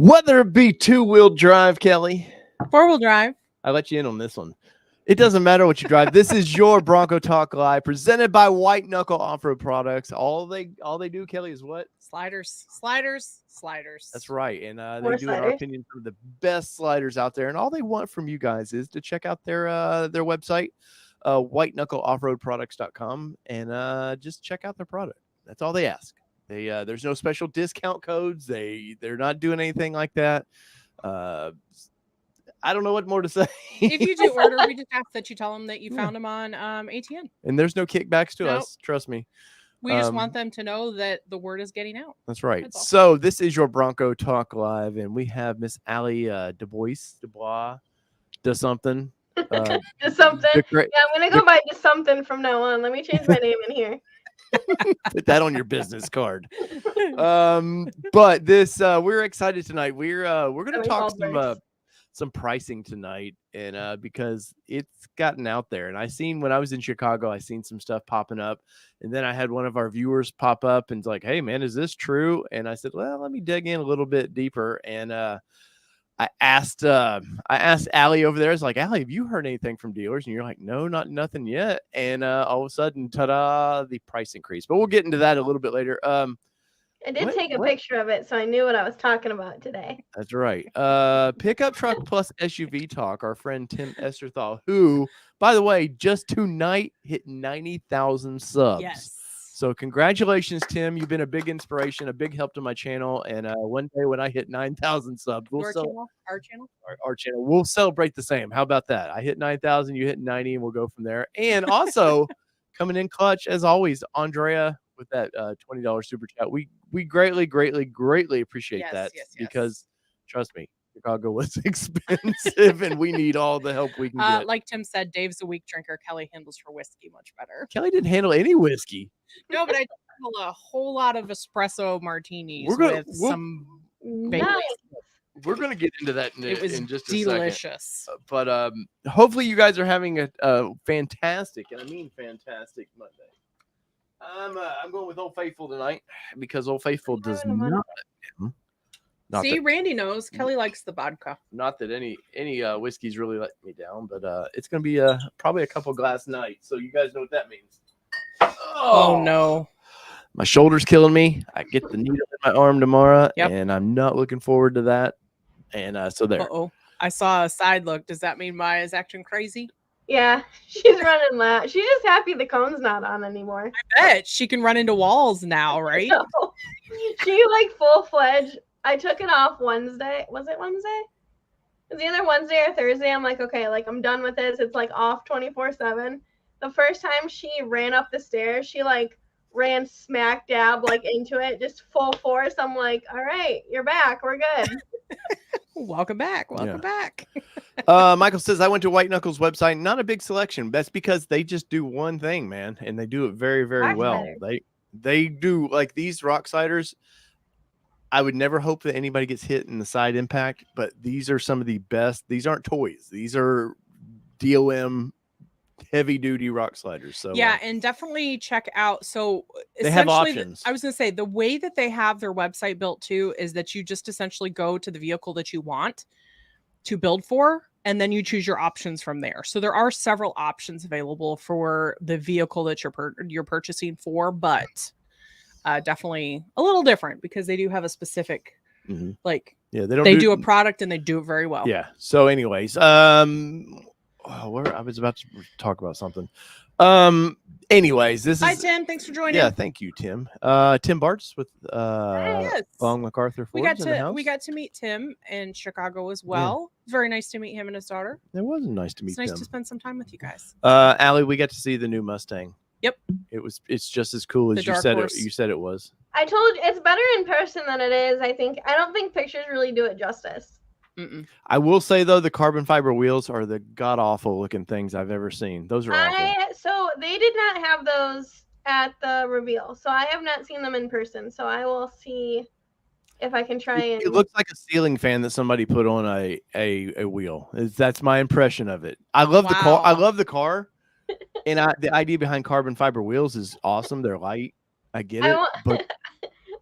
Whether it be two-wheel drive, Kelly, Four-wheel drive. I let you in on this one. It doesn't matter what you drive. This is your Bronco Talk Live, presented by White Knuckle Off-Road Products. All they do, Kelly, is what? Sliders. That's right. And they More do, in our opinion, some of the best sliders out there. And all they want from you guys is to check out their website, whiteknuckleoffroadproducts.com, and just check out their product. That's all they ask. There's no special discount codes. They're not doing anything like that. I don't know what more to say. If you do order, we just ask that you tell them that you found them on ATN. And there's no kickbacks to us. Trust me. We just want them to know that the word is getting out. That's right. So this is your Bronco Talk Live, and we have Miss Allie Dubois, does something. Just something. Yeah, I'm going to go by just something from now on. Let me change my name in here. Put that on your business card. But this we're excited tonight. We're going to talk some pricing tonight, and because it's gotten out there. And when I was in Chicago, I seen some stuff popping up, and then I had one of our viewers pop up and like, "Hey man, is this true?" And I said, "Well, let me dig in a little bit deeper." And I asked Allie over there. I was like, "Allie, have you heard anything from dealers?" And you're like, "No, nothing yet." And all of a sudden, ta-da, the price increase. But we'll get into that a little bit later. I did take a picture of it, so I knew what I was talking about today. That's right. Pickup truck plus SUV talk. Our friend Tim Esterthal, who, by the way, just tonight hit 90,000 subs. Yes. So congratulations, Tim. You've been a big inspiration, a big help to my channel. And one day when I hit 9,000 subs, our channel, we'll celebrate the same. How about that? I hit 9,000, you hit 90, and we'll go from there. And also coming in clutch as always, Andrea, with that $20 super chat. We greatly appreciate that because trust me, Chicago was expensive and we need all the help we can get. Like Tim said, Dave's a weak drinker. Kelly handles her whiskey much better. Kelly didn't handle any whiskey. No, but I handle a whole lot of espresso martinis with some nice. We're going to get into that in just a delicious. second. But hopefully you guys are having a fantastic, and I mean fantastic, Monday. I'm going with Old Faithful tonight because Old Faithful does not. See, Randy knows. Kelly likes the vodka. Not that any whiskey's really letting me down, but it's going to be probably a couple glass night. So you guys know what that means. Oh no. My shoulder's killing me. I get the needle in my arm tomorrow, and I'm not looking forward to that. And so there. Uh-oh. I saw a side look. Does that mean Maya's acting crazy? Yeah, she's running loud. She's just happy the cone's not on anymore. I bet she can run into walls now, right? No. She like full-fledged. I took it off Wednesday. Was it Wednesday? It was either Wednesday or Thursday. I'm like, okay, like I'm done with this. It's like off 24/7. The first time she ran up the stairs, she like ran smack dab like into it, just full force. I'm like, all right, you're back. We're good. Welcome back. Welcome back. Michael says, I went to White Knuckle's website. Not a big selection. That's because they just do one thing, man. And they do it very, very well. They do like these rock sliders. I would never hope that anybody gets hit in the side impact, but these are some of the best. These aren't toys. These are DOM heavy duty rock sliders. So yeah, and definitely check out. So they have options. I was going to say the way that they have their website built too is that you just essentially go to the vehicle that you want to build for, and then you choose your options from there. So there are several options available for the vehicle that you're purchasing for, but definitely a little different because they do have a specific they do a product and they do it very well. Yeah. So anyways, I was about to talk about something. Anyways, Hi, Tim. Thanks for joining. Yeah, thank you, Tim. Tim Bartz with Long MacArthur Ford. We got to meet Tim in Chicago as well. It's very nice to meet him and his daughter. It was nice to meet. It's nice to spend some time with you guys. Allie, we got to see the new Mustang. Yep. It's just as cool as you said it. You said it was. I told you it's better in person than it is. I don't think pictures really do it justice. Mm-mm. I will say though, the carbon fiber wheels are the god awful looking things I've ever seen. Those are awful. So they did not have those at the reveal, so I have not seen them in person. So I will see if I can try and. It looks like a ceiling fan that somebody put on a wheel. That's my impression of it. I love the car. I love the car, and the idea behind carbon fiber wheels is awesome. They're light. I get it, but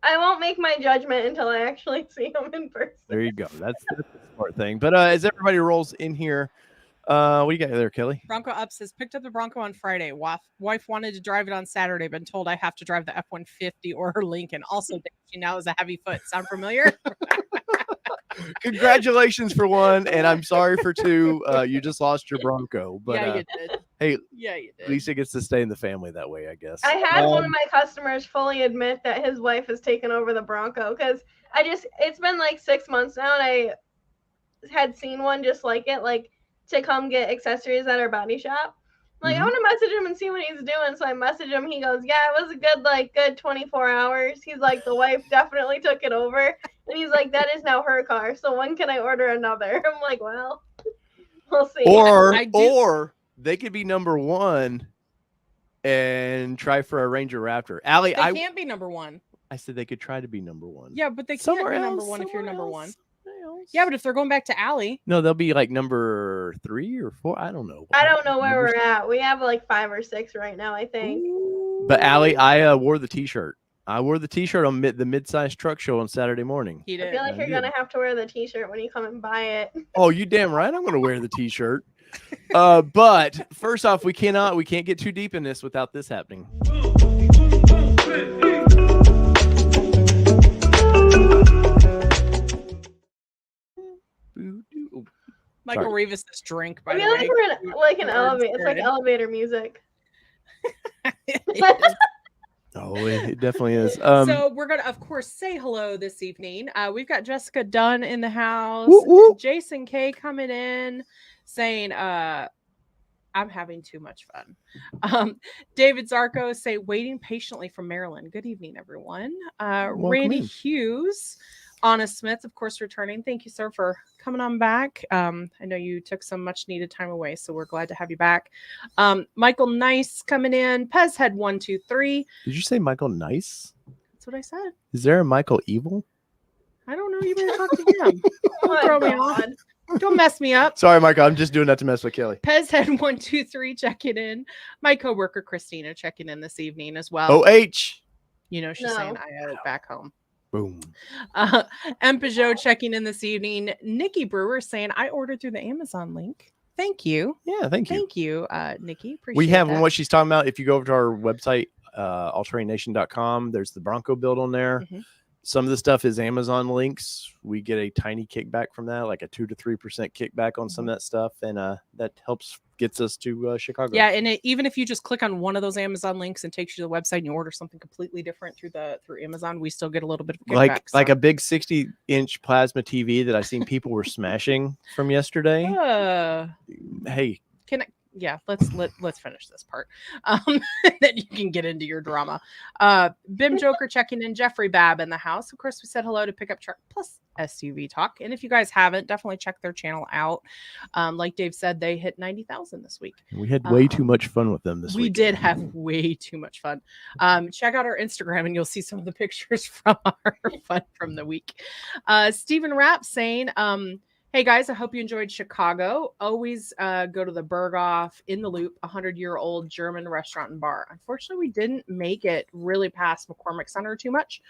I won't make my judgment until I actually see him in person. There you go. That's the smart thing. But as everybody rolls in here, what do you got there, Kelly? Bronco Up says, picked up the Bronco on Friday. Wife wanted to drive it on Saturday, been told I have to drive the F-150 or her Lincoln. Also, she now has a heavy foot. Sound familiar? Congratulations for one, and I'm sorry for two. You just lost your Bronco. But yeah, you did. Hey, yeah, you did. At least it gets to stay in the family that way, I guess. I had one of my customers fully admit that his wife has taken over the Bronco because it's been like 6 months now, and I had seen one just like it, like to come get accessories at our body shop. I'm like, I want to message him and see what he's doing. So I message him. He goes, yeah, it was a good 24 hours. He's like, the wife definitely took it over. And he's like, that is now her car. So when can I order another? I'm like, well, we'll see. Or they could be number one and try for a Ranger Raptor. Allie, they can't be number one. I said they could try to be number one. Yeah, but they can't be number one if you're number one. Yeah, but if they're going back to Allie. No, they'll be like number 3 or 4. I don't know. I don't know where we're at. We have like 5 or 6 right now, I think. But Allie, I wore the t-shirt. I wore the t-shirt on the mid-sized truck show on Saturday morning. I feel like you're going to have to wear the t-shirt when you come and buy it. Oh, you damn right I'm going to wear the t-shirt. But first off, we can't get too deep in this without this happening. Michael Rivas' drink, by I the feel way. like we're in like an elevator. It's like elevator music. Oh, it definitely is. So we're going to, of course, say hello this evening. We've got Jessica Dunn in the house. Whoop, whoop. Jason K coming in saying, I'm having too much fun. David Zarco say, waiting patiently from Maryland. Good evening, everyone. Randy Hughes. Anna Smith, of course, returning. Thank you, sir, for coming on back. I know you took some much needed time away, so we're glad to have you back. Michael Nice coming in. Pez head 1, 2, 3. Did you say Michael Nice? That's what I said. Is there a Michael Evil? I don't know. You better talk to him. Don't throw me off. Don't mess me up. Sorry, Michael. I'm just doing that to mess with Kelly. Pez head 1, 2, 3 checking in. My coworker Christina checking in this evening as well. OH. You know she's saying I owe it back home. Boom. M. Peugeot checking in this evening. Nikki Brewer saying, I ordered through the Amazon link. Thank you. Yeah, thank you. Thank you, Nikki. Appreciate we have that. what she's talking about. If you go over to our website, allterrainnation.com, there's the Bronco build on there. Mm-hmm. Some of the stuff is Amazon links. We get a tiny kickback from that, like a 2 to 3% kickback on some of that stuff. And that gets us to Chicago. Yeah. And even if you just click on one of those Amazon links and takes you to the website and you order something completely different through Amazon, we still get a little bit of kickback. Like a big 60-inch plasma TV that I seen people were smashing from yesterday. Hey, can I? Yeah, let's finish this part. Then you can get into your drama. Bim Joker checking in. Jeffrey Babb in the house. Of course, we said hello to Pickup Truck Plus SUV Talk. And if you guys haven't, definitely check their channel out. Like Dave said, they hit 90,000 this week. We had way too much fun with them this week. We did have way too much fun. Check out our Instagram and you'll see some of the pictures from our fun from the week. Stephen Rapp saying, hey guys, I hope you enjoyed Chicago. Always go to the Berghoff in the Loop, 100-year-old German restaurant and bar. Unfortunately, we didn't make it really past McCormick Center too much,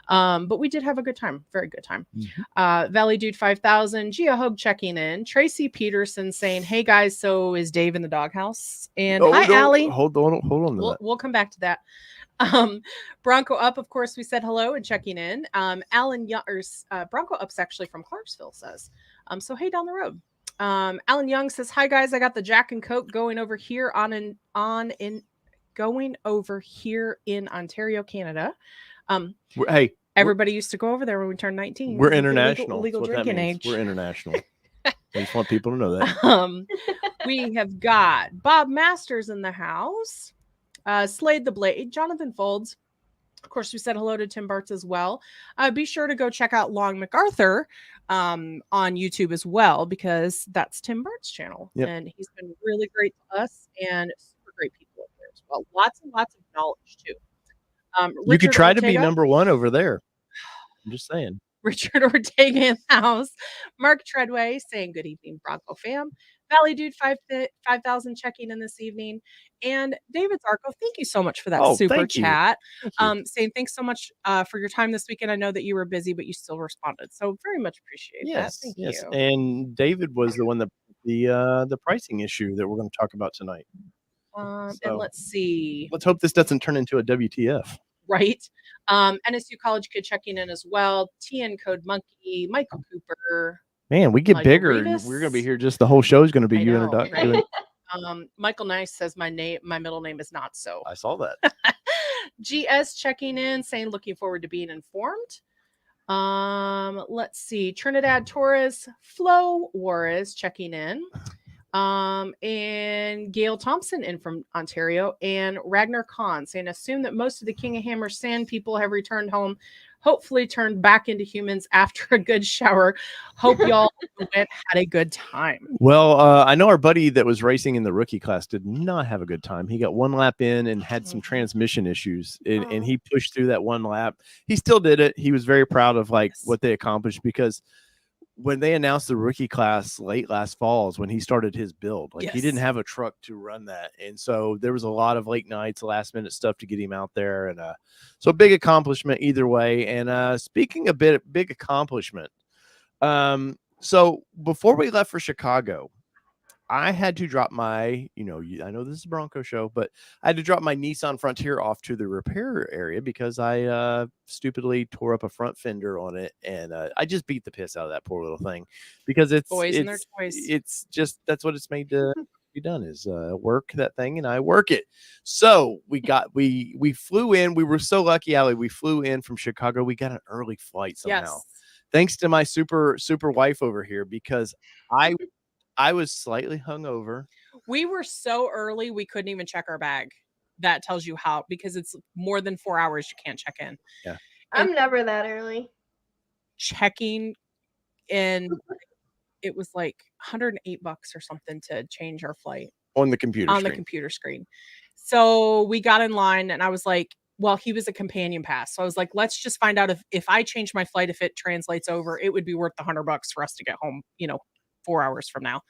but we did have a good time, very good time. Mm-hmm. Valley Dude 5000, Gia Hogue checking in, Tracy Peterson saying, "Hey guys, so is Dave in the doghouse?" And hi, Allie. Hold on. We'll come back to that. Bronco Up, of course, we said hello and checking in. Alan Young, Bronco Up's actually from Clarksville, says. So hey, down the road. Alan Young says, "Hi guys, I got the Jack and Coke going over here in Ontario, Canada." Hey, everybody used to go over there when we turned 19. We're international. Legal drinking age. We're international. I just want people to know that. We have got Bob Masters in the house. Slade the Blade, Jonathan Folds. Of course, we said hello to Tim Bartz as well. Be sure to go check out Long MacArthur on YouTube as well, because that's Tim Bart's channel. Yep. And he's been really great to us and super great people up there as well. Lots and lots of knowledge too. You could try to be number one over there. I'm just saying. Richard Ortega in the house. Mark Treadway saying good evening, Bronco fam. Valley Dude 5,000 checking in this evening. And David Zarko, thank you so much for that Oh, super thank you. chat. Thank you. Saying thanks so much for your time this weekend. I know that you were busy, but you still responded. So very much appreciate that. Yes, Thank yes. you. And David was the one that the pricing issue that we're going to talk about tonight. And So let's see. let's hope this doesn't turn into a WTF. Right. NSU College Kid checking in as well. TN Code Monkey, Michael Cooper. Man, we get Nigel bigger. Rivas. We're going to be here. Just the whole show is going to be I you know, and a right? doing. Michael Nice says my middle name is not so. I saw that. GS checking in, saying looking forward to being informed. Let's see. Trinidad Torres, Flo Juarez checking in. And Gail Thompson in from Ontario, and Ragnar Khan saying, assume that most of the King of Hammer Sand people have returned home, hopefully turned back into humans after a good shower. Hope y'all had a good time. Well, I know our buddy that was racing in the rookie class did not have a good time. He got one lap in and had some transmission issues, and he pushed through that one lap. He still did it. He was very proud of what they accomplished, because when they announced the rookie class late last fall is when he started his build. He didn't have a truck to run that. And so there was a lot of late nights, last minute stuff to get him out there. And so big accomplishment either way. And speaking of big accomplishment, so before we left for Chicago, I had to drop my, I know this is a Bronco show, but I had to drop my Nissan Frontier off to the repair area because I stupidly tore up a front fender on it, and I just beat the piss out of that poor little thing, because it's and their toys. It's just, that's what it's made to be done, is work that thing, and I work it. So we flew in. We were so lucky, Allie. We flew in from Chicago. We got an early flight somehow. Yes. Thanks to my super wife over here, because I was slightly hungover. We were so early, we couldn't even check our bag. That tells you how, because it's more than 4 hours you can't check in. Yeah. I'm never that early. Checking in, it was like $108 or something to change our flight. On the computer the computer screen. So we got in line, and I was like, well, he was a companion pass. So I was like, let's just find out if I change my flight, if it translates over, it would be worth the $100 for us to get home, 4 hours from now.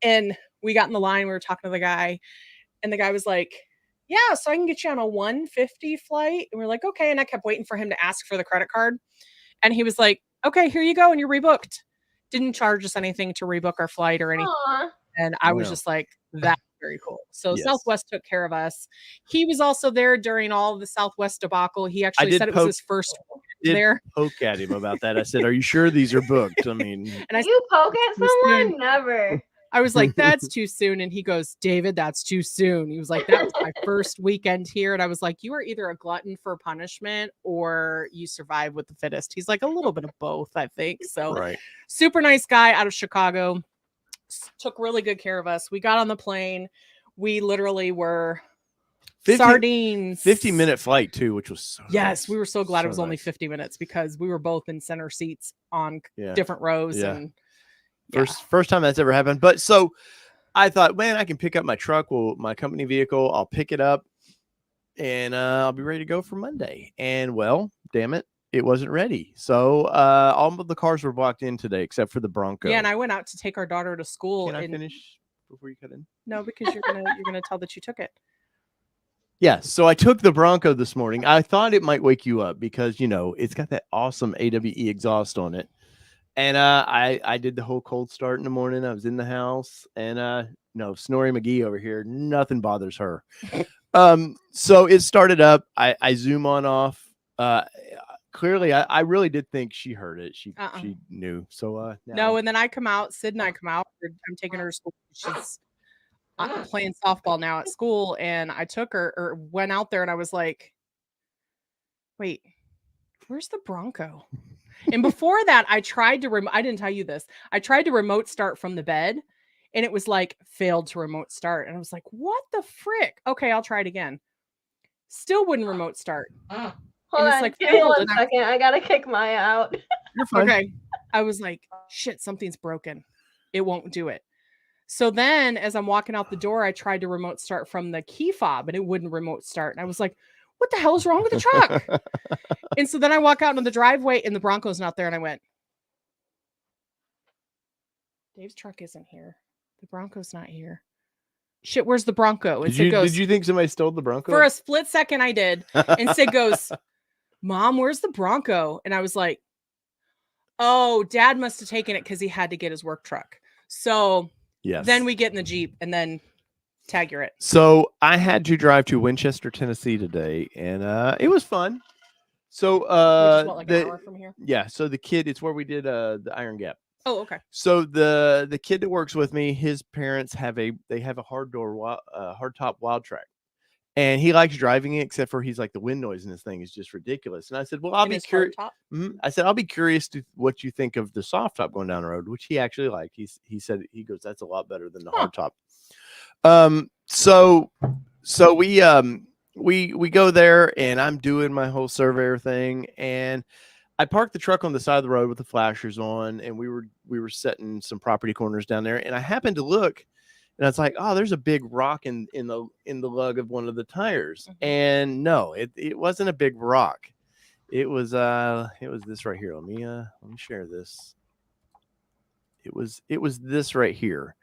And we got in the line, we were talking to the guy, and the guy was like, yeah, so I can get you on a 150 flight. And we're like, okay. And I kept waiting for him to ask for the credit card. And he was like, okay, here you go. And you're rebooked. Didn't charge us anything to rebook our flight or anything. Aww. And I was just like, that's very cool. So Yes. Southwest took care of us. He was also there during all of the Southwest debacle. He actually said it was his first there. Poke at him about that. I said, are you sure these are booked? I mean, and you poke at someone? Never. I was like, that's too soon. And he goes, David, that's too soon. He was like, that was my first weekend here. And I was like, you are either a glutton for punishment or you survive with the fittest. He's like, a little bit of both, I think. So right. Super nice guy out of Chicago. Took really good care of us. We got on the plane. We literally were 50, sardines. 50-minute flight too, which was so nice. We were so glad it was nice. Only 50 minutes because we were both in center seats on different rows. Yeah. And first time that's ever happened. But so I thought, man, I can pick up my truck, my company vehicle. I'll pick it up and I'll be ready to go for Monday. And well, damn it, it wasn't ready. So all of the cars were blocked in today except for the Bronco. Yeah, and I went out to take our daughter to school. Can I finish before you cut in? No, because you're gonna tell that you took it. Yeah, so I took the Bronco this morning. I thought it might wake you up because it's got that awesome AWE exhaust on it. And I did the whole cold start in the morning. I was in the house, and Snorri McGee over here, nothing bothers her. So it started up. I zoom on off. Clearly, I really did think she heard it. She knew. So no, and then I come out. Sid and I come out. I'm taking her to school. She's playing softball now at school, and I took her or went out there, and I was like, "Wait, where's the Bronco?" And before that, I tried to I didn't tell you this. I tried to remote start from the bed, and it was like failed to remote start, and I was like, "What the frick?" Okay, I'll try it again. Still wouldn't remote start. Hold on, give me 1 second. I gotta kick Maya out. You're fine. Okay. I was like, shit, something's broken. It won't do it. So then as I'm walking out the door, I tried to remote start from the key fob and it wouldn't remote start. And I was like, what the hell is wrong with the truck? And so then I walk out into the driveway and the Bronco's not there. And I went, Dave's truck isn't here. The Bronco's not here. Shit, where's the Bronco? And Did you think somebody stole the Bronco? For a split second, I did. And Sid goes, Mom, where's the Bronco? And I was like, oh, Dad must have taken it because he had to get his work truck. So then we get in the Jeep and then tag you're it. So I had to drive to Winchester, Tennessee today, and it was fun. So which is what, like an hour from here? Yeah. So the kid, it's where we did the Iron Gap. Oh, okay. So the kid that works with me, his parents have a hardtop wild track, and he likes driving it, except for he's like, the wind noise in this thing is just ridiculous. And I said, well, I'll be curious. I said, I'll be curious to what you think of the soft top going down the road, which he actually liked. He said, he goes, that's a lot better than the hard top. So we go there, and I'm doing my whole surveyor thing, and I parked the truck on the side of the road with the flashers on, and we were setting some property corners down there, and I happened to look, and I was like, oh, there's a big rock in the lug of one of the tires. And no, it wasn't a big rock. It was this right here. Let me share this. It was this right here.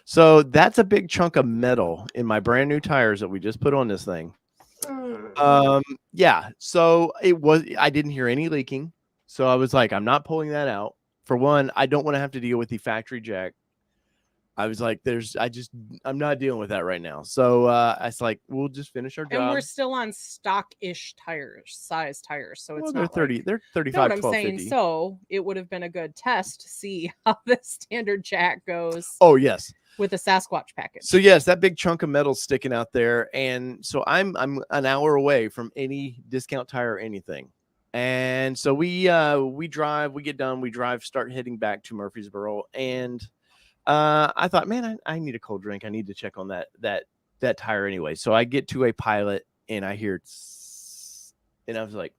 So that's a big chunk of metal in my brand new tires that we just put on this thing. Yeah. So I didn't hear any leaking. So I was like, I'm not pulling that out. For one, I don't want to have to deal with the factory jack. I was like, I'm not dealing with that right now. So I was like, we'll just finish our job. And we're still on stock-ish size tires. So it's not 30, they're 35, what I'm saying. 50. So it would have been a good test to see how the standard jack goes. Oh, yes. With a Sasquatch package. So yes, that big chunk of metal sticking out there. And so I'm an hour away from any discount tire or anything. And so we drive, we get done, we drive, start heading back to Murfreesboro. And I thought, man, I need a cold drink. I need to check on that tire anyway. So I get to a Pilot, and I hear and I was like,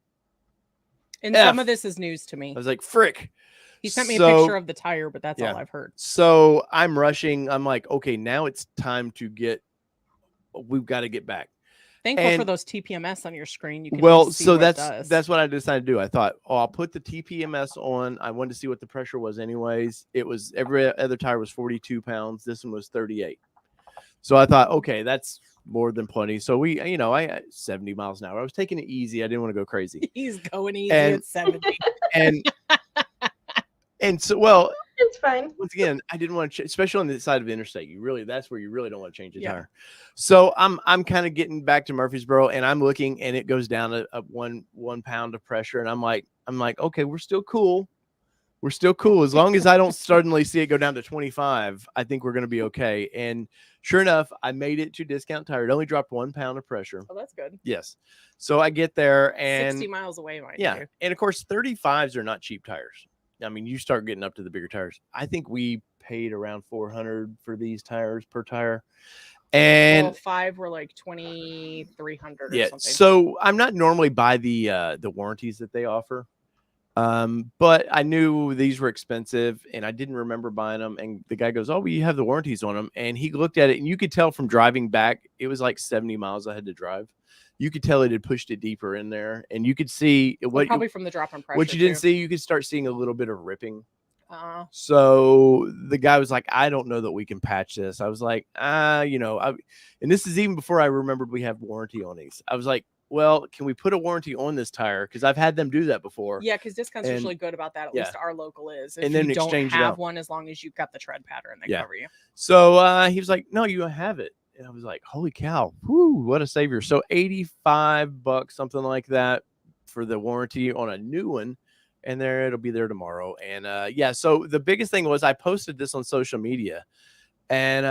and some of this is news to me. I was like, frick. He sent me a picture of the tire, but that's all I've heard. So I'm rushing. I'm like, okay, now it's time to we've got to get back. Thankful for those TPMS on your screen. You can see so what that's what I decided to do. I thought, I'll put the TPMS on. I wanted to see what the pressure was anyways. It was, every other tire was 42 pounds. This one was 38. So I thought, okay, that's more than plenty. So I 70 miles an hour. I was taking it easy. I didn't want to go crazy. He's going easy at 70. And so, well, it's fine. Once again, I didn't want to, especially on the side of the interstate. That's where you really don't want to change the tire. So I'm kind of getting back to Murfreesboro, and I'm looking, and it goes down a 1 pound of pressure, and I'm like, okay, we're still cool. We're still cool as long as I don't suddenly see it go down to 25. I think we're going to be okay. And sure enough, I made it to discount tire. It only dropped 1 pound of pressure. Oh, that's good. Yes. So I get there, and 60 miles away, mind you. And of course, 35s are not cheap tires. I mean, you start getting up to the bigger tires. I think we paid around $400 for these tires per tire. And 5 were like $2,300 or something. So I'm not normally by the warranties that they offer. But I knew these were expensive, and I didn't remember buying them. And the guy goes, oh, well, you have the warranties on them. And he looked at it, and you could tell from driving back, it was like 70 miles I had to drive. You could tell it had pushed it deeper in there, and you could see probably from the drop in pressure. What you didn't see, you could start seeing a little bit of ripping. So the guy was like, I don't know that we can patch this. I was like, and this is even before I remembered we have warranty on these. I was like, well, can we put a warranty on this tire? Because I've had them do that before. Yeah, because Discount's usually good about that. At least our local is. If and then you don't exchange have one, as long as you've got the tread pattern, they cover you. So he was like, no, you have it. And I was like, holy cow, whoo, what a savior. So $85, something like that, for the warranty on a new one. And it'll be there tomorrow. And so the biggest thing was I posted this on social media, and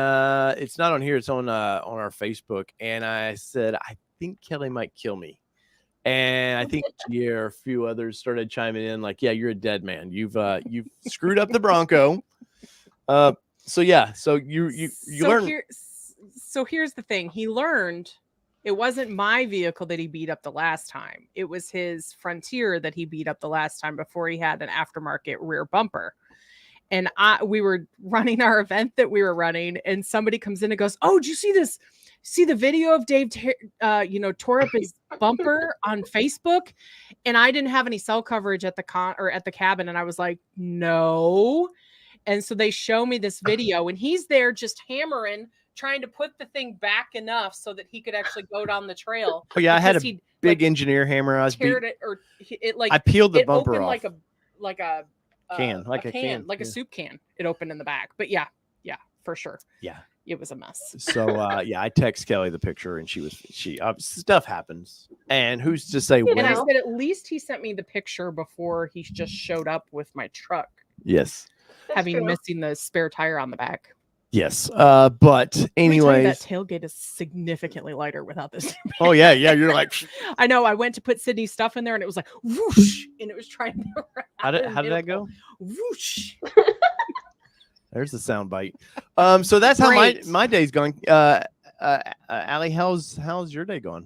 it's not on here. It's on our Facebook. And I said, I think Kelly might kill me. And I think or a few others started chiming in like, yeah, you're a dead man. You've screwed up the Bronco. So you learn. So here's the thing. He learned it wasn't my vehicle that he beat up the last time. It was his Frontier that he beat up the last time before he had an aftermarket rear bumper. And we were running our event that we were running, and somebody comes in and goes, oh, did you see this? See the video of Dave, tore up his bumper on Facebook? And I didn't have any cell coverage at the cabin. And I was like, no. And so they show me this video, and he's there just hammering, trying to put the thing back enough so that he could actually go down the trail. Oh yeah, I had a big engineer hammer. I was I peeled the bumper off. like a can, like a soup can. It opened in the back. But yeah, for sure. Yeah, it was a mess. So I text Kelly the picture, and she stuff happens, and who's to say when? And I said at least he sent me the picture before he just showed up with my truck. Yes, missing the spare tire on the back. Yes, but anyway, that tailgate is significantly lighter without this. Oh yeah, you're like, I know. I went to put Sydney's stuff in there, and it was like whoosh, and it was trying to. How did that go? Whoosh. There's the sound bite. So that's how my day's going. Allie, how's your day going?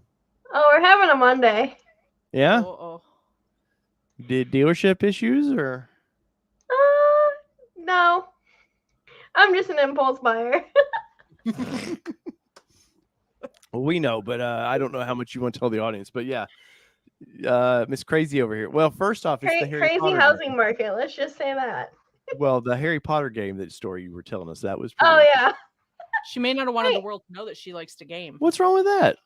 Oh, we're having a Monday. Yeah. Did dealership issues or? No. I'm just an impulse buyer. Well, we know, but I don't know how much you want to tell the audience. But yeah, Miss Crazy over here. Well, first off, it's the Harry Potter housing market. Let's just say that. Well, the Harry Potter game, that story you were telling us, that was. Oh yeah. She may not have wanted the world to know that she likes to game. What's wrong with that?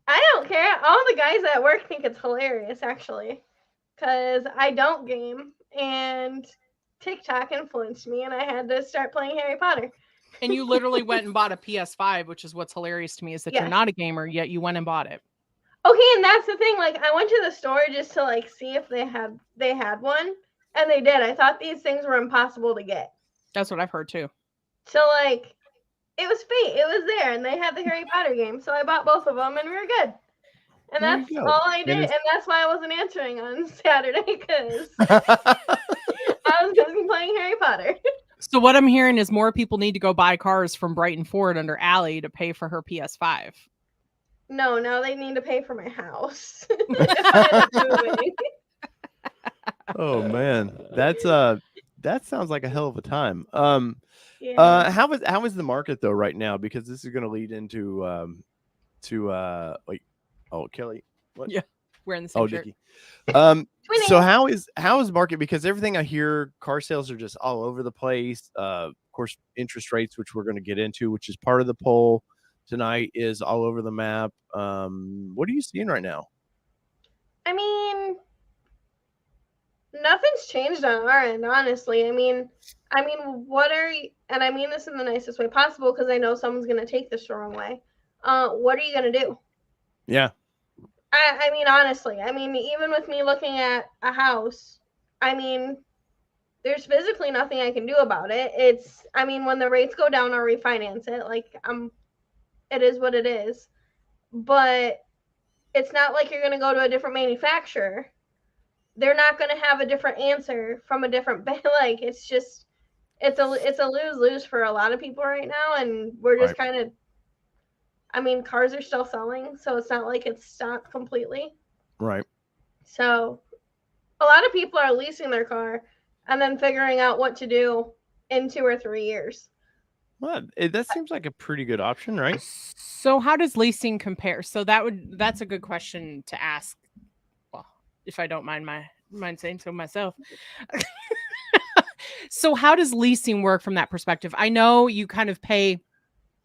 I don't care. All the guys at work think it's hilarious, actually, because I don't game and TikTok influenced me, and I had to start playing Harry Potter. And you literally went and bought a PS5, which is what's hilarious to me, is that you're not a gamer, yet you went and bought it. Okay, and that's the thing. Like, I went to the store just to like see if they had one, and they did. I thought these things were impossible to get. That's what I've heard too. So like, it was fate. It was there, and they had the Harry Potter game, so I bought both of them, and we were good. And that's all I did, and that's why I wasn't answering on Saturday, because I was busy playing Harry Potter. So what I'm hearing is more people need to go buy cars from Brighton Ford under Allie to pay for her PS5. No, now they need to pay for my house. Oh man, that sounds like a hell of a time. How is the market though right now? Because this is going to lead into Kelly. What? Yeah, wearing the same shirt. Dickie. So how is market? Because everything I hear, car sales are just all over the place. Of course, interest rates, which we're going to get into, which is part of the poll tonight, is all over the map. What are you seeing right now? I mean, nothing's changed on our end, honestly. I mean, what are you? And I mean this in the nicest way possible, because I know someone's going to take this the wrong way. What are you going to do? Yeah. I mean, honestly, even with me looking at a house, there's physically nothing I can do about it. When the rates go down, I'll refinance it. It is what it is. But it's not like you're going to go to a different manufacturer. They're not going to have a different answer from a different bank. It's a lose-lose for a lot of people right now. And we're just kind of, cars are still selling, so it's not like it's stopped completely. Right. So a lot of people are leasing their car and then figuring out what to do in 2 or 3 years. Well, that seems like a pretty good option, right? So how does leasing compare? So that's a good question to ask. Well, if I don't mind saying so myself. So how does leasing work from that perspective? I know you kind of pay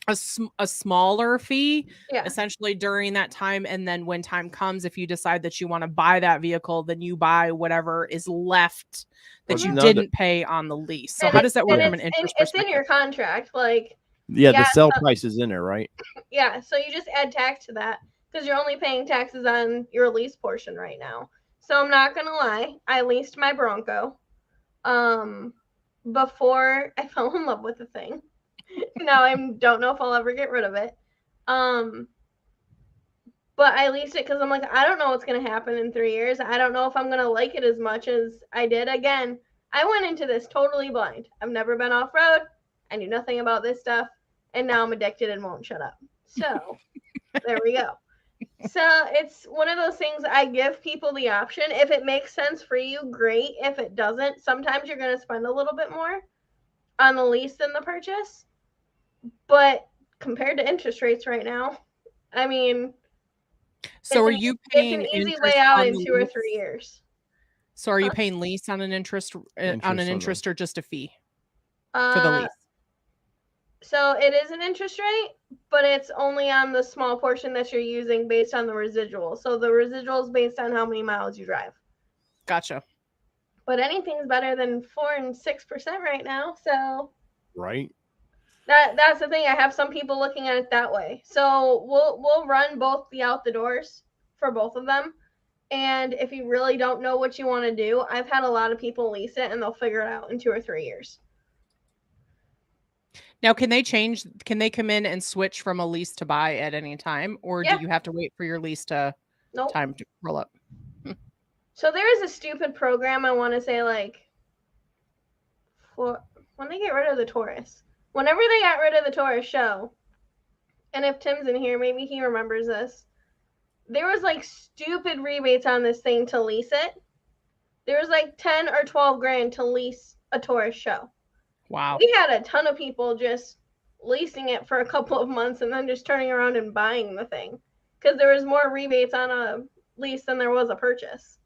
a smaller fee essentially during that time, and then when time comes, if you decide that you want to buy that vehicle, then you buy whatever is left that you didn't pay on the lease. So how does that work from an interest perspective? It's in your contract, the sell price is in there, right? Yeah, so you just add tax to that, because you're only paying taxes on your lease portion right now. So I'm not gonna lie, I leased my Bronco before I fell in love with the thing. Now I don't know if I'll ever get rid of it. But I leased it because I'm like, I don't know what's going to happen in 3 years. I don't know if I'm going to like it as much as I did. Again, I went into this totally blind. I've never been off-road. I knew nothing about this stuff. And now I'm addicted and won't shut up. So there we go. So it's one of those things I give people the option. If it makes sense for you, great. If it doesn't, sometimes you're going to spend a little bit more on the lease than the purchase. But compared to interest rates right now, so are you paying it's an easy way out in 2 or 3 years? So are you paying lease on an interest or just a fee? for the lease? So it is an interest rate, but it's only on the small portion that you're using based on the residual. So the residual is based on how many miles you drive. Gotcha. But anything's better than 4 and 6% right now. So Right. that's the thing. I have some people looking at it that way. So we'll run both the out the doors for both of them. And if you really don't know what you want to do, I've had a lot of people lease it and they'll figure it out in 2 or 3 years. Now, can they come in and switch from a lease to buy at any time? Or Yeah. do you have to wait for your lease to time to roll up? So there is a stupid program, I want to say, like, for when they get rid of the Taurus. Whenever they got rid of the Taurus show, and if Tim's in here, maybe he remembers this, there was like stupid rebates on this thing to lease it. There was like 10 or 12 grand to lease a Taurus show. Wow. We had a ton of people just leasing it for a couple of months and then just turning around and buying the thing because there was more rebates on a lease than there was a purchase.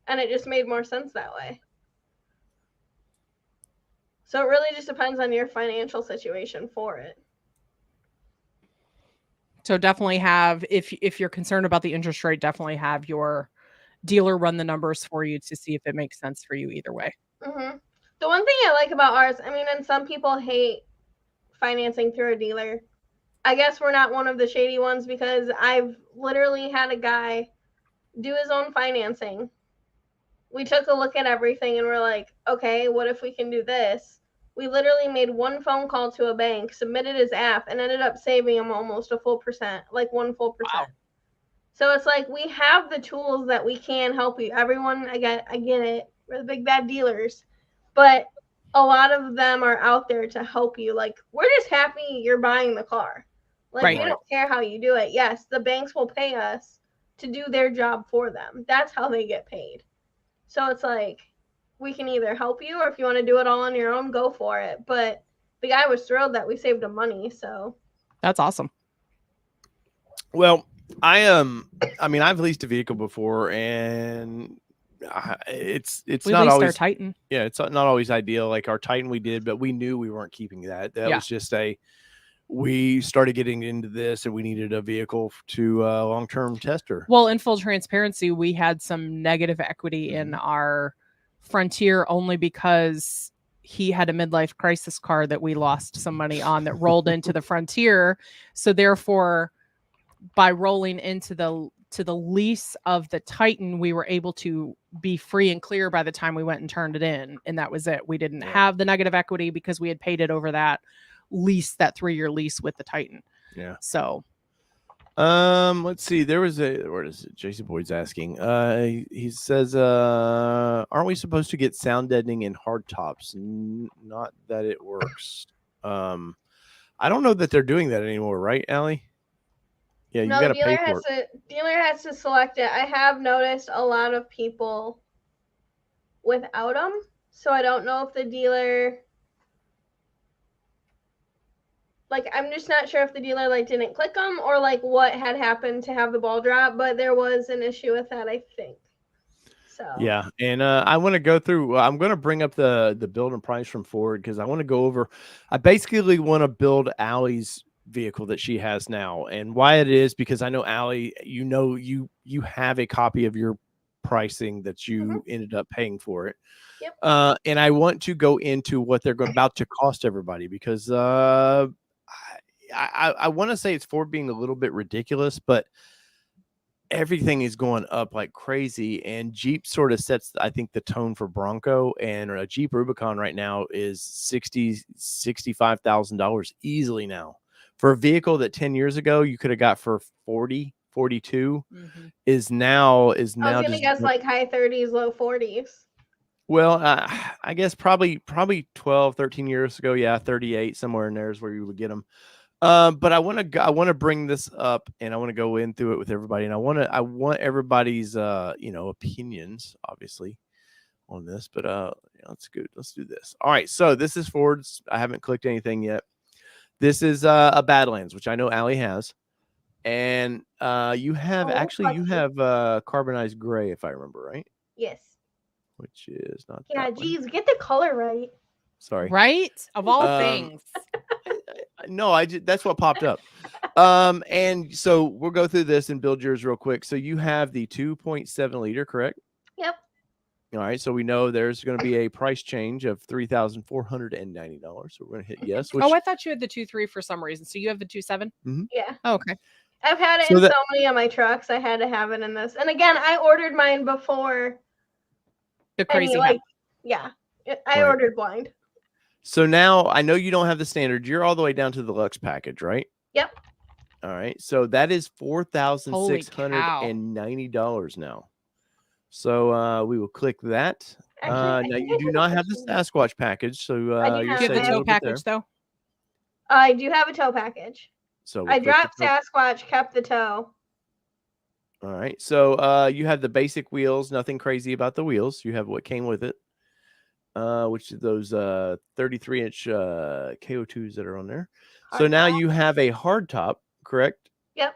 And it just made more sense that way. So it really just depends on your financial situation for it. So definitely have, if you're concerned about the interest rate, definitely have your dealer run the numbers for you to see if it makes sense for you either way. Mm-hmm. The one thing I like about ours, I mean, and some people hate financing through a dealer. I guess we're not one of the shady ones because I've literally had a guy do his own financing. We took a look at everything and we're like, okay, what if we can do this? We literally made one phone call to a bank, submitted his app, and ended up saving him almost a full percent, like 1 full percent. Wow. So it's like we have the tools that we can help you. Everyone, I get it. We're the big bad dealers. But a lot of them are out there to help you. Like, we're just happy you're buying the car. Like, right. We don't care how you do it. Yes, the banks will pay us to do their job for them. That's how they get paid. So it's like, we can either help you or if you want to do it all on your own, go for it. But the guy was thrilled that we saved him money. So that's awesome. Well, I mean, I've leased a vehicle before and it's we not always our Titan. Yeah, it's not always ideal. Like our Titan we did, but we knew we weren't keeping that. That was just we started getting into this and we needed a vehicle to long-term tester. Well, in full transparency, we had some negative equity in our Frontier only because he had a midlife crisis car that we lost some money on that rolled into the Frontier. So therefore, by rolling into the lease of the Titan, we were able to be free and clear by the time we went and turned it in. And that was it. We didn't have the negative equity because we had paid it over that lease, that 3-year lease with the Titan. Yeah. So let's see. There was where is it? Jason Boyd's asking. He says, aren't we supposed to get sound deadening in hard tops? Not that it works. I don't know that they're doing that anymore, right, Allie? Yeah, no, you got to pay for it. Dealer has to select it. I have noticed a lot of people without them, so I don't know if the dealer. Like, I'm just not sure if the dealer like didn't click them or like what had happened to have the ball drop, but there was an issue with that, I think. So yeah, and I want to go through. I'm going to bring up the build and price from Ford because I want to go over. I basically want to build Allie's vehicle that she has now, and why it is because I know Allie, you have a copy of your pricing that you ended up paying for it. Yep. And I want to go into what they're about to cost everybody because I want to say it's Ford being a little bit ridiculous, but everything is going up like crazy. And Jeep sort of sets, I think, the tone for Bronco. And a Jeep Rubicon right now is $65,000 easily now. For a vehicle that 10 years ago you could have got for 40, 42 is now I was gonna guess like high 30s, low 40s. Well, I guess probably 12, 13 years ago. Yeah. 38 somewhere in there is where you would get them. But I want to bring this up and I want to go in through it with everybody. And I want everybody's, opinions obviously on this, but, let's go. Let's do this. All right. So this is Ford's. I haven't clicked anything yet. This is, a Badlands, which I know Allie has. And, you have carbonized gray, if I remember right. Yes. Which is not. Yeah. Geez, get the color right. Sorry. Right? Of all Um, things. No, that's what popped up. And so we'll go through this and build yours real quick. So you have the 2.7 liter, correct? Yep. All right. So we know there's going to be a price change of $3,490. So we're going to hit yes. Which, Oh, I thought you had the 2.3 for some reason. So you have the 2.7? Yeah. Oh, okay. I've had it So in that- so many of my trucks. I had to have it in this. And again, I ordered mine before. The crazy I Right. ordered blind. So now I know you don't have the standard. You're all the way down to the Lux package, right? Yep. All right. So that is Holy $4,690 now. So we will click that. Actually, Now you do not have the Sasquatch package, so I do you're have Do you have saving the a tow little bit there. package, though? I do have a tow package. So I we'll click the dropped tow- Sasquatch, kept the tow. All right. So you have the basic wheels, nothing crazy about the wheels. You have what came with it. Which is those 33-inch KO2s that are on there. So now you have a hard top, correct? Yep.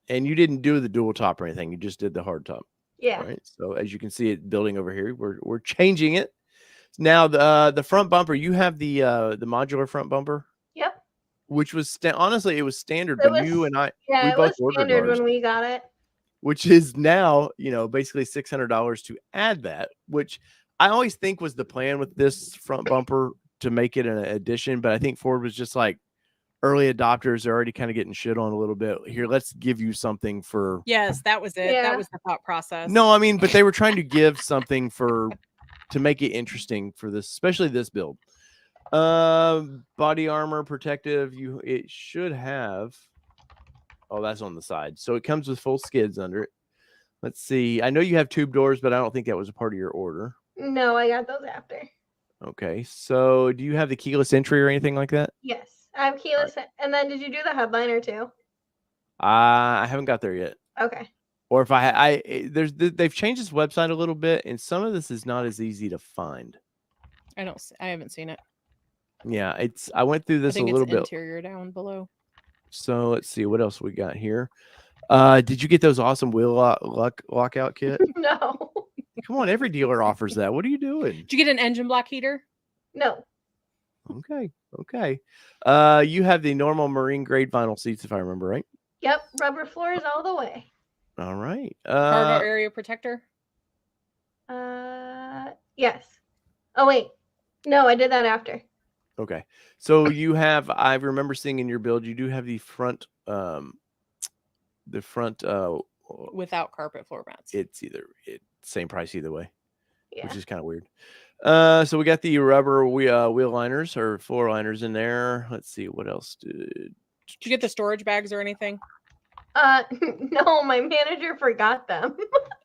And you didn't do the dual top or anything. You just did the hard top. Yeah. All right. So as you can see it building over here, we're changing it. Now the front bumper, you have the modular front bumper. Yep. Which was honestly it was standard, It but was, you and I Yeah, we it both was ordered standard ours, when we got it. which is now basically $600 to add that, which I always think was the plan with this front bumper to make it an addition, but I think Ford was just like early adopters are already kind of getting shit on a little bit. Here, let's give you something for. Yes, that was it. Yeah. That was the thought process. No, I mean, but they were trying to give something to make it interesting for this, especially this build. Body armor, protective. It should have. Oh, that's on the side. So it comes with full skids under it. Let's see. I know you have tube doors, but I don't think that was a part of your order. No, I got those after. Okay. So do you have the keyless entry or anything like that? Yes. I have keyless. And then did you do the headliner too? I haven't got there yet. Okay. Or if they've changed this website a little bit, and some of this is not as easy to find. I haven't seen it. Yeah, I went through this a little bit. Interior down below. So let's see what else we got here. Did you get those awesome wheel lockout kit? No. Come on, every dealer offers that. What are you doing? Did you get an engine block heater? No. Okay. You have the normal marine grade vinyl seats, if I remember right. Yep. Rubber floors all the way. All right. Cargo area protector? Yes. Oh wait. No, I did that after. Okay. So you have, I remember seeing in your build, you do have the front without carpet floor mats. It's same price either way. Yeah. Which is kind of weird. So we got the rubber wheel liners or floor liners in there. Let's see what else Did you get the storage bags or anything? No, my manager forgot them.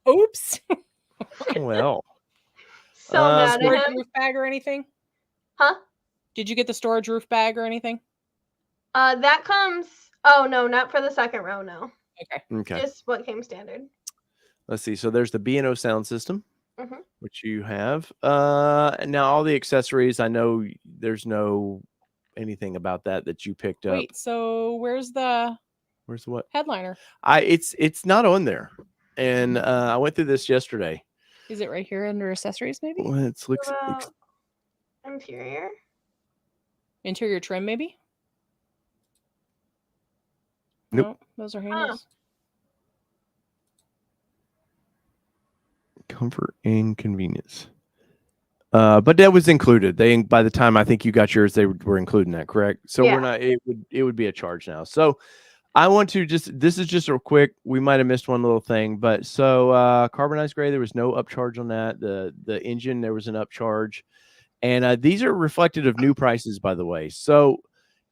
Oops. Well. So mad at storage him. roof bag or anything? Huh? Did you get the storage roof bag or anything? That comes. Oh no, not for the second row. No. Okay. Just what came standard. Let's see. So there's the B&O sound system, Mhm. which you have. And now all the accessories. I know there's no anything about that you picked up. Wait. So where's the what headliner? It's not on there, and I went through this yesterday. Is it right here under accessories? Maybe. Well, it looks Interior trim, maybe. Nope. No, those are handles. Comfort and convenience. But that was included. By the time I think you got yours, they were including that, correct? So Yeah. we're not. It would be a charge now. So I want to this is just real quick. We might have missed one little thing, but so carbonized gray, there was no upcharge on that. The engine, there was an upcharge, and these are reflected of new prices, by the way. So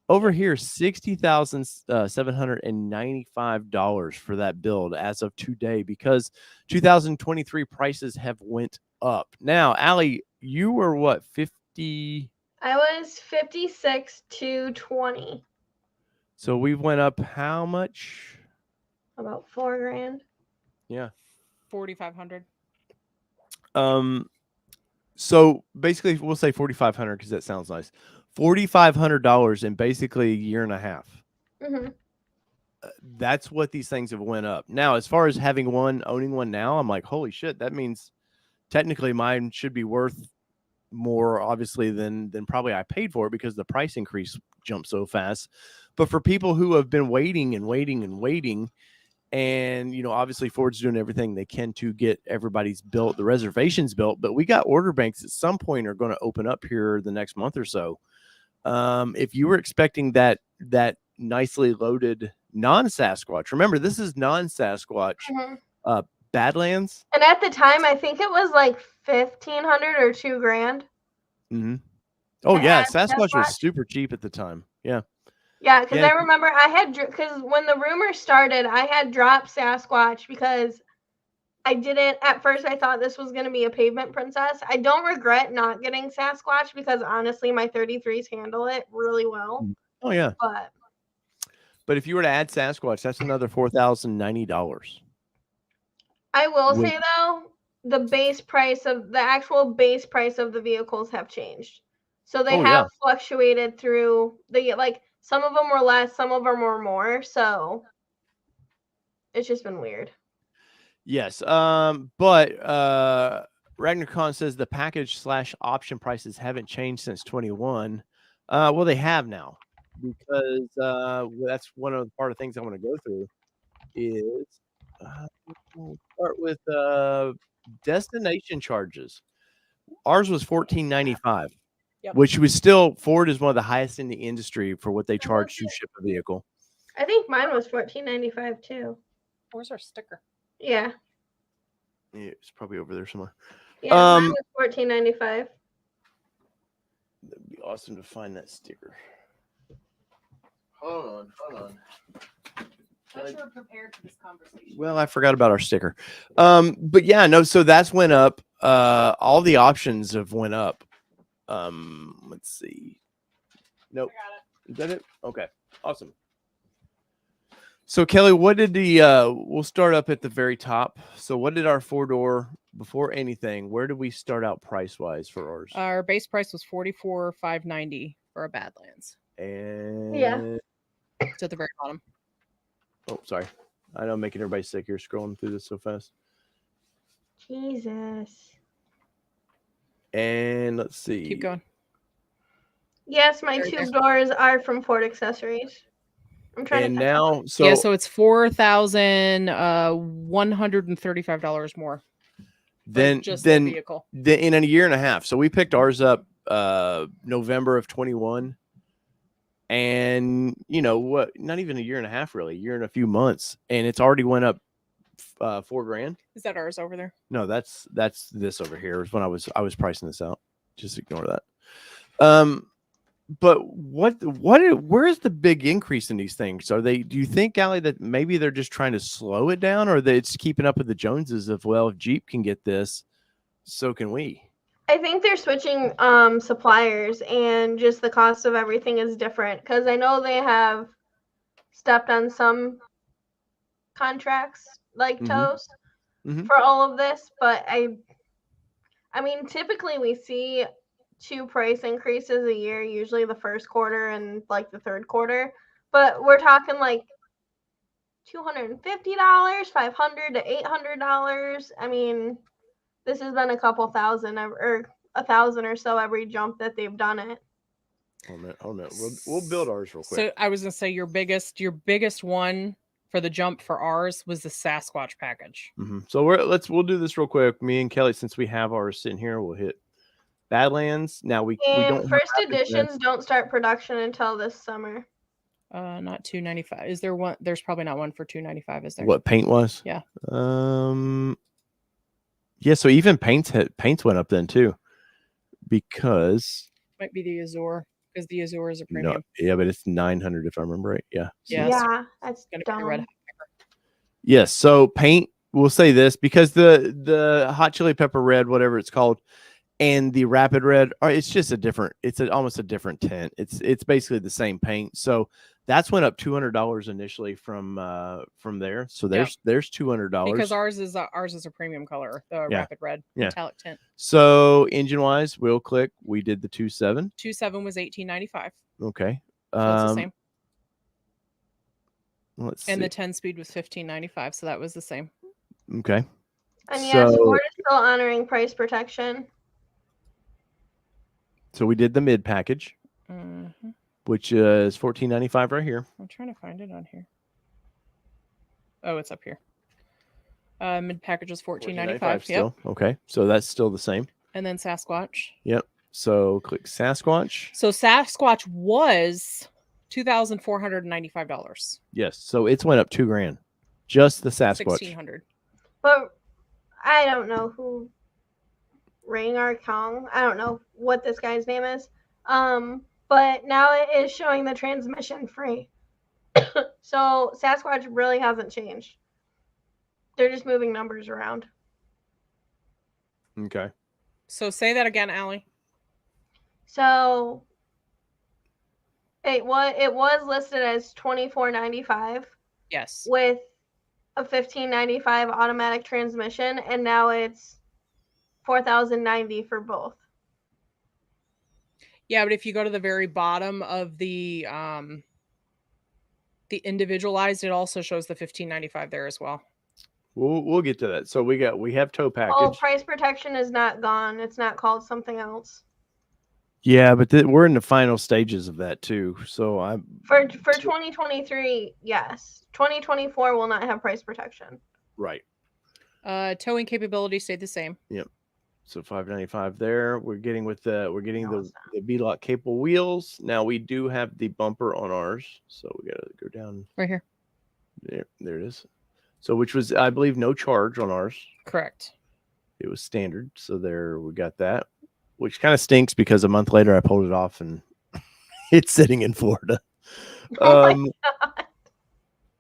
over here, $60,795 for that build as of today, because 2023 prices have went up. Now, Allie, you were what, 50? I was 56 to 20. So we went up how much? About $4,000. Yeah. 4,500. So basically we'll say 4,500 because that sounds nice. $4,500 in basically a year and a half. Mm-hmm. That's what these things have went up. Now, as far as owning one now, I'm like, holy shit, that means technically mine should be worth more obviously than probably I paid for it because the price increase jumped so fast. But for people who have been waiting and waiting and waiting, and obviously Ford's doing everything they can to get everybody's built, the reservations built, but we got order banks at some point are going to open up here the next month or so. If you were expecting that nicely loaded non-Sasquatch, remember this is non-Sasquatch Badlands, and at the time I think it was like 1,500 or $2,000. Mm-hmm. Oh yeah, Sasquatch was super cheap at the time. Yeah, because I remember I had, because when the rumor started, I had dropped Sasquatch because I didn't, at first I thought this was going to be a pavement princess. I don't regret not getting Sasquatch because honestly my 33s handle it really well. Oh yeah, but if you were to add Sasquatch, that's another $4,090. I will say though, the actual base price of the vehicles have changed. So they have fluctuated through some of them were less, some of them were more. So it's just been weird. Yes. But Ragnar Khan says the package / option prices haven't changed since 21. Well, they have now, because that's one of the part of things I want to go through is we'll start with destination charges. Ours was $14.95, which was still, Ford is one of the highest in the industry for what they charge to ship a vehicle. I think mine was $14.95 too. Where's our sticker? Yeah. It's probably over there somewhere. Yeah, mine was $14.95. That'd be awesome to find that sticker. Hold on. I'm not sure prepared for this conversation. Well, I forgot about our sticker. But yeah, no, so that's went up. All the options have went up. Let's see. Nope. Is that it? Okay. Awesome. So Kelly, what did we'll start up at the very top. So what did our 4-door, before anything, where did we start out price wise for ours? Our base price was $44,590 for a Badlands. And it's at the very bottom. Oh, sorry. I know I'm making everybody sick here scrolling through this so fast. Jesus. And let's see. Keep going. Yes, my tube doors are from Ford Accessories. I'm trying and to now, so it's $4,135 more. Then vehicle. In a year and a half. So we picked ours up November of 21. And what? Not even a year and a half, really. A year and a few months, and it's already went up $4,000. Is that ours over there? No, that's this over here. Is when I was pricing this out. Just ignore that. But where's the big increase in these things? Do you think, Allie, that maybe they're just trying to slow it down, or that it's keeping up with the Joneses of, well, if Jeep can get this, so can we? I think they're switching suppliers, and just the cost of everything is different, because I know they have stepped on some contracts like Toast for all of this, but I mean, typically we see 2 price increases a year, usually the first quarter and like the third quarter, but we're talking like $250, $500 to $800. I mean, this has been a couple thousand or $1,000 or so every jump that they've done it. Oh no. We'll build ours real quick. So I was gonna say your biggest one for the jump for ours was the Sasquatch package. So we'll do this real quick. Me and Kelly, since we have ours sitting here, we'll hit Badlands. Now we don't. First editions don't start production until this summer. Not $295. Is there one? There's probably not one for $295. Is there? What paint was? Yeah. Yeah. So even paints went up then too, because might be the Azure, because the Azure is a premium. No, yeah, but it's $900 if I remember right. Yeah. Yeah, that's gonna dumb. be red. Yes. So paint. We'll say this because the hot chili pepper red, whatever it's called, and the rapid red, it's just almost a different tint. It's basically the same paint. So that's went up $200 initially from there. So there's $200 because ours is a premium color, the rapid red metallic tint. So engine wise, wheel click, we did the 2.7. 2.7 was $1,895. Okay, so it's the same. Let's see. And the 10-speed was $1,595, so that was the same. Okay. And yes, Ford is still honoring price protection. So we did the mid package, which is $14.95 right here. I'm trying to find it on here. Oh, it's up here. Mid package is $14.95 still. Yep. Okay, so that's still the same. And then Sasquatch. Yep. So click Sasquatch. So Sasquatch was $2,495. Yes. So it's went up $2,000. Just the Sasquatch. $1,600. But I don't know who Rangar Kong. I don't know what this guy's name is. But now it is showing the transmission free. So Sasquatch really hasn't changed. They're just moving numbers around. Okay. So say that again, Allie. So it was listed as $24.95. Yes. With a $15.95 automatic transmission, and now it's $4,090 for both. Yeah, but if you go to the very bottom of the individualized, it also shows the $15.95 there as well. We'll get to that. So we have tow package. Oh, price protection is not gone. It's not called something else. Yeah, but we're in the final stages of that too. So for 2023, yes. 2024 will not have price protection. Right. Towing capability stayed the same. Yep. So $595 there. We're getting the V-lock capable wheels. Now we do have the bumper on ours, so we gotta go down right here. There it is. So which was, I believe, no charge on ours. Correct. It was standard. So there we got that, which kind of stinks because a month later I pulled it off and it's sitting in Florida. Oh my God.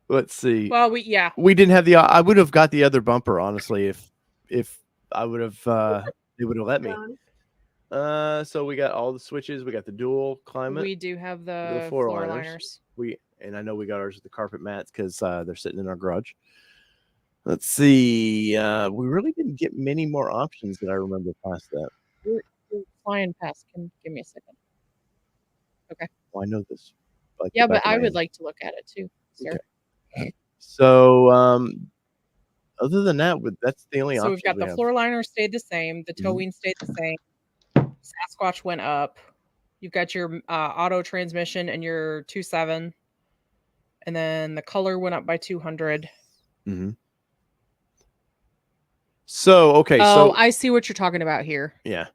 Let's see. Well, we didn't have I would have got the other bumper, honestly, if I would have they would have let me. So we got all the switches, we got the dual climate. We do have the floor liners. And I know we got ours with the carpet mats because they're sitting in our garage. Let's see. We really didn't get many more options that I remember past that. You're flying past. Give me a second. Okay. Well, I know this. Like yeah, but I would like to look at it too, sir. Okay. So, other than that, that's the only option. So we've got the floor liner stayed the same. The towing stayed the same. Sasquatch went up. You've got your auto transmission and your 2.7. And then the color went up by 200. Mm-hmm. So, okay. Oh, I see what you're talking about here. Yeah.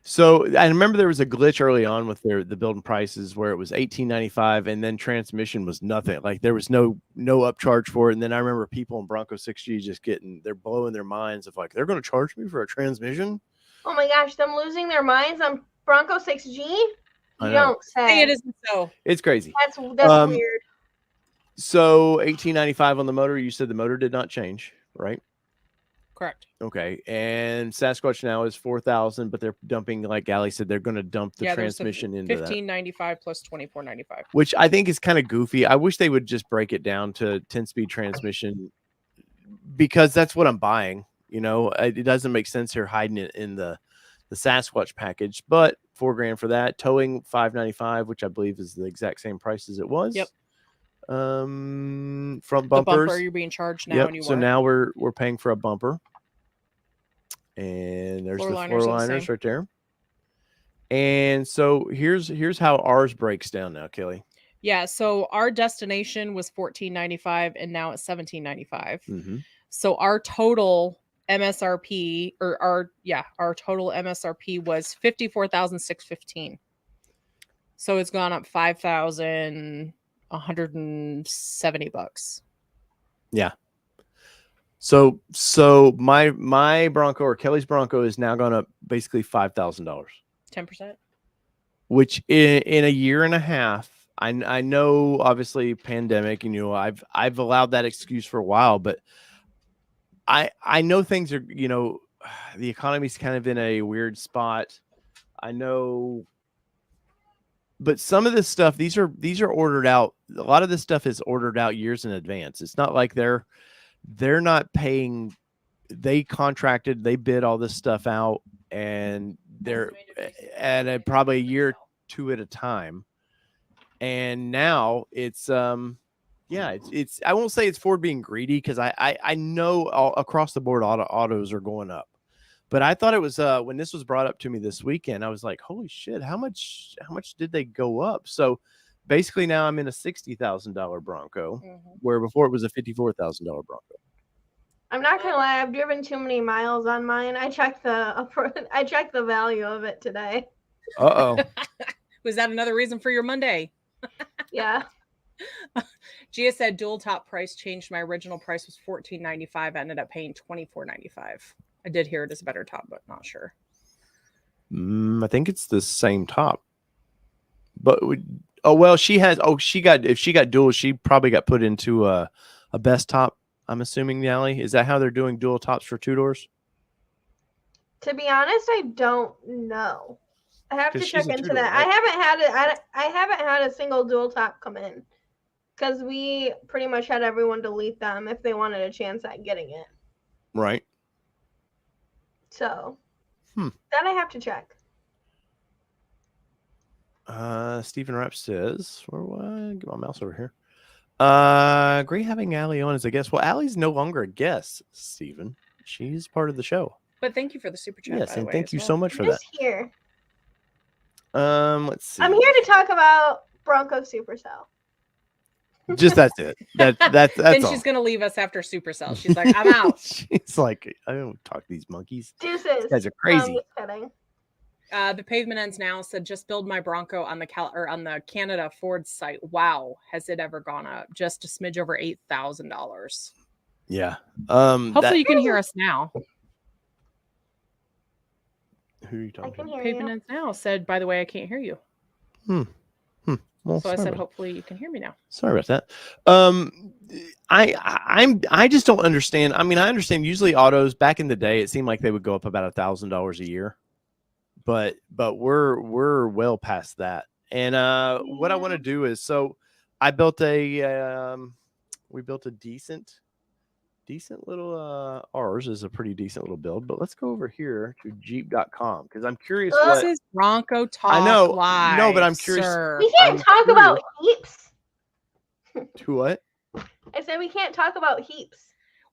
So I remember there was a glitch early on with the building prices where it was $18.95 and then transmission was nothing. Like there was no upcharge for it. And then I remember people in Bronco 6G just they're blowing their minds of like, they're going to charge me for a transmission. Oh my gosh, them losing their minds on Bronco 6G? You don't say. It isn't so. It's crazy. That's weird. So $18.95 on the motor. You said the motor did not change, right? Correct. Okay. And Sasquatch now is $4,000, but they're dumping, like Allie said, they're going to dump the transmission into that. $15.95 plus $24.95. Which I think is kind of goofy. I wish they would just break it down to 10-speed transmission because that's what I'm buying. You know, it doesn't make sense here hiding it in the Sasquatch package, but $4,000 for that. Towing $595, which I believe is the exact same price as it was. Yep. Front bumpers. The bumper you're being charged now. Yep. So now we're paying for a bumper, and there's the floor liners right there. And so here's how ours breaks down now, Kelly. Yeah. So our destination was $14.95, and now it's $17.95. Mm-hmm. So our total MSRP our total MSRP was $54,615. So it's gone up $5,170. Yeah. So my Bronco or Kelly's Bronco is now gone up basically $5,000. 10%. Which in a year and a half, I know obviously pandemic, and I've allowed that excuse for a while, but I know things are, the economy's kind of in a weird spot. I know, but some of this stuff, these are ordered out. A lot of this stuff is ordered out years in advance. It's not like they're not paying. They contracted, they bid all this stuff out, and they're at probably a year or two at a time. And now it's it's I won't say it's Ford being greedy because I know all across the board autos are going up, But I thought it was when this was brought up to me this weekend, I was like, holy shit, how much did they go up? So basically now I'm in a $60,000 Bronco, where before it was a $54,000 Bronco. I'm not gonna lie, I've driven too many miles on mine. I checked the value of it today. Uh-oh. Was that another reason for your Monday? Yeah. Gia said dual top price changed. My original price was $14.95. I ended up paying $24.95. I did hear it as a better top, but not sure. I think it's the same top. But if she got dual, she probably got put into a best top. I'm assuming, Allie. Is that how they're doing dual tops for 2-doors? To be honest, I don't know. I have to check into that. Right? I haven't had a single dual top come in because we pretty much had everyone delete them if they wanted a chance at getting it. Right. So that I have to check. Stephen Rapp says, get my mouse over here. Great having Allie on as a guest. Well, Allie's no longer a guest, Stephen. She's part of the show. But thank you for the super chat. Yes, and thank you so much for Just that. Here. Let's see. I'm here to talk about Bronco Supercell. Just that's it. That's then all. She's gonna leave us after Supercell. She's like, I'm out. She's like, I don't talk to these monkeys. Deuces. These guys are crazy. Just kidding. The Pavement Ends Now said, just build my Bronco on the Canada Ford site. Wow, has it ever gone up? Just a smidge over $8,000. Yeah. Hopefully you can hear us now. Who are you talking I can to? hear Pavement you. Ends Now said, by the way, I can't hear you. Well, so I said, hopefully you can hear me now. Sorry about that. I just don't understand. I mean, I understand usually autos back in the day, it seemed like they would go up about $1,000 a year, but we're well past that. And what I want to do is, so I built we built a decent little ours is a pretty decent little build, but let's go over here to jeep.com because I'm curious this is Bronco Talk. I know live, no, but I'm curious. Sir. We can't talk about heaps. To what? I said we can't talk about heaps.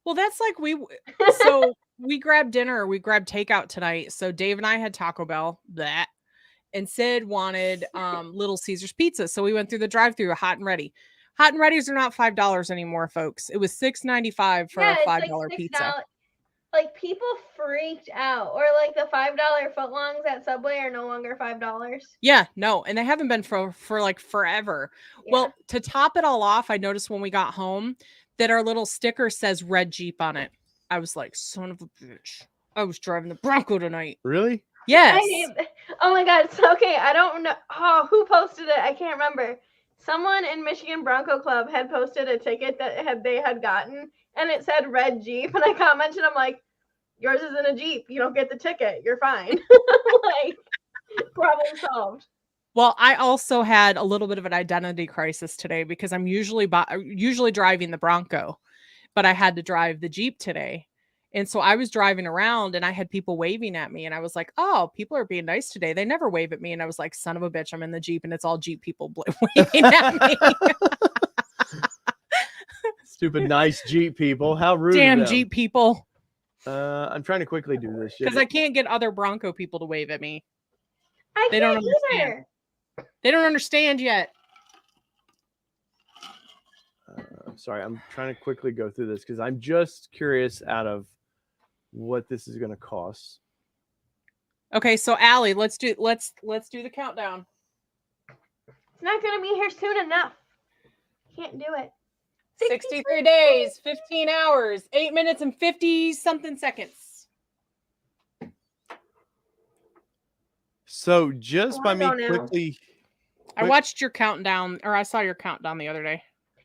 Well, that's like we grabbed dinner, we grabbed takeout tonight. So Dave and I had Taco Bell, and Sid wanted Little Caesars pizza. So we went through the drive-through, hot and ready. Hot and readies are not $5 anymore, folks. It was $6.95 for a $5 pizza. Like people freaked out, or like the $5 footlongs at Subway are no longer $5. Yeah, no, and they haven't been for like forever. Yeah. Well, to top it all off, I noticed when we got home that our little sticker says Red Jeep on it. I was like, son of a bitch! I was driving the Bronco tonight. Really? Yes. Oh my god! So, okay, I don't know. Oh, who posted it? I can't remember. Someone in Michigan Bronco Club had posted a ticket that they had gotten, and it said Red Jeep, and I commented, I'm like, yours isn't a Jeep. You don't get the ticket. You're fine. Like, problem solved. Well, I also had a little bit of an identity crisis today because I'm usually driving the Bronco, but I had to drive the Jeep today. And so I was driving around and I had people waving at me and I was like, oh, people are being nice today. They never wave at me. And I was like, son of a bitch, I'm in the Jeep and it's all Jeep people waving at me. Stupid nice Jeep people. How rude. Damn Jeep people. I'm trying to quickly do this because I can't get other Bronco people to wave at me. They don't understand. Either. They don't understand yet. Sorry, I'm trying to quickly go through this because I'm just curious out of what this is going to cost. Okay, so Allie, let's do the countdown. It's not going to be here soon enough. Can't do it. 63 days, 15 hours, 8 minutes and 50 something seconds. So just by me quickly, I watched your countdown, or I saw your countdown the other day.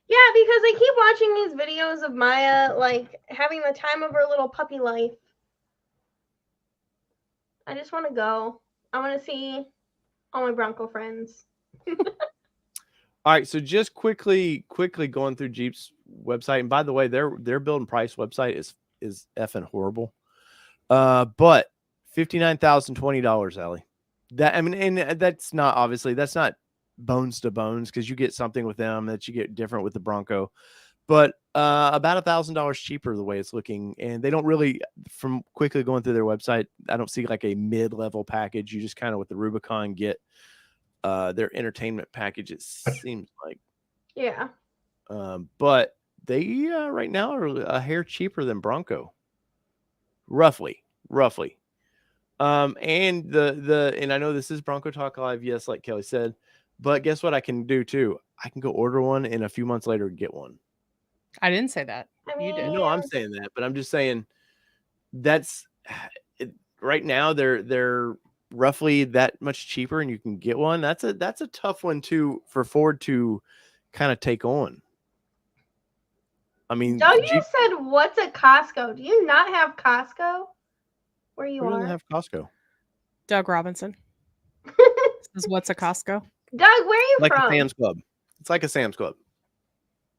Yeah, because I keep watching these videos of Maya, like, having the time of her little puppy life. I just want to go. I want to see all my Bronco friends. All right, so just quickly going through Jeep's website, and by the way, their build and price website is effing horrible. But $59,020, Allie. That, I mean, and that's not bones to bones because you get something with them that you get different with the Bronco. But About $1,000 cheaper the way it's looking, and they don't really, from quickly going through their website, I don't see like a mid-level package. You just kind of with the Rubicon get their entertainment package, it seems like. Yeah. But they right now are a hair cheaper than Bronco, roughly. And and I know this is Bronco Talk Live, yes, like Kelly said, but guess what I can do too? I can go order one and a few months later get one. I didn't say that. I mean, You did. No, I'm saying that, but I'm just saying that's right now they're roughly that much cheaper, and you can get one. That's a tough one for Ford to kind of take on. I mean, Doug, you said what's at Costco? Do you not have Costco where you who are? doesn't have Costco? Doug Robinson. This is what's a Costco. Doug, where are you Like from? a Sam's Club. It's like a Sam's Club.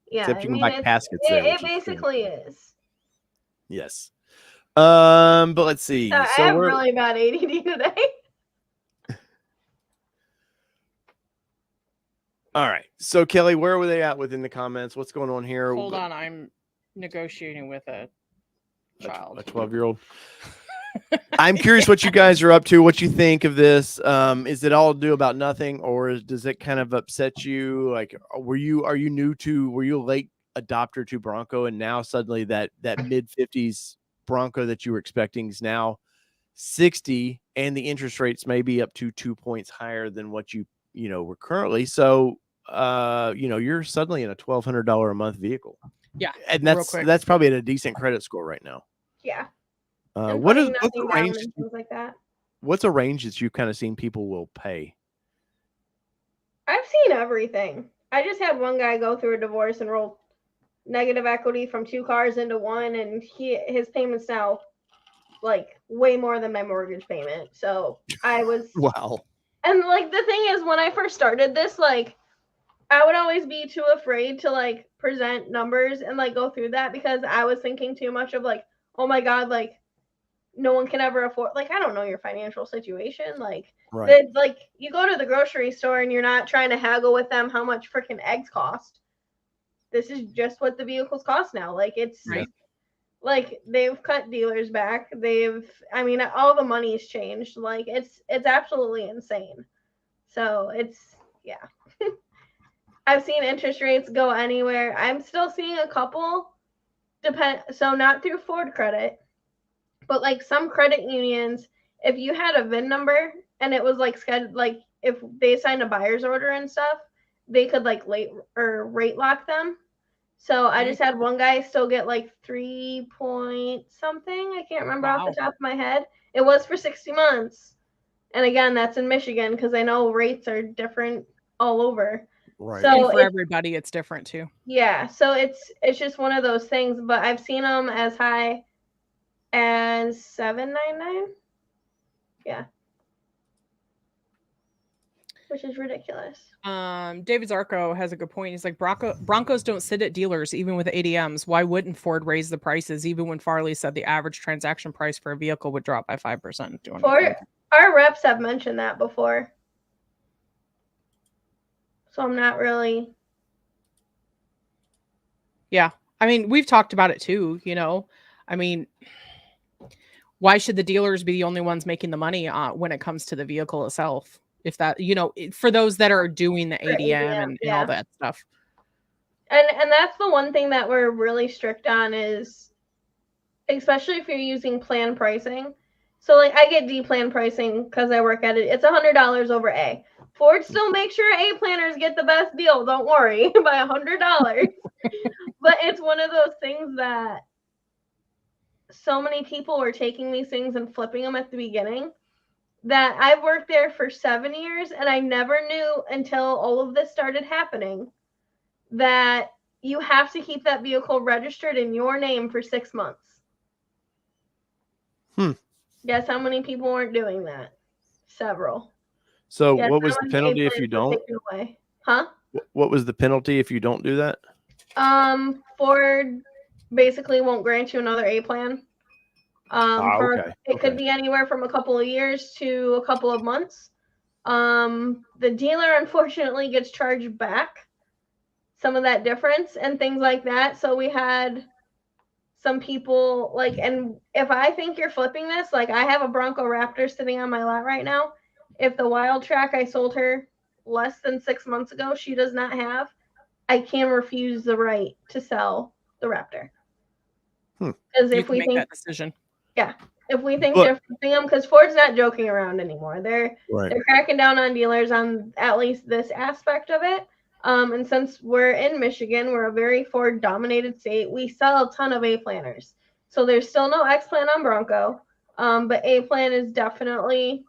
Yeah, Except you can buy caskets there. It basically is. Yes. But let's see. I So have really bad ADD today. All right. So Kelly, where were they at within the comments? What's going on here? Hold on, I'm negotiating with a child. A 12-year-old. I'm curious what you guys are up to, what you think of this. Is it all do about nothing, or does it kind of upset you? Like, were you a late adopter to Bronco, and now suddenly that mid-50s Bronco that you were expecting is now 60, and the interest rates may be up to 2 points higher than what you were currently. So you're suddenly in a $1,200 a month vehicle. Yeah. And that's probably at a decent credit score right now. Yeah. What's the range? Things like that. What's a range that you've kind of seen people will pay? I've seen everything. I just had one guy go through a divorce and roll negative equity from 2 cars into one, and his payments now like way more than my mortgage payment. So I was wow. And like the thing is, when I first started this, like I would always be too afraid to like present numbers and like go through that, because I was thinking too much of like, oh my God, like no one can ever afford, like, I don't know your financial situation. Like, right. Like you go to the grocery store and you're not trying to haggle with them how much freaking eggs cost. This is just what the vehicles cost now. Like it's right. Like they've cut dealers back. All the money's changed. Like it's absolutely insane. So yeah. I've seen interest rates go anywhere. I'm still seeing a couple so not through Ford Credit, but like some credit unions, if you had a VIN number and it was like scheduled, like if they signed a buyer's order and stuff, they could like rate lock them. So I just had one guy still get like 3 point something. I can't remember off the top of my head. It was for 60 months. And again, that's in Michigan, because I know rates are different all over. Right. So and for everybody, it's different too. Yeah. So it's just one of those things. But I've seen them as high as $799. Yeah. Which is ridiculous. David Zarco has a good point. He's like, Broncos don't sit at dealers, even with ADMs. Why wouldn't Ford raise the prices, even when Farley said the average transaction price for a vehicle would drop by 5%? Our reps have mentioned that before. So I'm not really. Yeah. I mean, we've talked about it too, I mean, why should the dealers be the only ones making the money when it comes to the vehicle itself? If that, for those that are doing the ADM and all that stuff. And that's the one thing that we're really strict on, is especially if you're using plan pricing. So like I get D plan pricing because I work at it. It's $100 over A. Ford still makes sure A planners get the best deal. Don't worry, by $100. But it's one of those things that so many people were taking these things and flipping them at the beginning, that I've worked there for 7 years, and I never knew until all of this started happening that you have to keep that vehicle registered in your name for 6 months. Guess how many people weren't doing that? Several. So what was the penalty if you don't? Huh? What was the penalty if you don't do that? Ford basically won't grant you another A plan. It could be anywhere from a couple of years to a couple of months. The dealer unfortunately gets charged back some of that difference and things like that. So we had some people like, and if I think you're flipping this, like I have a Bronco Raptor sitting on my lot right now. If the wild track I sold her less than 6 months ago, she does not have, I can refuse the right to sell the Raptor. Because if we think that decision, yeah, if we think they're flipping them, because Ford's not joking around anymore. They're cracking down on dealers on at least this aspect of it. And since we're in Michigan, we're a very Ford dominated state. We sell a ton of A-planners. So there's still no X-plan on Bronco. But A-plan is definitely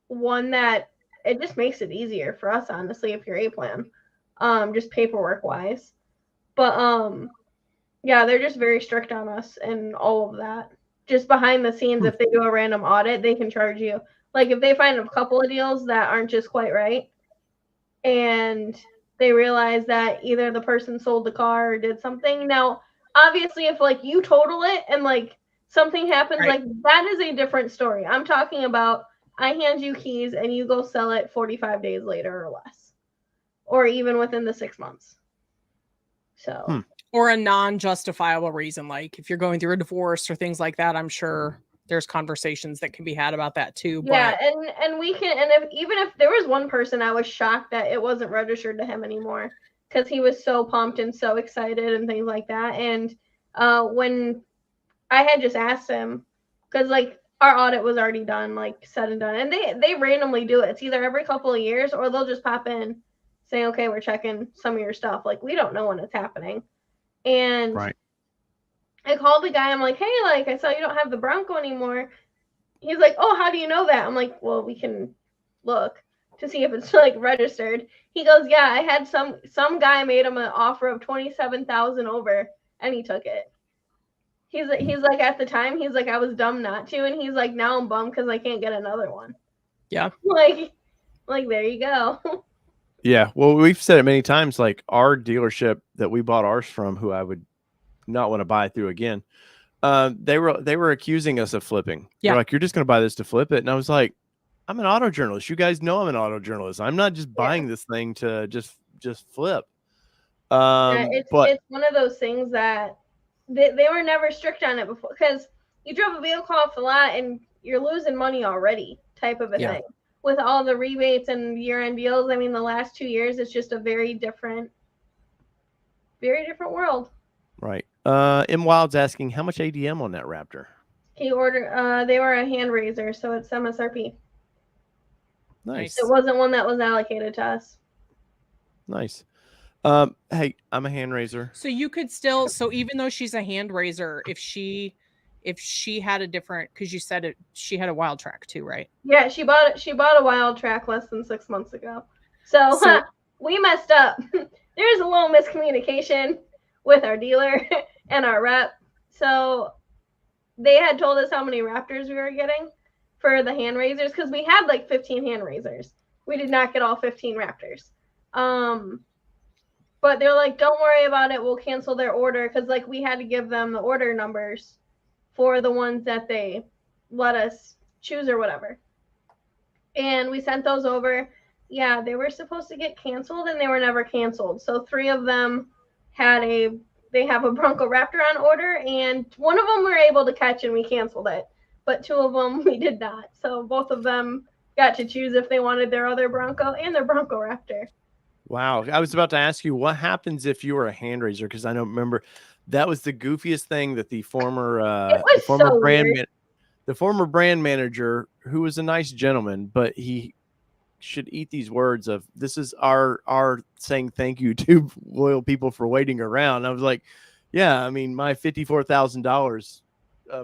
one that it just makes it easier for us, honestly, if you're A-plan, just paperwork wise. But yeah, they're just very strict on us and all of that. Just behind the scenes, if they do a random audit, they can charge you. Like if they find a couple of deals that aren't just quite right, and they realize that either the person sold the car or did something. Now, obviously, if like you total it and like something happens, like that is a different story. I'm talking about I hand you keys and you go sell it 45 days later or less, or even within the 6 months. So. Or a non-justifiable reason, like if you're going through a divorce or things like that, I'm sure there's conversations that can be had about that too. Yeah, and we can, and even if there was one person, I was shocked that it wasn't registered to him anymore because he was so pumped and so excited and things like that. And when I had just asked him, because like our audit was already done, like said and done, and they randomly do it. It's either every couple of years or they'll just pop in saying, okay, we're checking some of your stuff. Like we don't know when it's happening. And I called the guy. I'm like, hey, like I saw you don't have the Bronco anymore. He's like, oh, how do you know that? I'm like, well, we can look to see if it's like registered. He goes, yeah, I had some guy made him an offer of 27,000 over, and he took it. He's like at the time he's like I was dumb not to, and he's like now I'm bummed because I can't get another one. Yeah, like there you go. Yeah, well, we've said it many times. Like our dealership that we bought ours from, who I would not want to buy through again, they were accusing us of flipping. Yeah, they're like, you're just going to buy this to flip it, and I was like, I'm an auto journalist. You guys know I'm an auto journalist. I'm not just buying this thing to just flip. It's one of those things that they were never strict on it before, because you drove a vehicle off the lot and you're losing money already, type of a thing. With all the rebates and year-end deals, I mean, the last 2 years, it's just a very different world. Right. M. Wild's asking, how much ADM on that Raptor? He ordered, they were a hand raiser, so it's MSRP. Nice. It wasn't one that was allocated to us. Nice. Hey, I'm a hand raiser. So you could still, so even though she's a hand raiser, if she had a different, because you said she had a wild track too, right? Yeah, she bought a wild track less than 6 months ago. So we messed up. There's a little miscommunication with our dealer and our rep. So they had told us how many Raptors we were getting for the hand raisers, because we had like 15 hand raisers. We did not get all 15 Raptors. But they're like, don't worry about it. We'll cancel their order, because like we had to give them the order numbers for the ones that they let us choose or whatever. And we sent those over. Yeah, they were supposed to get canceled and they were never canceled. So 3 of them they have a Bronco Raptor on order, and one of them we were able to catch and we canceled it. But 2 of them we did not. So both of them got to choose if they wanted their other Bronco and their Bronco Raptor. Wow. I was about to ask you, what happens if you were a hand raiser? Because I don't remember. That was the goofiest thing that the former brand manager, who was a nice gentleman, but he should eat these words of, this is our saying thank you to loyal people for waiting around. I was like, yeah, I mean, my $54,000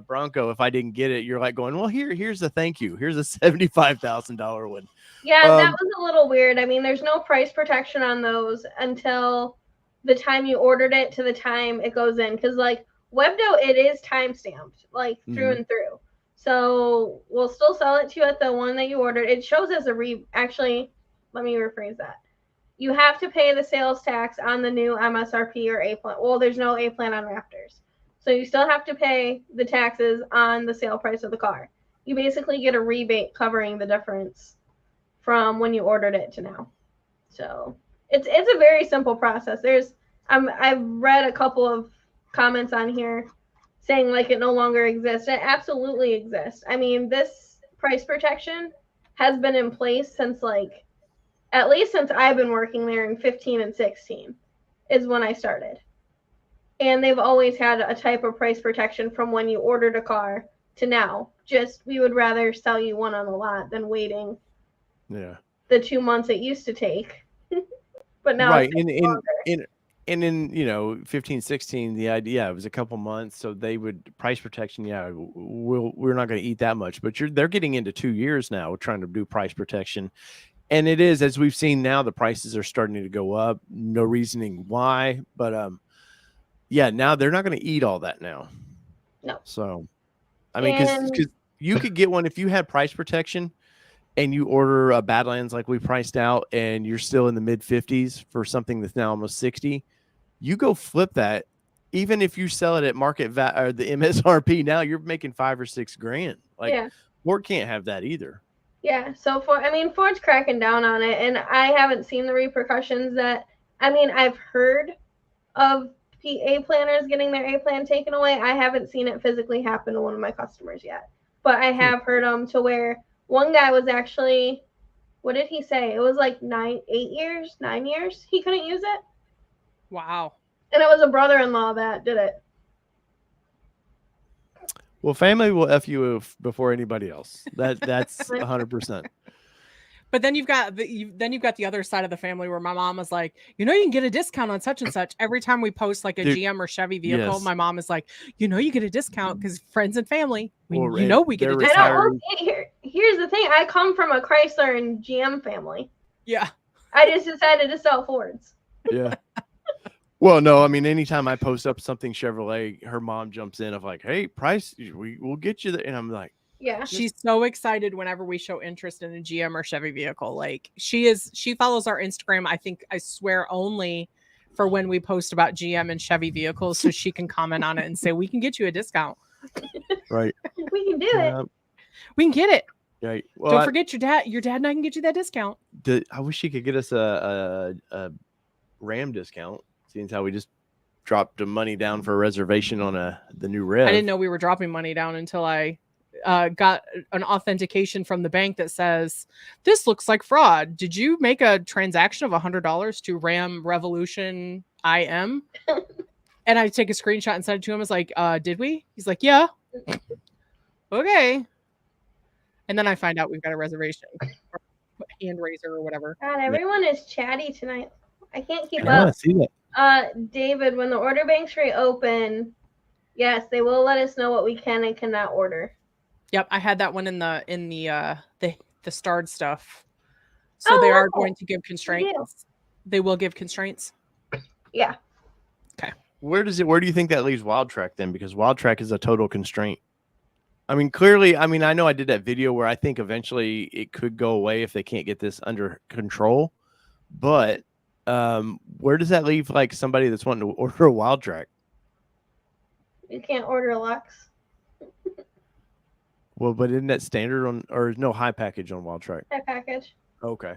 Bronco, if I didn't get it, you're like going, well, here's a thank you. Here's a $75,000 one. Yeah, that was a little weird. I mean, there's no price protection on those until the time you ordered it to the time it goes in, because like Webdo, it is time stamped like through and through. So we'll still sell it to you at the one that you ordered. It shows as actually, let me rephrase that. You have to pay the sales tax on the new MSRP or A-plan. Well, there's no A-plan on Raptors. So you still have to pay the taxes on the sale price of the car. You basically get a rebate covering the difference from when you ordered it to now. So It's a very simple process. I've read a couple of comments on here saying like it no longer exists. It absolutely exists. I mean, this price protection has been in place since like at least since I've been working there in 15 and 16 is when I started. And they've always had a type of price protection from when you ordered a car to now. Just we would rather sell you one on the lot than waiting the 2 months it used to take. But now right. It's in 15, 16, the idea it was a couple months, so they would price protection. Yeah, we're not going to eat that much, but they're getting into 2 years now trying to do price protection. And it is, as we've seen now, the prices are starting to go up. No reasoning why, but yeah, now they're not going to eat all that now. No. So, I mean, because you could get one if you had price protection and you order a Badlands like we priced out, and you're still in the mid 50s for something that's now almost 60. You go flip that, even if you sell it at market value or the MSRP. Now you're making $5 or $6 grand. Like Ford can't have that either. Yeah, so Ford's cracking down on it, and I haven't seen the repercussions that, I mean, I've heard of A planners getting their A plan taken away. I haven't seen it physically happen to one of my customers yet, but I have heard them to where one guy was actually, what did he say? It was like 9 years he couldn't use it. Wow. And it was a brother-in-law that did it. Well, family will F you before anybody else. That's 100%. But then you've got the other side of the family where my mom was like, you can get a discount on such and such. Every time we post like a GM or Chevy vehicle, my mom is like, you get a discount because friends and family, we get a discount. Here's the thing. I come from a Chrysler and GM family. Yeah. I just decided to sell Fords. Yeah. Well, no, I mean, anytime I post up something Chevrolet, her mom jumps in of like, hey, price, we'll get you there. And I'm like, yeah, she's so excited whenever we show interest in a GM or Chevy vehicle. Like she follows our Instagram, I swear only for when we post about GM and Chevy vehicles, so she can comment on it and say, we can get you a discount. Right. We can do it. We can get it. Right. Well, don't forget your dad and I can get you that discount. I wish she could get us a Ram discount. Seeing how we just dropped the money down for a reservation on the new Rev. I didn't know we were dropping money down until I got an authentication from the bank that says, this looks like fraud. Did you make a transaction of $100 to Ram Revolution IM? And I take a screenshot and send it to him. I was like, did we? He's like, yeah. Okay. And then I find out we've got a reservation. Or hand raiser or whatever. God, everyone is chatty tonight. I can't keep up. See that. David, when the order banks reopen, yes, they will let us know what we can and cannot order. Yep, I had that one in the starred stuff. So they are going to give constraints. Yeah. They will give constraints. Yeah. Okay. Where do you think that leaves Wild Track then? Because Wild Track is a total constraint. I mean, clearly, I know I did that video where I think eventually it could go away if they can't get this under control. But where does that leave like somebody that's wanting to order a Wild Track? You can't order a Lux. Well, but isn't that standard on, or no high package on Wild Track? High package. Okay.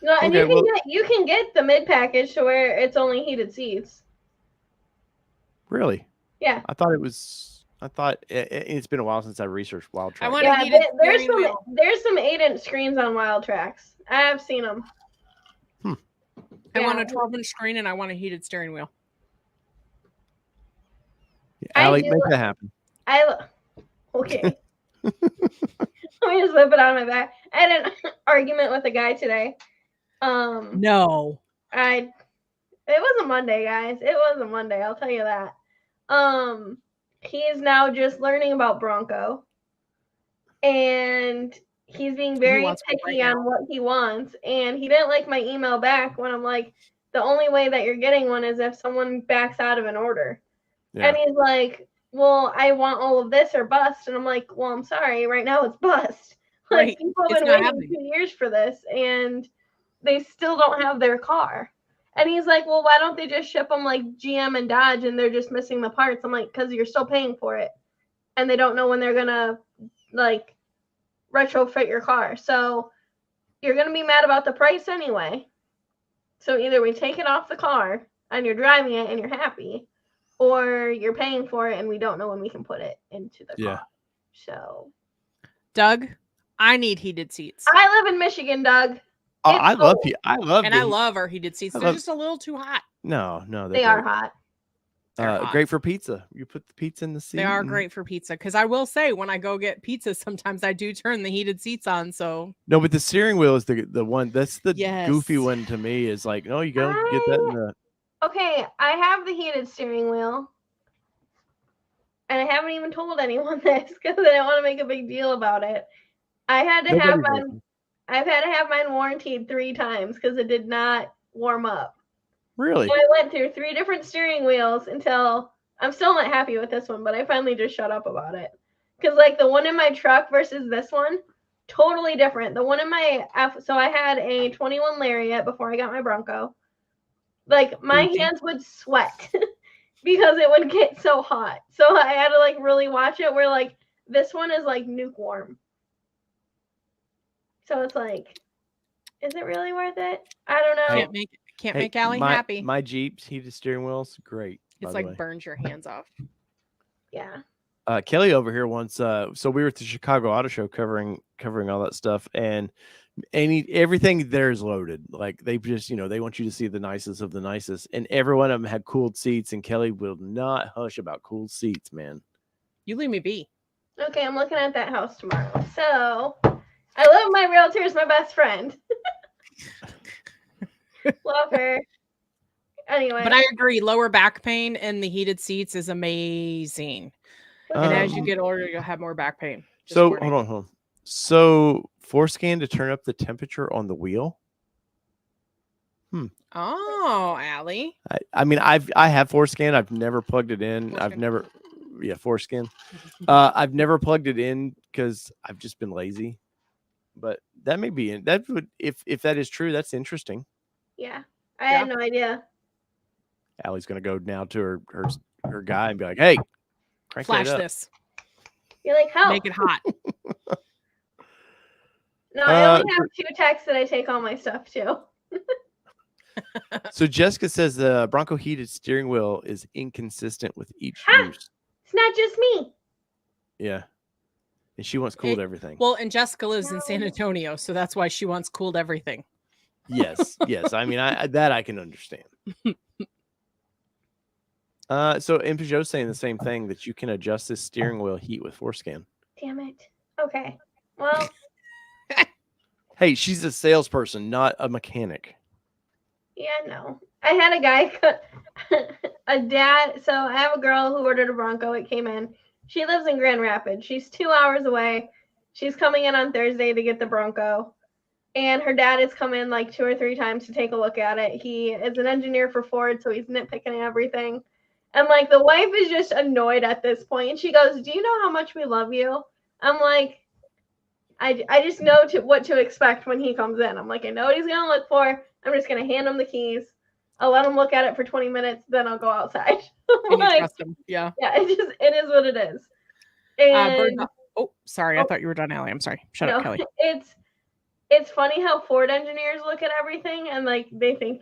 No, and you can get the mid package to where it's only heated seats. Really? Yeah. I thought it's been a while since I researched Wild Track. There's some 8-inch screens on Wild Tracks. I have seen them. I want a 12-inch screen and I want a heated steering wheel. Yeah, Allie, make that happen. Okay. Let me just whip it out of my back. I had an argument with a guy today. No. It was a Monday, guys. It was a Monday, I'll tell you that. He is now just learning about Bronco. And he's being very picky on what he wants. And he didn't like my email back when I'm like, the only way that you're getting one is if someone backs out of an order. Yeah. And he's like, well, I want all of this or bust. And I'm like, well, I'm sorry. Right now it's bust. Like, people have been waiting 2 years for this and they still don't have their car. And he's like, well, why don't they just ship them like GM and Dodge and they're just missing the parts? I'm like, because you're still paying for it. And they don't know when they're going to like retrofit your car. So you're going to be mad about the price anyway. So either we take it off the car and you're driving it and you're happy, or you're paying for it and we don't know when we can put it into the car. So, Doug, I need heated seats. I live in Michigan, Doug. Oh, I love our heated seats. They're just a little too hot. No, they are hot. Great for pizza. You put the pizza in the seat. They are great for pizza, because I will say when I go get pizza, sometimes I do turn the heated seats on. So no, but the steering wheel is the one that's the goofy one to me. Is like, no, you go get that in the. Okay, I have the heated steering wheel, and I haven't even told anyone this because I didn't want to make a big deal about it. I've had to have mine warranted 3 times because it did not warm up. Really? So I went through 3 different steering wheels until I'm still not happy with this one, but I finally just shut up about it. Because like the one in my truck versus this one, totally different. The one in my so I had a 21 Lariat before I got my Bronco. Like my hands would sweat because it would get so hot. So I had to like really watch it. Where like this one is like nuke-warm. So it's like, is it really worth it? I don't know. Can't make Allie happy. My Jeep's heated steering wheel's great. It's like burns your hands off. Yeah. Kelly over here once. So we were at the Chicago Auto Show covering all that stuff, and everything there is loaded. Like they just, they want you to see the nicest of the nicest, and every one of them had cooled seats. And Kelly will not hush about cooled seats, man. You leave me be. Okay, I'm looking at that house tomorrow. So I love my realtor is my best friend. Love her. Anyway. But I agree, lower back pain and the heated seats is amazing. And as you get older, you'll have more back pain. Hold on. So forescan to turn up the temperature on the wheel? Oh, Allie. I mean, I have forescan. I've never plugged it in. Forescan. I've never plugged it in because I've just been lazy. But that may be if that is true, that's interesting. Yeah, I had no idea. Allie's gonna go now to her guy and be like, "Hey, flash this." You're like, how? Make it hot. No, I only have 2 techs that I take all my stuff to. So Jessica says the Bronco heated steering wheel is inconsistent with each use. It's not just me. Yeah. And she wants cooled everything. Well, and Jessica lives in San Antonio, so that's why she wants cooled everything. Yes. I mean, I can understand. So Peugeot's saying the same thing, that you can adjust this steering wheel heat with forescan. Damn it. Okay. Well. Hey, she's a salesperson, not a mechanic. Yeah, no. I had a guy, a dad. So I have a girl who ordered a Bronco. It came in. She lives in Grand Rapids. She's 2 hours away. She's coming in on Thursday to get the Bronco. And her dad has come in like 2 or 3 times to take a look at it. He is an engineer for Ford, so he's nitpicking everything. And like the wife is just annoyed at this point. And she goes, "Do you know how much we love you?" I'm like, I just know what to expect when he comes in. I'm like, I know what he's going to look for. I'm just going to hand him the keys. I'll let him look at it for 20 minutes. Then I'll go outside. And you trust him. Yeah. Yeah, it is what it is. And sorry. I thought you were done, Allie. I'm sorry. Shut up, Kelly. It's funny how Ford engineers look at everything and like they think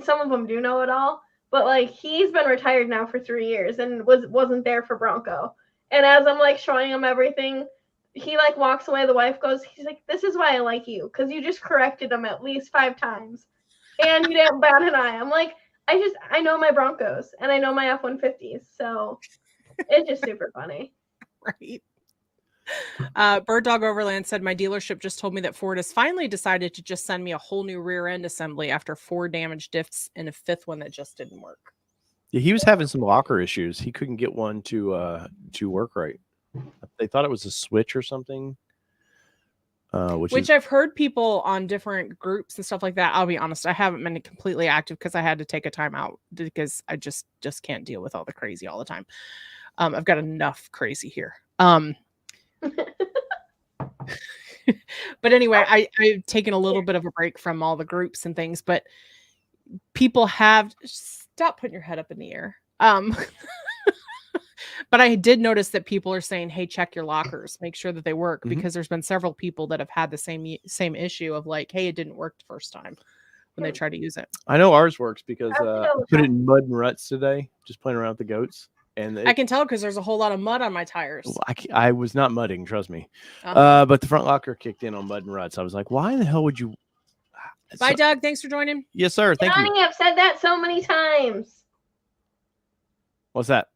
some of them do know it all, but like he's been retired now for 3 years and wasn't there for Bronco. And as I'm like showing him everything, he like walks away. The wife goes, he's like, "This is why I like you, because you just corrected him at least 5 times and you didn't bat an eye." I'm like, I know my Broncos and I know my F-150s, so it's just super funny. Right. Bird Dog Overland said, "My dealership just told me that Ford has finally decided to just send me a whole new rear end assembly after 4 damaged diffs and a 5th one that just didn't work." Yeah, he was having some locker issues. He couldn't get one to work right. They thought it was a switch or something. Which I've heard people on different groups and stuff like that. I'll be honest, I haven't been completely active because I had to take a time out because I just can't deal with all the crazy all the time. I've got enough crazy here. But anyway, I've taken a little bit of a break from all the groups and things, but people have stop putting your head up in the air. But I did notice that people are saying, "Hey, check your lockers, make sure that they work," because there's been several people that have had the same issue of like, "Hey, it didn't work the first time." when they try to use it. I know ours works because I'll I double put it check. in mud and ruts today, just playing around with the goats. And I can tell because there's a whole lot of mud on my tires. I was not mudding, trust me. Uh-huh. But the front locker kicked in on mud and ruts. I was like, why the hell would you? Bye, Doug. Thanks for joining. Yes, sir. Thank you. Johnny, I've said that so many times. What's that?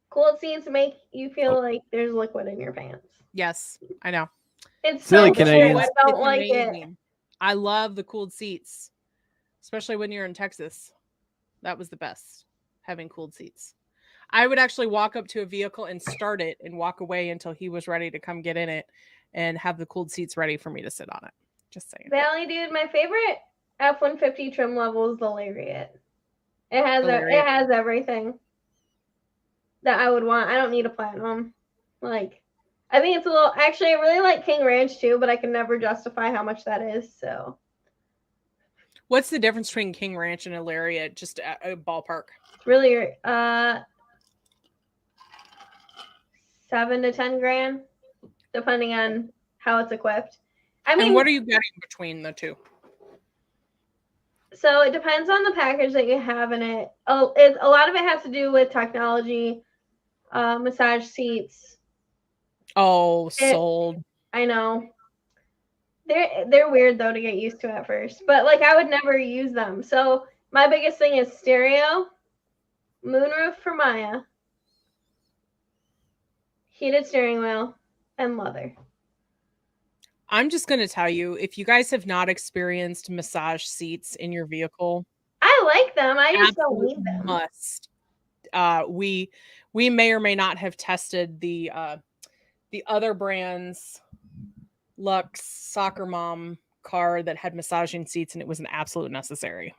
Cooled seats make you feel like there's liquid in your pants. Yes, I know. It's Silly so Canadians. Canadians. I don't It's like it. amazing. I love the cooled seats, especially when you're in Texas. That was the best, having cooled seats. I would actually walk up to a vehicle and start it and walk away until he was ready to come get in it and have the cooled seats ready for me to sit on it. Just saying. Valley, dude, my favorite F-150 trim level is the Lariat. It has Lariat. it has everything that I would want. I don't need a Platinum. Like, I think it's a little. Actually, I really like King Ranch too, but I can never justify how much that is. So, What's the difference between King Ranch and a Lariat? Just a ballpark. it's really $7 to $10 grand, depending on how it's equipped. I mean, And what are you getting between the two? so it depends on the package that you have in it. A lot of it has to do with technology, massage seats. Oh, sold. I know. They're weird though to get used to at first, but like I would never use them. So my biggest thing is stereo, moonroof for Maya, heated steering wheel, and leather. I'm just going to tell you, if you guys have not experienced massage seats in your vehicle, I like them. I just don't need them. must. We may or may not have tested the other brands, Lux Soccer Mom car that had massaging seats, and it was an absolute necessary.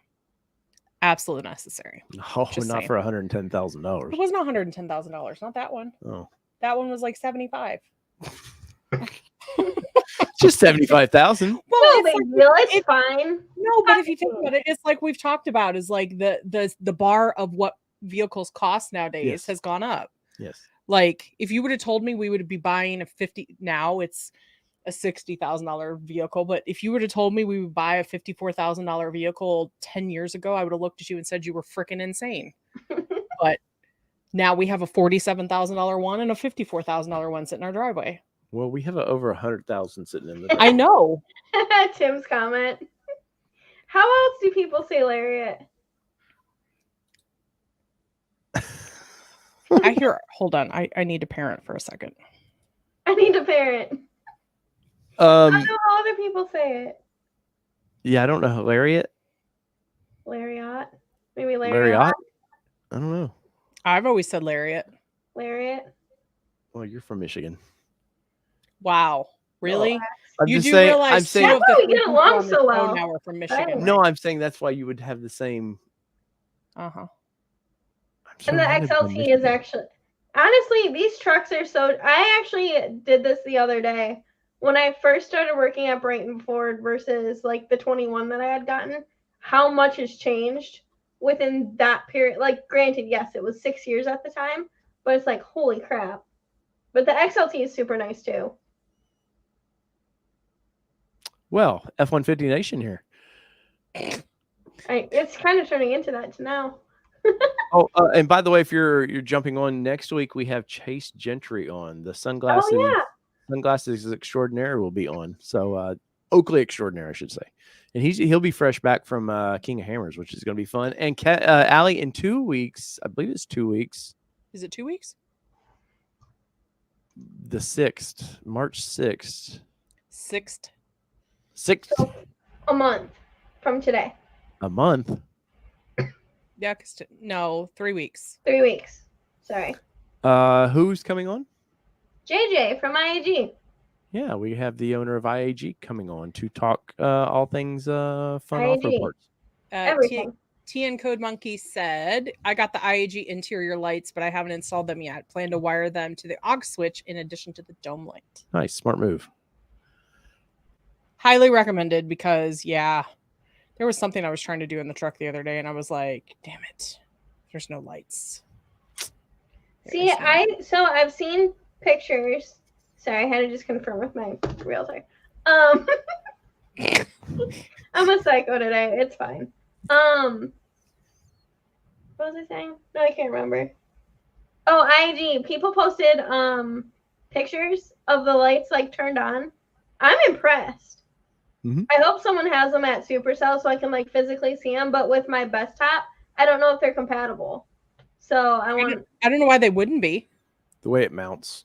Absolute necessary. Oh, Just not saying. for $110,000. It wasn't $110,000. Not that one. Oh, That one was like 75. just 75,000. Well, No it's big like- deal. It's fine. No, but if you think about it, it's like we've talked about is like the bar of what vehicles cost nowadays Yes. has gone up. Yes. Like if you would have told me we would be buying a 50 now it's a $60,000 vehicle, but if you would have told me we would buy a $54,000 vehicle 10 years ago, I would have looked at you and said you were freaking insane. But now we have a $47,000 one and a $54,000 one sitting in our driveway. Well, we have over 100,000 sitting in the. I know. Tim's comment. How else do people say Lariat? I hear. Hold on. I need to parent for a second. I need a parent. I Um. don't know how other people say it. Yeah, I don't know. Lariat. Lariat. Maybe Lariat. Lariat. I don't know. I've always said Lariat. Lariat. Well, you're from Michigan. Wow. Really? I'm You just do saying. realize I'm two saying. of That's why we the get people along on this so show well. now are from Michigan. No, I'm saying that's why you would have the same. Uh-huh. I'm And the surrounded by XLT is Michigan. actually, honestly, these trucks are so. I actually did this the other day when I first started working at Brighton Ford versus like the 21 that I had gotten. How much has changed within that period? Like, granted, yes, it was 6 years at the time, but it's like, holy crap. But the XLT is super nice too. Well, F-150 Nation here. It's kind of turning into that now. Oh, and by the way, if you're jumping on next week, we have Chase Gentry on. The sunglasses. Oh yeah. Sunglasses Extraordinaire will be on. So Oakley Extraordinaire, I should say. And he'll be fresh back from King of Hammers, which is going to be fun. And Allie, in 2 weeks, I believe it's 2 weeks. Is it 2 weeks? The 6th, March 6th. 6th. 6th. A month from today. A month. Yeah, no, 3 weeks. 3 weeks. Sorry. Who's coming on? JJ from IAG. Yeah, we have the owner of IAG coming on to talk all things fun IAG. off-road parts. Everything. TN Code Monkey said, I got the IAG interior lights, but I haven't installed them yet. Plan to wire them to the aux switch in addition to the dome light. Nice, smart move. Highly recommended because, yeah, there was something I was trying to do in the truck the other day, and I was like, damn it, there's no lights. See, I've seen pictures. Sorry, I had to just confirm with my realtor. I'm a psycho today. It's fine. What was I saying? No, I can't remember. Oh, IG. People posted pictures of the lights like turned on. I'm impressed. Mm-hmm. I hope someone has them at Supercell so I can like physically see them. But with my best top, I don't know if they're compatible. So I don't know why they wouldn't be. The way it mounts.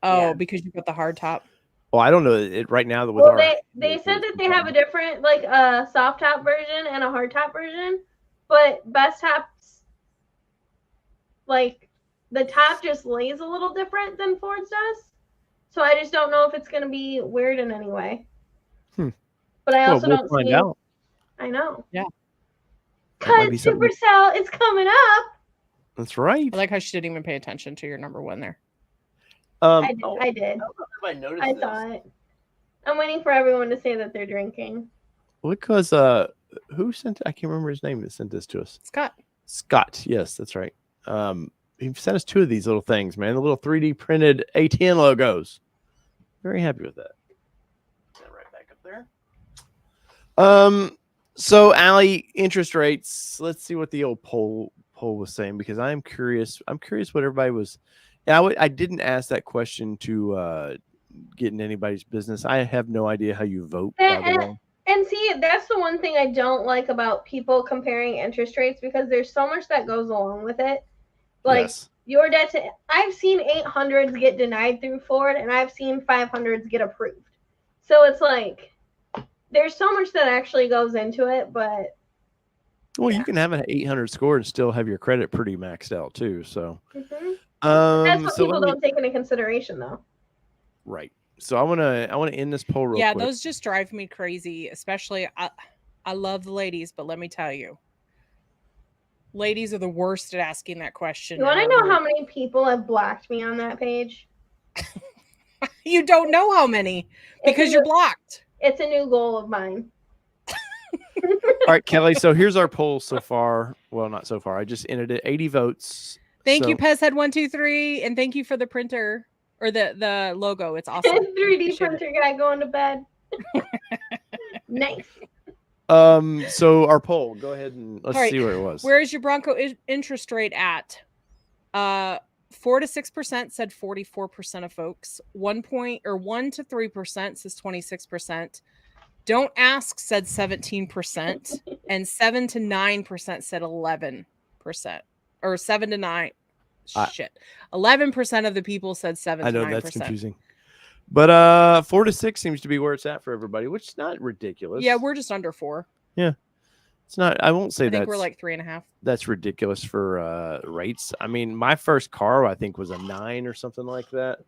Oh, Yeah. because you've got the hard top. Well, I don't know it right now. With well, they said that they have a different like a soft top version and a hard top version, but best tops like the top just lays a little different than Ford's does. So I just don't know if it's gonna be weird in any way. But I also don't find see. out. I know. Yeah. Because Supercell is coming up. That's right. I like how she didn't even pay attention to your number one there. I did. I don't know if I noticed I saw it. I'm waiting for everyone to say that they're drinking. Because who sent? I can't remember his name that sent this to us. Scott. Yes, that's right. He sent us 2 of these little things, man. The little 3D printed ATN logos. Very happy with that. Right back up there. So Allie, interest rates. Let's see what the old poll was saying, because I'm curious. I'm curious what everybody was. Yeah, I didn't ask that question to get in anybody's business. I have no idea how you vote. By the way. And see, that's the one thing I don't like about people comparing interest rates, because there's so much that goes along with it. Like your debt to, I've seen 800s get denied through Ford, and I've seen 500s get approved. So it's like there's so much that actually goes into it, but you can have an 800 score and still have your credit pretty maxed out too. So that's what people don't take into consideration, though. Right. So I want to end this poll real quick. Yeah, those just drive me crazy. Especially, I love the ladies, but let me tell you, ladies are the worst at asking that question. You want to know how many people have blocked me on that page? You don't know how many, because you're blocked. It's a new goal of mine. All right, Kelly. So here's our poll so far. Well, not so far. I just entered it. 80 votes. Thank you, Pez Head 123, and thank you for the printer or the logo. It's awesome. 3D printer guy going to bed. Nice. So our poll. Go ahead and let's see what it was. Where is your Bronco interest rate at? 4 to 6% said 44% of folks. 1 to 3% says 26%. Don't ask said 17%, and 7 to 9% said 11%, or 7 to 9. 11% of the people said 7 to 9%. I know that's confusing. But 4 to 6 seems to be where it's at for everybody, which is not ridiculous. Yeah, we're just under 4. Yeah. It's not, I won't say that. I think we're like 3.5. That's ridiculous for rates. I mean, my first car, I think, was a 9 or something like that.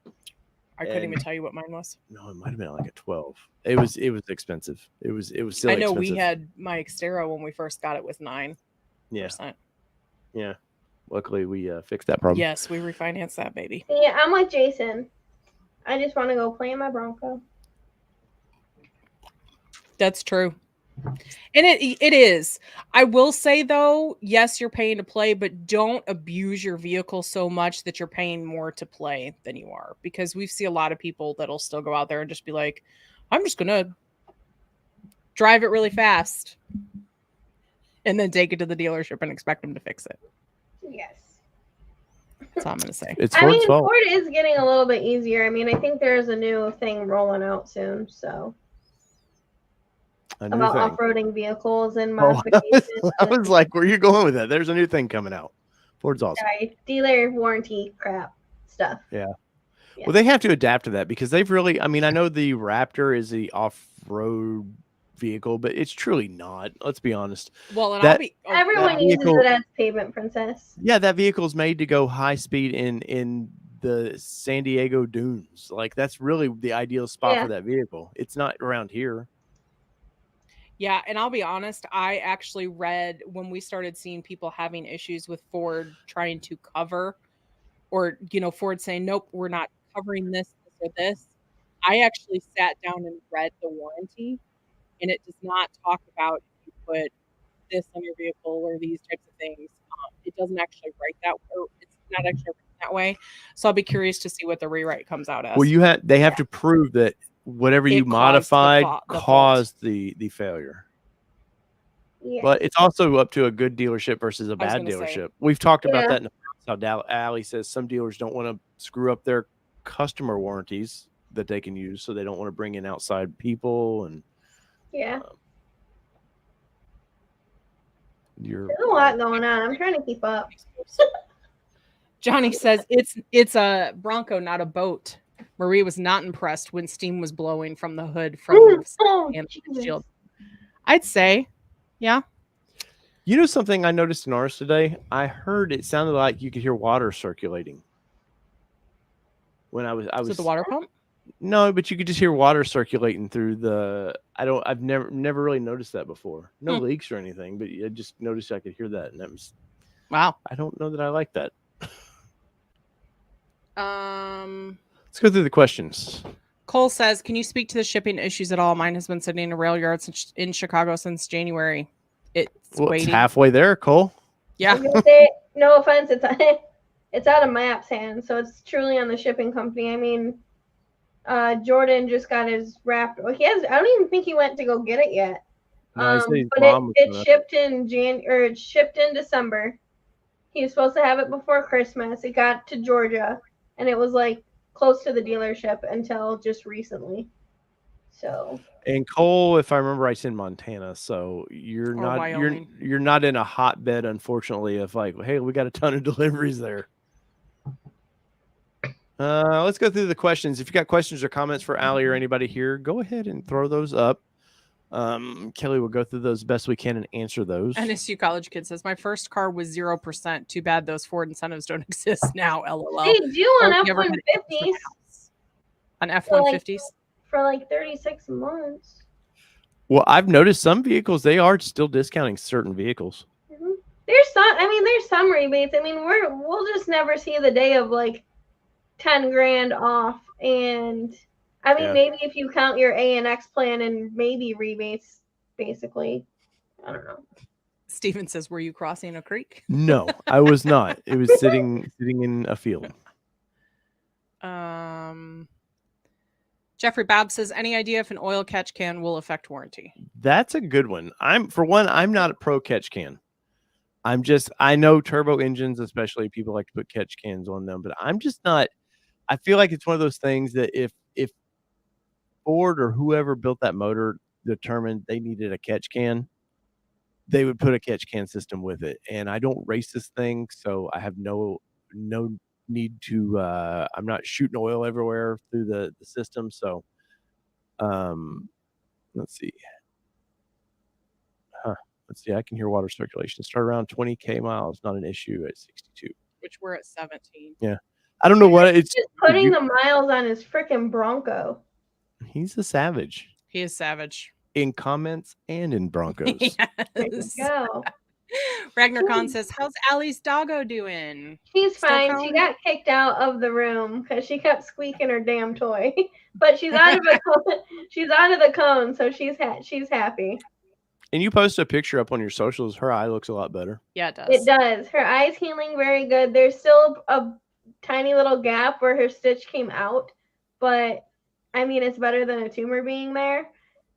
I couldn't even tell you what mine was. No, it might have been like a 12. It was expensive. It was still I know expensive. we had my Xterra when we first got it with 9%. Yeah. Luckily, we fixed that problem. Yes, we refinanced that baby. Yeah, I'm like Jason. I just want to go play in my Bronco. That's true. And it is. I will say, though, yes, you're paying to play, but don't abuse your vehicle so much that you're paying more to play than you are. Because we see a lot of people that'll still go out there and just be like, I'm just going to drive it really fast and then take it to the dealership and expect them to fix it. Yes. That's all I'm going to say. Ford is getting a little bit easier. I mean, I think there's a new thing rolling out soon, so. About off-roading vehicles and modifications. I was like, where are you going with that? There's a new thing coming out. Ford's awesome. Dealer warranty crap stuff. Yeah. Well, they have to adapt to that, because they've really, I mean, I know the Raptor is the off-road vehicle, but it's truly not. Let's be honest. Well, and everyone uses it as pavement princess. Yeah, that vehicle is made to go high speed in the San Diego dunes. Like, that's really the ideal spot for that vehicle. It's not around here. Yeah, and I'll be honest, I actually read when we started seeing people having issues with Ford trying to cover, or, Ford saying, nope, we're not covering this or this. I actually sat down and read the warranty, and it does not talk about if you put this on your vehicle or these types of things. It doesn't actually write that, or it's not actually written that way. So I'll be curious to see what the rewrite comes out as. Well, they have to prove that whatever you It caused modified the caused the failure. Yeah. But it's also up to a good dealership versus a bad dealership. We've talked about that in the past, how Allie says some dealers don't want to screw up their customer warranties that they can use, so they don't want to bring in outside people. And yeah, there's a lot going on. I'm trying to keep up. Johnny says it's a Bronco, not a boat. Marie was not impressed when steam was blowing from the hood from the shield. I'd say, yeah. You know something I noticed in ours today? I heard it sounded like you could hear water circulating. When I was the water pump? No, but you could just hear water circulating through the. I've never really noticed that before. No leaks or anything, but I just noticed I could hear that, and that was. Wow. I don't know that I like that. Let's go through the questions. Cole says, "Can you speak to the shipping issues at all? Mine has been sitting in a rail yard in Chicago since January. It's halfway there, Cole. Yeah. I was gonna say, no offense, it's out of Map's hands, so it's truly on the shipping company. I mean, Jordan just got his wrapped. Well, I don't even think he went to go get it yet. No, but it shipped in it shipped in December. He was supposed to have it before Christmas. It got to Georgia, and it was like close to the dealership until just recently. So. And Cole, if I remember right, it's in Montana, so you're not in a hotbed, unfortunately, of like, hey, we got a ton of deliveries there. Let's go through the questions. If you got questions or comments for Allie or anybody here, go ahead and throw those up. Kelly will go through those best we can and answer those. NSU College Kid says, my first car was 0%. Too bad those Ford incentives don't exist now. LOL. They do on F-150s. On F-150s? For like 36 months. Well, I've noticed some vehicles, they are still discounting certain vehicles. Mm-hmm. There's some rebates. I mean, we'll just never see the day of like 10 grand off. And I mean, maybe if you count your A and X plan and maybe rebates, basically. I don't know. Steven says, were you crossing a creek? No, I was not. It was sitting in a field. Jeffrey Babb says, any idea if an oil catch can will affect warranty? That's a good one. I'm not a pro catch can. I know turbo engines, especially, people like to put catch cans on them, but I'm just not. I feel like it's one of those things that if Ford or whoever built that motor determined they needed a catch can, they would put a catch can system with it. And I don't race this thing, so I have no need to. I'm not shooting oil everywhere through the system. So, let's see. Let's see. I can hear water circulation. Start around 20K miles. Not an issue at 62. Which we're at 17. Yeah. I don't know what it's just putting the miles on his freaking Bronco. He's a savage. He is savage. In comments and in Broncos. Yes. There you go. Ragnar Khan says, how's Allie's doggo doing? She's fine. She got kicked out of the room because she kept squeaking her damn toy. But she's out of the cone, so she's happy. And you posted a picture up on your socials. Her eye looks a lot better. Yeah, it does. It does. Her eye's healing very good. There's still a tiny little gap where her stitch came out, but I mean, it's better than a tumor being there.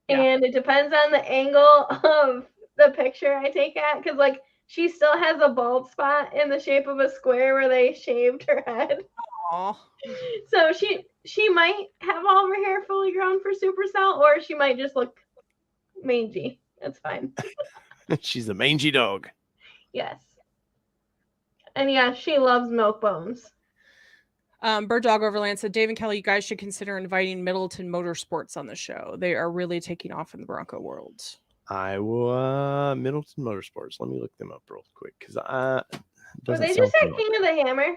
Yeah. And it depends on the angle of the picture I take at, because like she still has a bald spot in the shape of a square where they shaved her head. Aww. So she might have all of her hair fully grown for supercell, or she might just look mangy. That's fine. She's a mangy dog. Yes. And yeah, she loves milk bones. Bird Dog Overland said, Dave and Kelly, you guys should consider inviting Middleton Motorsports on the show. They are really taking off in the Bronco world. I will. Middleton Motorsports. Let me look them up real quick because were they just at King of the Hammer?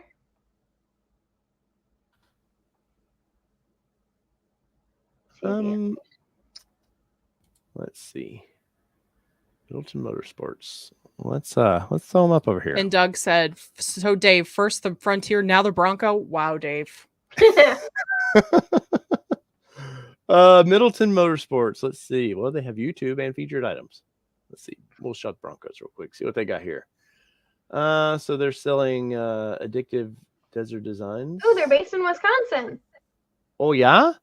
Let's see. Middleton Motorsports. Let's throw them up over here. And Doug said, so Dave, first the Frontier, now the Bronco. Wow, Dave. Middleton Motorsports. Let's see. Well, they have YouTube and featured items. Let's see. We'll shut Broncos real quick. See what they got here. So they're selling addictive desert designs. Oh, they're based in Wisconsin. Oh yeah.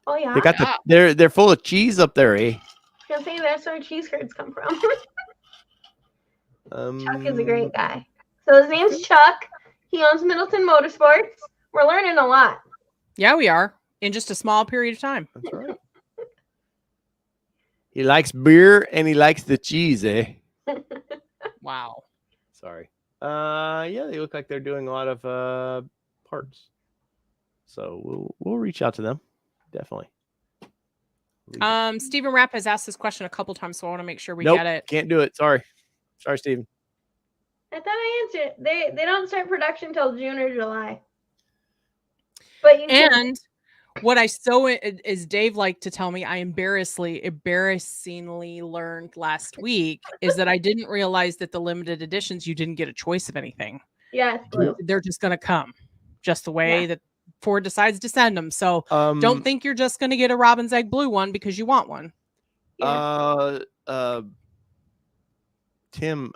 Oh yeah. They got they're full of cheese up there, eh? I was gonna say that's where cheese curds come from. Chuck is a great guy. So his name's Chuck. He owns Middleton Motorsports. We're learning a lot. Yeah, we are. In just a small period of time. That's right. He likes beer and he likes the cheese, eh? Wow. Sorry. Yeah, they look like they're doing a lot of parts. So we'll reach out to them. Definitely. Stephen Rapp has asked this question a couple times, so I want to make sure we Nope, get it. Can't do it. Sorry, Stephen. I thought I answered. They don't start production till June or July. But what I is Dave liked to tell me I embarrassingly learned last week is that I didn't realize that the limited editions you didn't get a choice of anything. Yes, blue. They're just going to come just the way that Ford decides to send them. So don't think you're just going to get a Robin's Egg Blue one because you want one. Yeah. Tim,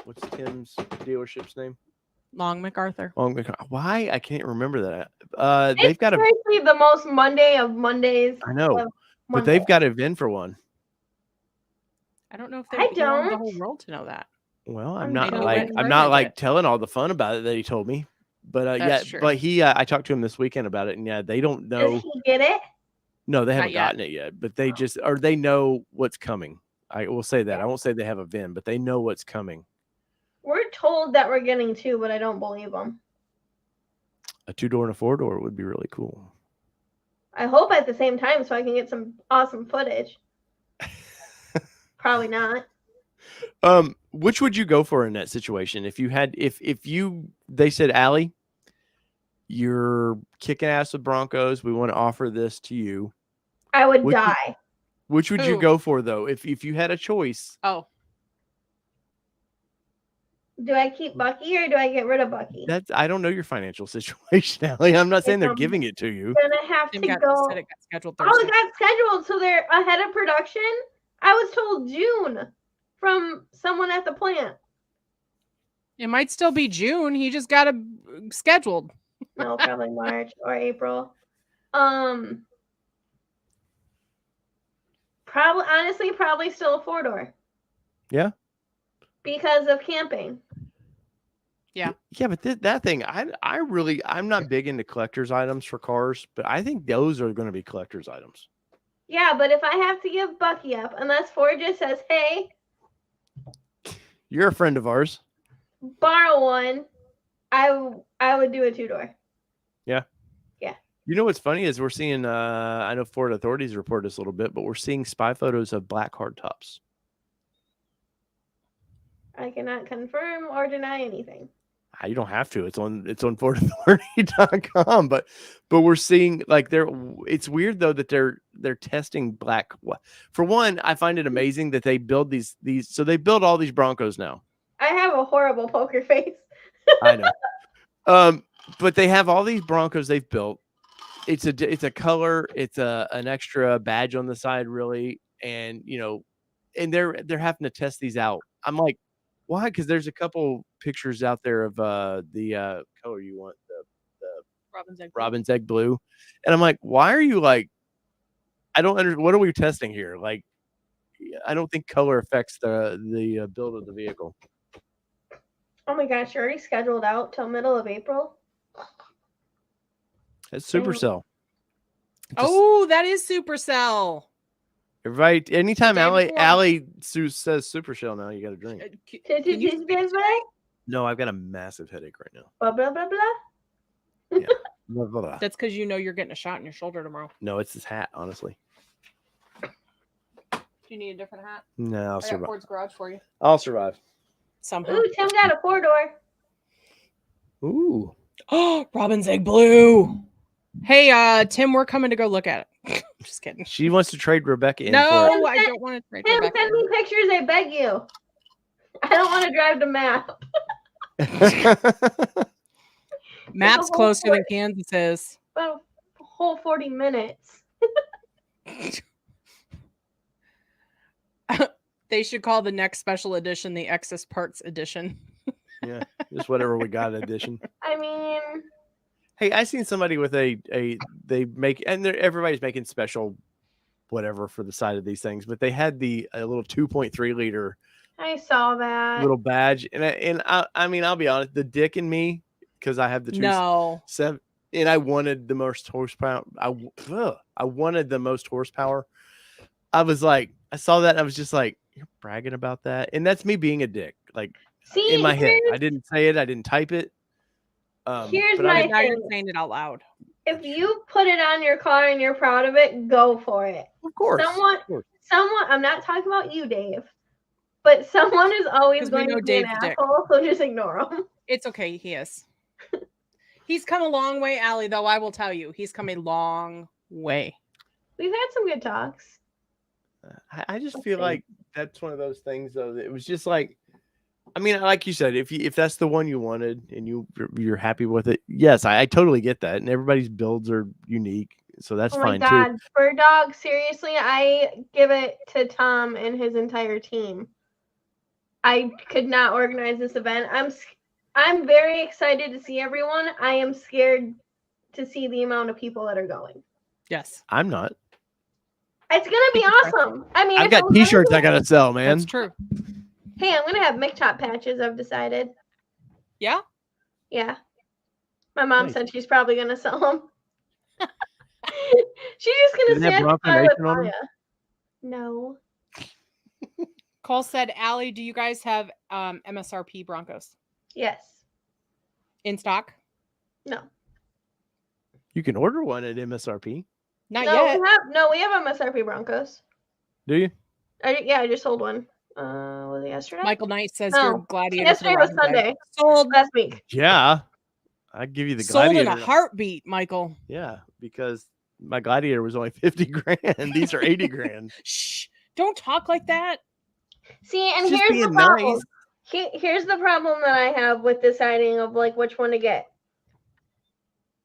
what's Tim's dealership's name? Long MacArthur. Why? I can't remember that. They've got seriously the most Monday of Mondays. I know, but they've got a VIN for one. I don't know if they want the whole world to know that. Well, I'm not like telling all the fun about it that he told me. But but I talked to him this weekend about it, and they don't know. Does he get it? No, they haven't gotten it yet, but they they know what's coming. I will say that. I won't say they have a VIN, but they know what's coming. We're told that we're getting two, but I don't believe them. A 2-door and a 4-door would be really cool. I hope at the same time so I can get some awesome footage. Probably not. Which would you go for in that situation? If you had, they said, Allie, you're kicking ass with Broncos. We want to offer this to you. I would die. Which would you go for though? If you had a choice. Oh. Do I keep Bucky or do I get rid of Bucky? I don't know your financial situation, Allie. I'm not saying they're giving it to you. I'm gonna have to go. Said it got scheduled Thursday. Oh, it got scheduled, so they're ahead of production. I was told June from someone at the plant. It might still be June. He just got it scheduled. No, probably March or April. Probably still a 4-door. Yeah. Because of camping. Yeah. Yeah, but that thing, I'm not big into collector's items for cars, but I think those are going to be collector's items. Yeah, but if I have to give Bucky up, unless Ford just says, hey, you're a friend of ours, borrow one, I would do a 2-door. Yeah. Yeah. You know what's funny is we're seeing, I know Ford authorities report this a little bit, but we're seeing spy photos of black hardtops. I cannot confirm or deny anything. You don't have to. It's on FordAuthority.com. But we're seeing it's weird though that they're testing black. For one, I find it amazing that they build these. So they build all these Broncos now. I have a horrible poker face. I know. But they have all these Broncos they've built. It's a color. It's an extra badge on the side, really, and and they're having to test these out. I'm like, why? Because there's a couple pictures out there of the color you want, the Robin's Egg Blue, and I'm like, why are you I don't understand. What are we testing here? I don't think color affects the build of the vehicle. Oh my gosh, you're already scheduled out till middle of April. It's Supercell. That is Supercell. Right. Anytime Allie says Supercell now, you got to drink. No, I've got a massive headache right now. Blah, blah, blah, blah. Yeah. Blah, blah, blah. That's because you're getting a shot in your shoulder tomorrow. No, it's this hat, honestly. Do you need a different hat? No, I'll survive. I got Ford's garage for you. I'll survive. Somehow. Ooh, Tim got a 4-door. Ooh. Oh, Robin's Egg Blue. Hey, Tim, we're coming to go look at it. Just kidding. She wants to trade Rebecca in. No, I don't want to trade Tim, Rebecca. send me pictures, I beg you. I don't want to drive to Map. Map's closer than Kansas is. About a whole 40 minutes. They should call the next special edition the excess parts edition. Yeah, just whatever we got edition. I mean, Hey, I seen somebody with they make, and everybody's making special whatever for the side of these things, but they had a little 2.3 liter I saw that. little badge, I mean, I'll be honest, the dick in me, because I have the No. 7, and I wanted the most horsepower. I wanted the most horsepower. I was like, I saw that, and I was just like, you're bragging about that, and that's me being a dick. Like, See, in my head, I didn't say it, I didn't type it. Here's but my Now you're thing. saying it out loud. If you put it on your car and you're proud of it, go for it. Of course. Someone, I'm not talking about you, Dave, but someone is always 'Cause we going know to be an Dave's a dick. asshole, so just ignore him. It's okay. He is. He's come a long way, Allie, though. I will tell you, he's come a long way. We've had some good talks. I just feel like that's one of those things, though. That it was just like, I mean, like you said, if that's the one you wanted and you're happy with it, yes, I totally get that. And everybody's builds are unique, so that's fine too. Bird Dog, seriously, I give it to Tom and his entire team. I could not organize this event. I'm very excited to see everyone. I am scared to see the amount of people that are going. Yes, I'm not. It's gonna be awesome. I mean, I've got T-shirts I gotta sell, man. That's true. Hey, I'm gonna have McTop patches. I've decided. Yeah. Yeah. My mom said she's probably gonna sell them. She's just gonna stand with Maya. No. Cole said, Allie, do you guys have MSRP Broncos? Yes. In stock? No. You can order one at MSRP. Not yet. We have MSRP Broncos. Do you? I just sold one. Was it yesterday? Michael Knight says you're Gladiator. Yesterday was Sunday. Sold last week. Yeah. I'd give you the Sold Gladiator. in a heartbeat, Michael. Yeah, because my Gladiator was only 50 grand. These are 80 grand. Shh. Don't talk like that. See, and here's the problem. Here's the problem that I have with deciding of like which one to get.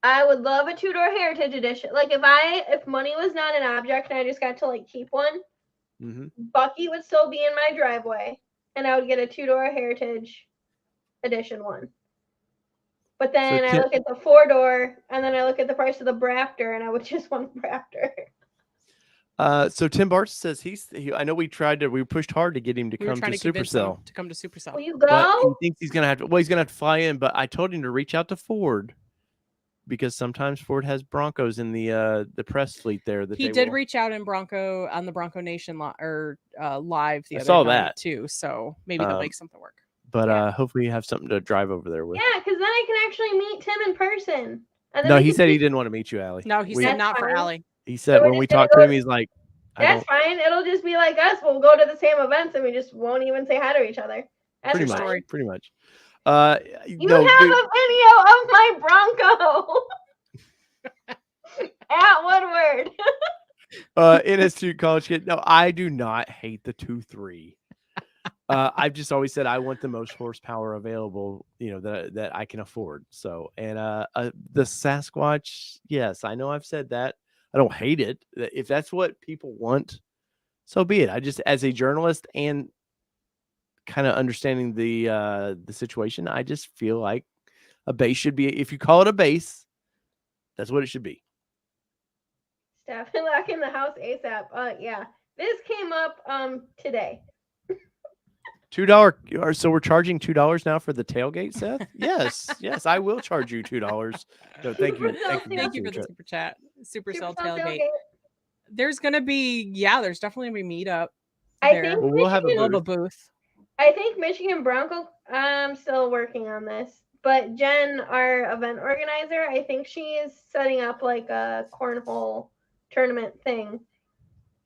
I would love a two-door Heritage Edition. Like if money was not an object and I just got to like keep one, Bucky would still be in my driveway, and I would get a two-door Heritage Edition one. But then I look at the four-door, and then I look at the price of the Brafter, and I would just want the Brafter. So Tim Bart says I know we pushed hard to get him to come to Supercell. To come to Supercell. Will you go? But he thinks he's gonna have to. Well, he's gonna have to fly in. But I told him to reach out to Ford, because sometimes Ford has Broncos in the press fleet there. That he did reach out in Bronco on the Bronco Nation live the other night too. So maybe they'll make something work. But hopefully you have something to drive over there with. Yeah, because then I can actually meet Tim in person. No, he said he didn't want to meet you, Allie. No, he said not for Allie. He said when we talked to him, he's like, that's fine. It'll just be like us. We'll go to the same events and we just won't even say hi to each other. That's pretty fine. much. You have a video of my Bronco at Woodward. NS2 college kid. No, I do not hate the 2.3. I've just always said I want the most horsepower available, that I can afford. So, and the Sasquatch, yes, I know I've said that. I don't hate it. If that's what people want, so be it. I just, as a journalist and kind of understanding the situation, I just feel like a base should be, if you call it a base, that's what it should be. Staff lock in the house ASAP. Yeah, this came up today. $2, so we're charging $2 now for the tailgate, Seth? Yes, I will charge you $2. No, thank you for the super chat. Supercell tailgate. There's gonna be, there's definitely gonna be meetup. I think we'll have a booth. I think Michigan Bronco. I'm still working on this, but Jen, our event organizer, I think she is setting up like a cornhole tournament thing,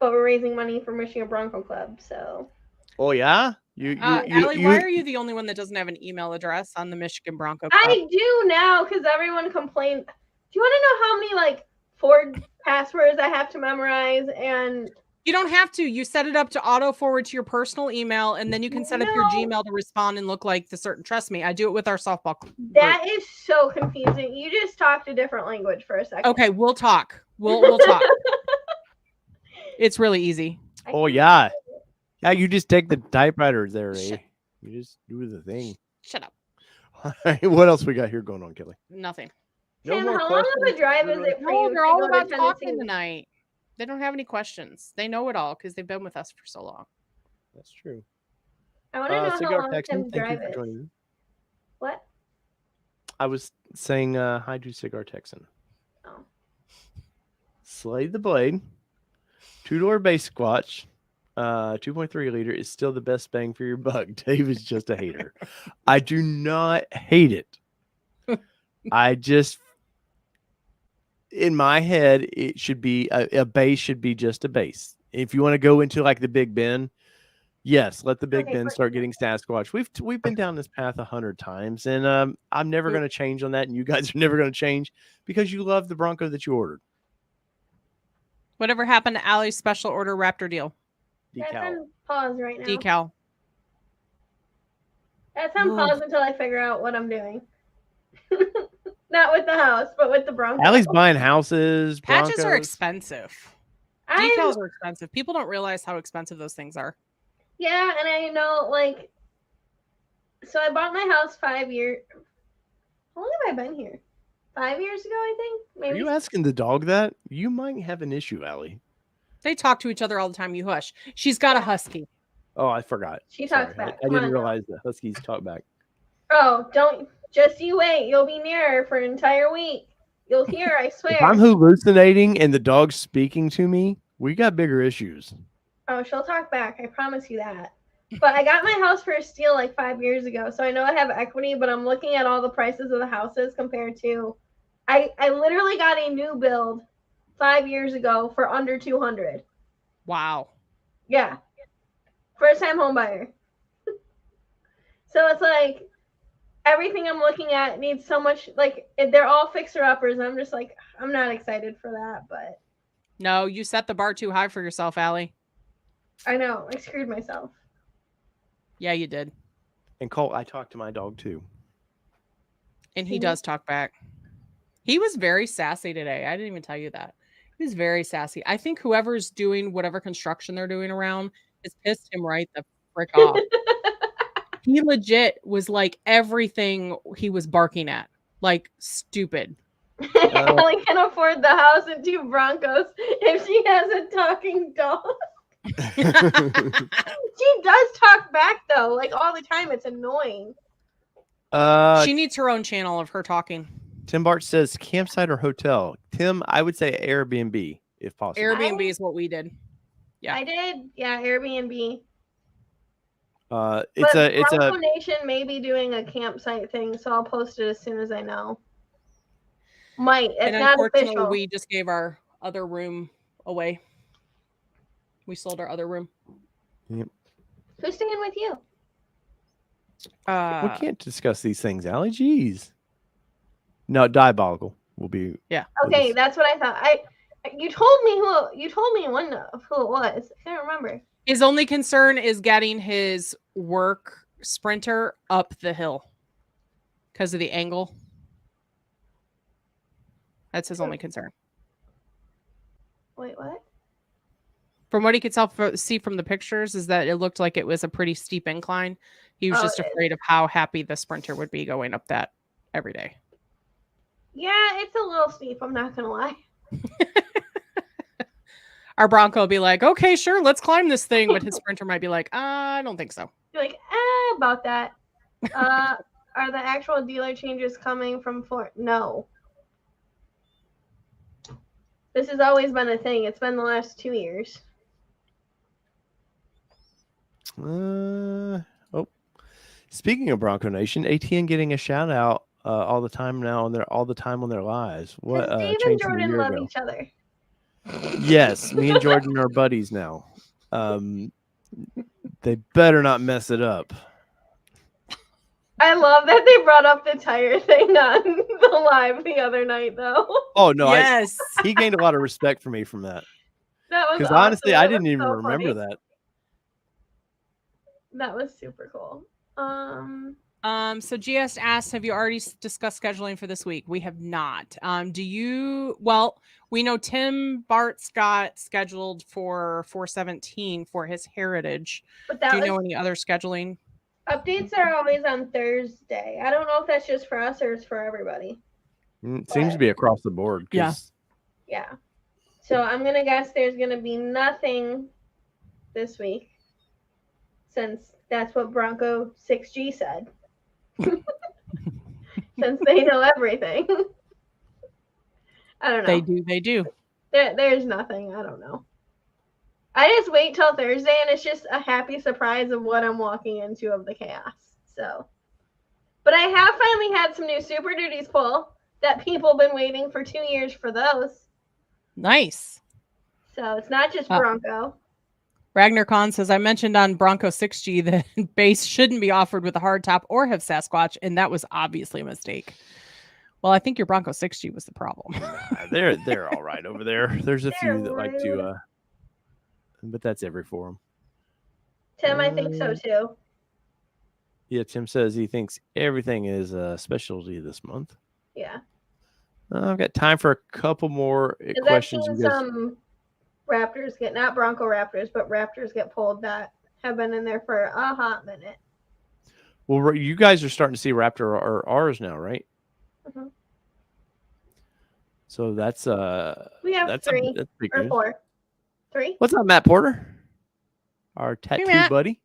but we're raising money for Michigan Bronco Club. So. Oh yeah. Allie, why are you the only one that doesn't have an email address on the Michigan Bronco Club? I do now because everyone complained. Do you want to know how many like Ford passwords I have to memorize? And you don't have to. You set it up to auto forward to your personal email, and then you can set up your Gmail to respond and look like the certain. Trust me, I do it with our softball group. That is so confusing. You just talked a different language for a second. Okay, we'll talk. We'll talk. It's really easy. Oh yeah. Yeah, you just take the typewriter there, eh? You just do the thing. Shut up. All right, what else we got here going on, Kelly? Nothing. Tim, more how long of a questions. drive is it for you? No, they're to all go about to talking Tennessee? tonight. They don't have any questions. They know it all because they've been with us for so long. That's true. I want to know how Cigar long Texan, Tim's thank you drive for is. joining me. What? I was saying hi to Cigar Texan. Oh. Slade the Blade, 2-door base squatch, 2.3 liter is still the best bang for your buck. Dave is just a hater. I do not hate it. I just, in my head, it should be a base should be just a base. If you want to go into like the Big Ben, yes, let the Big Ben start getting Sasquatch. We've been down this path 100 times, and I'm never going to change on that, and you guys are never going to change because you love the Bronco that you ordered. Whatever happened to Allie's special order Raptor deal? That's Decal. on pause right now. Decal. That's on pause until I figure out what I'm doing. Not with the house, but with the Bronco. Allie's buying houses. Patches Broncos. are expensive. Decals are expensive. People don't realize how expensive those things are. Yeah, and I know, like, so I bought my house 5 years. How long have I been here? 5 years ago, I think. Maybe. Are you asking the dog that? You might have an issue, Allie. They talk to each other all the time. You hush. She's got a husky. Oh, I forgot. She talks back. I didn't realize that huskies talk back. Oh, don't. Just you wait. You'll be near her for an entire week. You'll hear, I swear. If I'm hallucinating and the dog's speaking to me, we got bigger issues. Oh, she'll talk back. I promise you that. But I got my house for a steal like 5 years ago, so I know I have equity, but I'm looking at all the prices of the houses compared to I literally got a new build 5 years ago for under 200. Wow. Yeah. First time home buyer. So it's like everything I'm looking at needs so much, like, they're all fixer-uppers. I'm just like, I'm not excited for that, but. No, you set the bar too high for yourself, Allie. I know. I screwed myself. Yeah, you did. And Colt, I talked to my dog too. And he does talk back. He was very sassy today. I didn't even tell you that. He was very sassy. I think whoever's doing whatever construction they're doing around has pissed him right the frick off. He legit was like everything he was barking at. Like stupid. Ellie can afford the house and 2 Broncos if she has a talking dog. She does talk back though, like all the time. It's annoying. She needs her own channel of her talking. Tim Bart says campsite or hotel. Tim, I would say Airbnb if possible. Airbnb is what we did. Yeah, I did. Yeah, Airbnb. It's Bronco Nation may be doing a campsite thing, so I'll post it as soon as I know. Might. It's and not unfortunately, official. we just gave our other room away. We sold our other room. Yep. Who's staying with you? We can't discuss these things, Allie. Jeez. No, diabolical will be. Yeah. Okay, that's what I thought. You told me one of who it was. I can't remember. His only concern is getting his work Sprinter up the hill because of the angle. That's his only concern. Wait, what? From what he could see from the pictures is that it looked like it was a pretty steep incline. He was just afraid of how happy the Sprinter would be going up that every day. Yeah, it's a little steep. I'm not going to lie. Our Bronco will be like, okay, sure, let's climb this thing. But his Sprinter might be like, I don't think so. You're like, about that. Are the actual dealer changes coming from Ford? No. This has always been a thing. It's been the last 2 years. Speaking of Bronco Nation, ATN getting a shout out all the time now on their lives. What Dave and Jordan love each other. Yes, me and Jordan are buddies now. They better not mess it up. I love that they brought up the tire thing on the live the other night, though. Oh no! Yes, he gained a lot of respect for me from that. That was because awesome. honestly, I didn't even remember that. That was super cool. So GS asked, have you already discussed scheduling for this week? We have not. Well, we know Tim Bart's got scheduled for 4/17 for his heritage. But do you know any other scheduling? Updates are always on Thursday. I don't know if that's just for us or it's for everybody. It seems to be across the board. Yeah. Yeah. So I'm gonna guess there's gonna be nothing this week, since that's what Bronco 6G said. Since they know everything. I don't know. They do. There's nothing. I don't know. I just wait till Thursday, and it's just a happy surprise of what I'm walking into of the chaos. So, but I have finally had some new Super Duties pull that people have been waiting for 2 years for those. Nice. So it's not just Bronco. Ragnar Khan says, I mentioned on Bronco 6G that base shouldn't be offered with a hard top or have Sasquatch, and that was obviously a mistake. Well, I think your Bronco 6G was the problem. They're all right over there. There's a few that like to, but that's every forum. Tim, I think so too. Yeah, Tim says he thinks everything is a specialty this month. Yeah. I've got time for a couple more questions. I've seen some Raptors get, not Bronco Raptors, but Raptors get pulled that have been in there for a hot minute. Well, you guys are starting to see Raptor or R's now, right? Mm-hmm. So that's we have that's three that's pretty or good. four. Three? What's up, Matt Porter? Our tattoo buddy.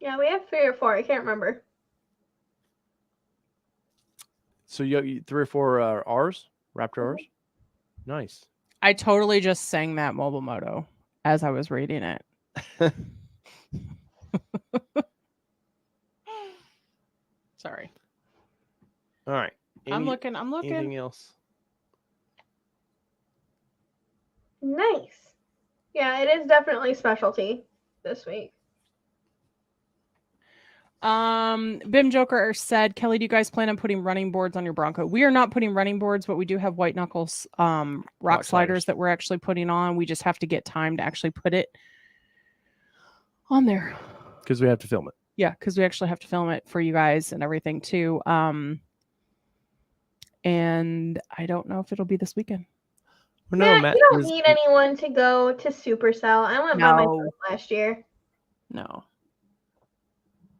Yeah, we have 3 or 4. I can't remember. So you have 3 or 4 R's, Raptor R's. Nice. I totally just sang that Mobile Moto as I was reading it. Sorry. All right. I'm looking. Anything else? Nice. Yeah, it is definitely specialty this week. Bim Joker said, Kelly, do you guys plan on putting running boards on your Bronco? We are not putting running boards, but we do have white knuckles rock sliders that we're actually putting on. We just have to get time to actually put it on there. Because we have to film it. Yeah, because we actually have to film it for you guys and everything too. And I don't know if it'll be this weekend. Well, no, Matt, you don't need anyone to go to Supercell. I went by myself last year. No.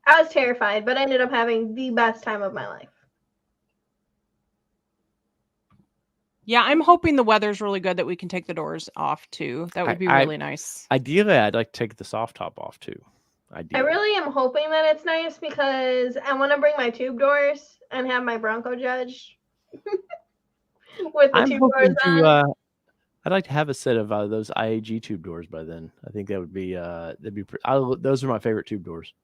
I was terrified, but I ended up having the best time of my life. Yeah, I'm hoping the weather's really good that we can take the doors off too. That would be really nice. Ideally, I'd like to take the soft top off too. I really am hoping that it's nice because I want to bring my tube doors and have my Bronco judge with the tube doors on. I'd like to have a set of those IAG tube doors by then. I think that would be those are my favorite tube doors.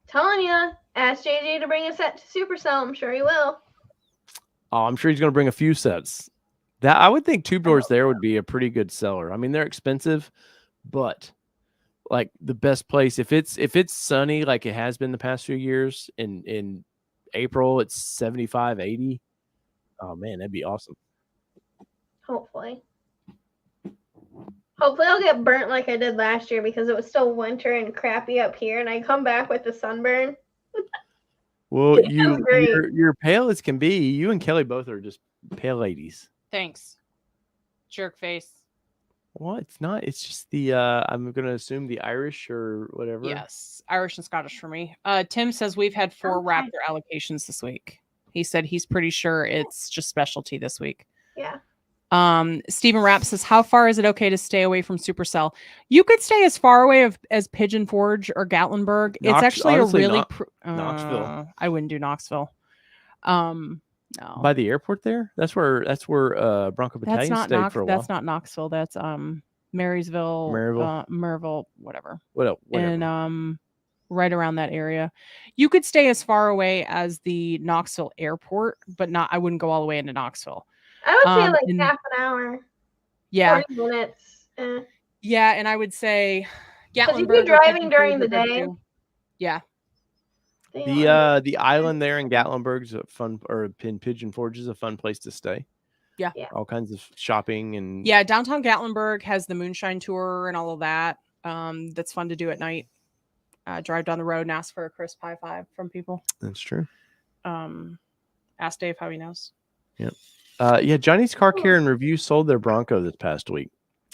Telling you, ask JJ to bring a set to Supercell. I'm sure he will. Oh, I'm sure he's going to bring a few sets. That I would think tube doors there would be a pretty good seller. I mean, they're expensive, but like the best place if it's sunny like it has been the past few years in April, it's 75, 80. Oh man, that'd be awesome. Hopefully I'll get burnt like I did last year because it was still winter and crappy up here, and I come back with the sunburn. Well, you're pale as can be. You and Kelly both are just pale ladies. Thanks. Jerk face. Well, it's not. It's just the I'm going to assume the Irish or whatever. Yes, Irish and Scottish for me. Tim says we've had 4 Raptor allocations this week. He said he's pretty sure it's just specialty this week. Yeah. Stephen Rapp says, how far is it okay to stay away from Supercell? You could stay as far away as Pigeon Forge or Gatlinburg. It's actually honestly, a really Knoxville. I wouldn't do Knoxville. No. By the airport there? That's where Bronco Battalion stayed for a while. That's not Knoxville. That's Marysville, Maryville, whatever. Whatever. And right around that area. You could stay as far away as the Knoxville airport, but I wouldn't go all the way into Knoxville. I would say like half an hour. Yeah. 40 minutes. Yeah, and I would say Gatlinburg. If you're driving during the day. Yeah. The island there in Gatlinburg is a fun, or in Pigeon Forge is a fun place to stay. Yeah. All kinds of shopping and downtown Gatlinburg has the moonshine tour and all of that. That's fun to do at night. Drive down the road and ask for a crisp high five from people. That's true. Ask Dave how he knows. Yep. Johnny's Car Care and Review sold their Bronco this past week.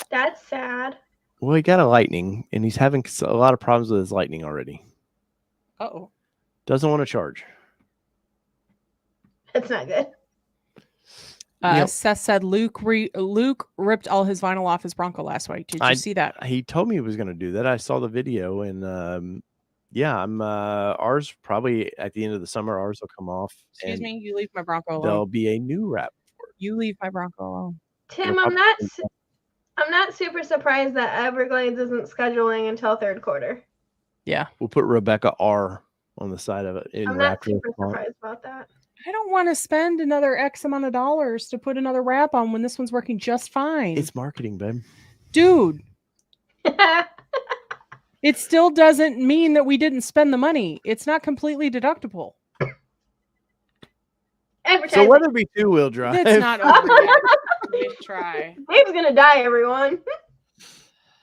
That's sad. Well, he got a Lightning, and he's having a lot of problems with his Lightning already. Uh-oh. Doesn't want to charge. That's not good. Seth said Luke ripped all his vinyl off his Bronco last week. Did you see that? He told me he was going to do that. I saw the video, and yeah, I'm ours probably at the end of the summer. Ours will come off. Excuse me, you leave my Bronco alone. There'll be a new wrap for it. You leave my Bronco alone. Tim, I'm not super surprised that Everglades isn't scheduling until third quarter. Yeah, we'll put Rebecca R on the side of it. I'm not super surprised about that. I don't want to spend another X amount of dollars to put another wrap on when this one's working just fine. It's marketing, babe. Dude. It still doesn't mean that we didn't spend the money. It's not completely deductible. So whether it be two-wheel drive. It's not over yet. Nice try. Dave's going to die, everyone.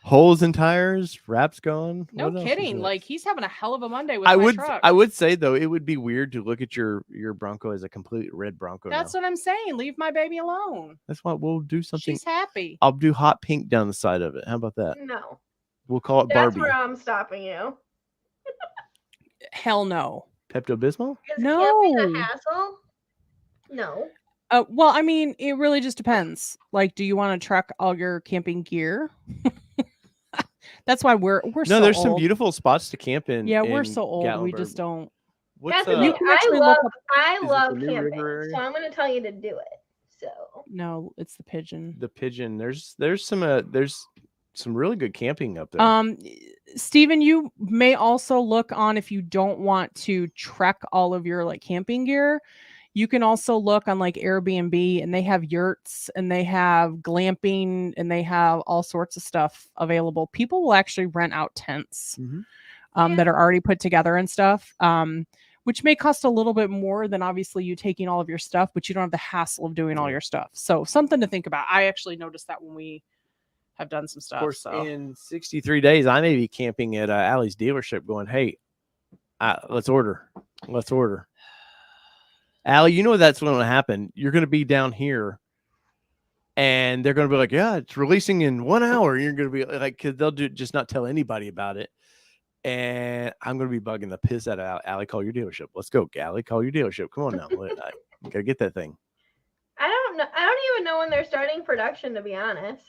Holes in tires, wraps gone. No kidding. Like, he's having a hell of a Monday with my truck. I would say, though, it would be weird to look at your Bronco as a complete red Bronco. That's what I'm saying. Leave my baby alone. That's why we'll do something. She's happy. I'll do hot pink down the side of it. How about that? No. We'll call it Barbie. That's where I'm stopping you. Hell no. Pepto-Bismol? Is camping a hassle? No. Well, I mean, it really just depends. Like, do you want to truck all your camping gear? That's why we're no, so there's old. some beautiful spots to camp in. Yeah, we're so old. We just don't. That's the thing. I love camping, so I'm going to tell you to do it. So no, it's the Pigeon. The Pigeon. There's some really good camping up there. Stephen, you may also look on if you don't want to trek all of your like camping gear. You can also look on like Airbnb, and they have yurts and they have glamping and they have all sorts of stuff available. People will actually rent out tents that are already put together and stuff, which may cost a little bit more than obviously you taking all of your stuff, but you don't have the hassle of doing all your stuff. So something to think about. I actually noticed that when we have done some stuff. Of course, in 63 days, I may be camping at Allie's dealership going, hey, let's order. Allie, you know that's what's going to happen. You're going to be down here, and they're going to be like, yeah, it's releasing in 1 hour. And you're going to be like, because they'll just not tell anybody about it. And I'm going to be bugging the piss out of Allie. Call your dealership. Let's go, Allie. Call your dealership. Come on now. I got to get that thing. I don't know. I don't even know when they're starting production, to be honest.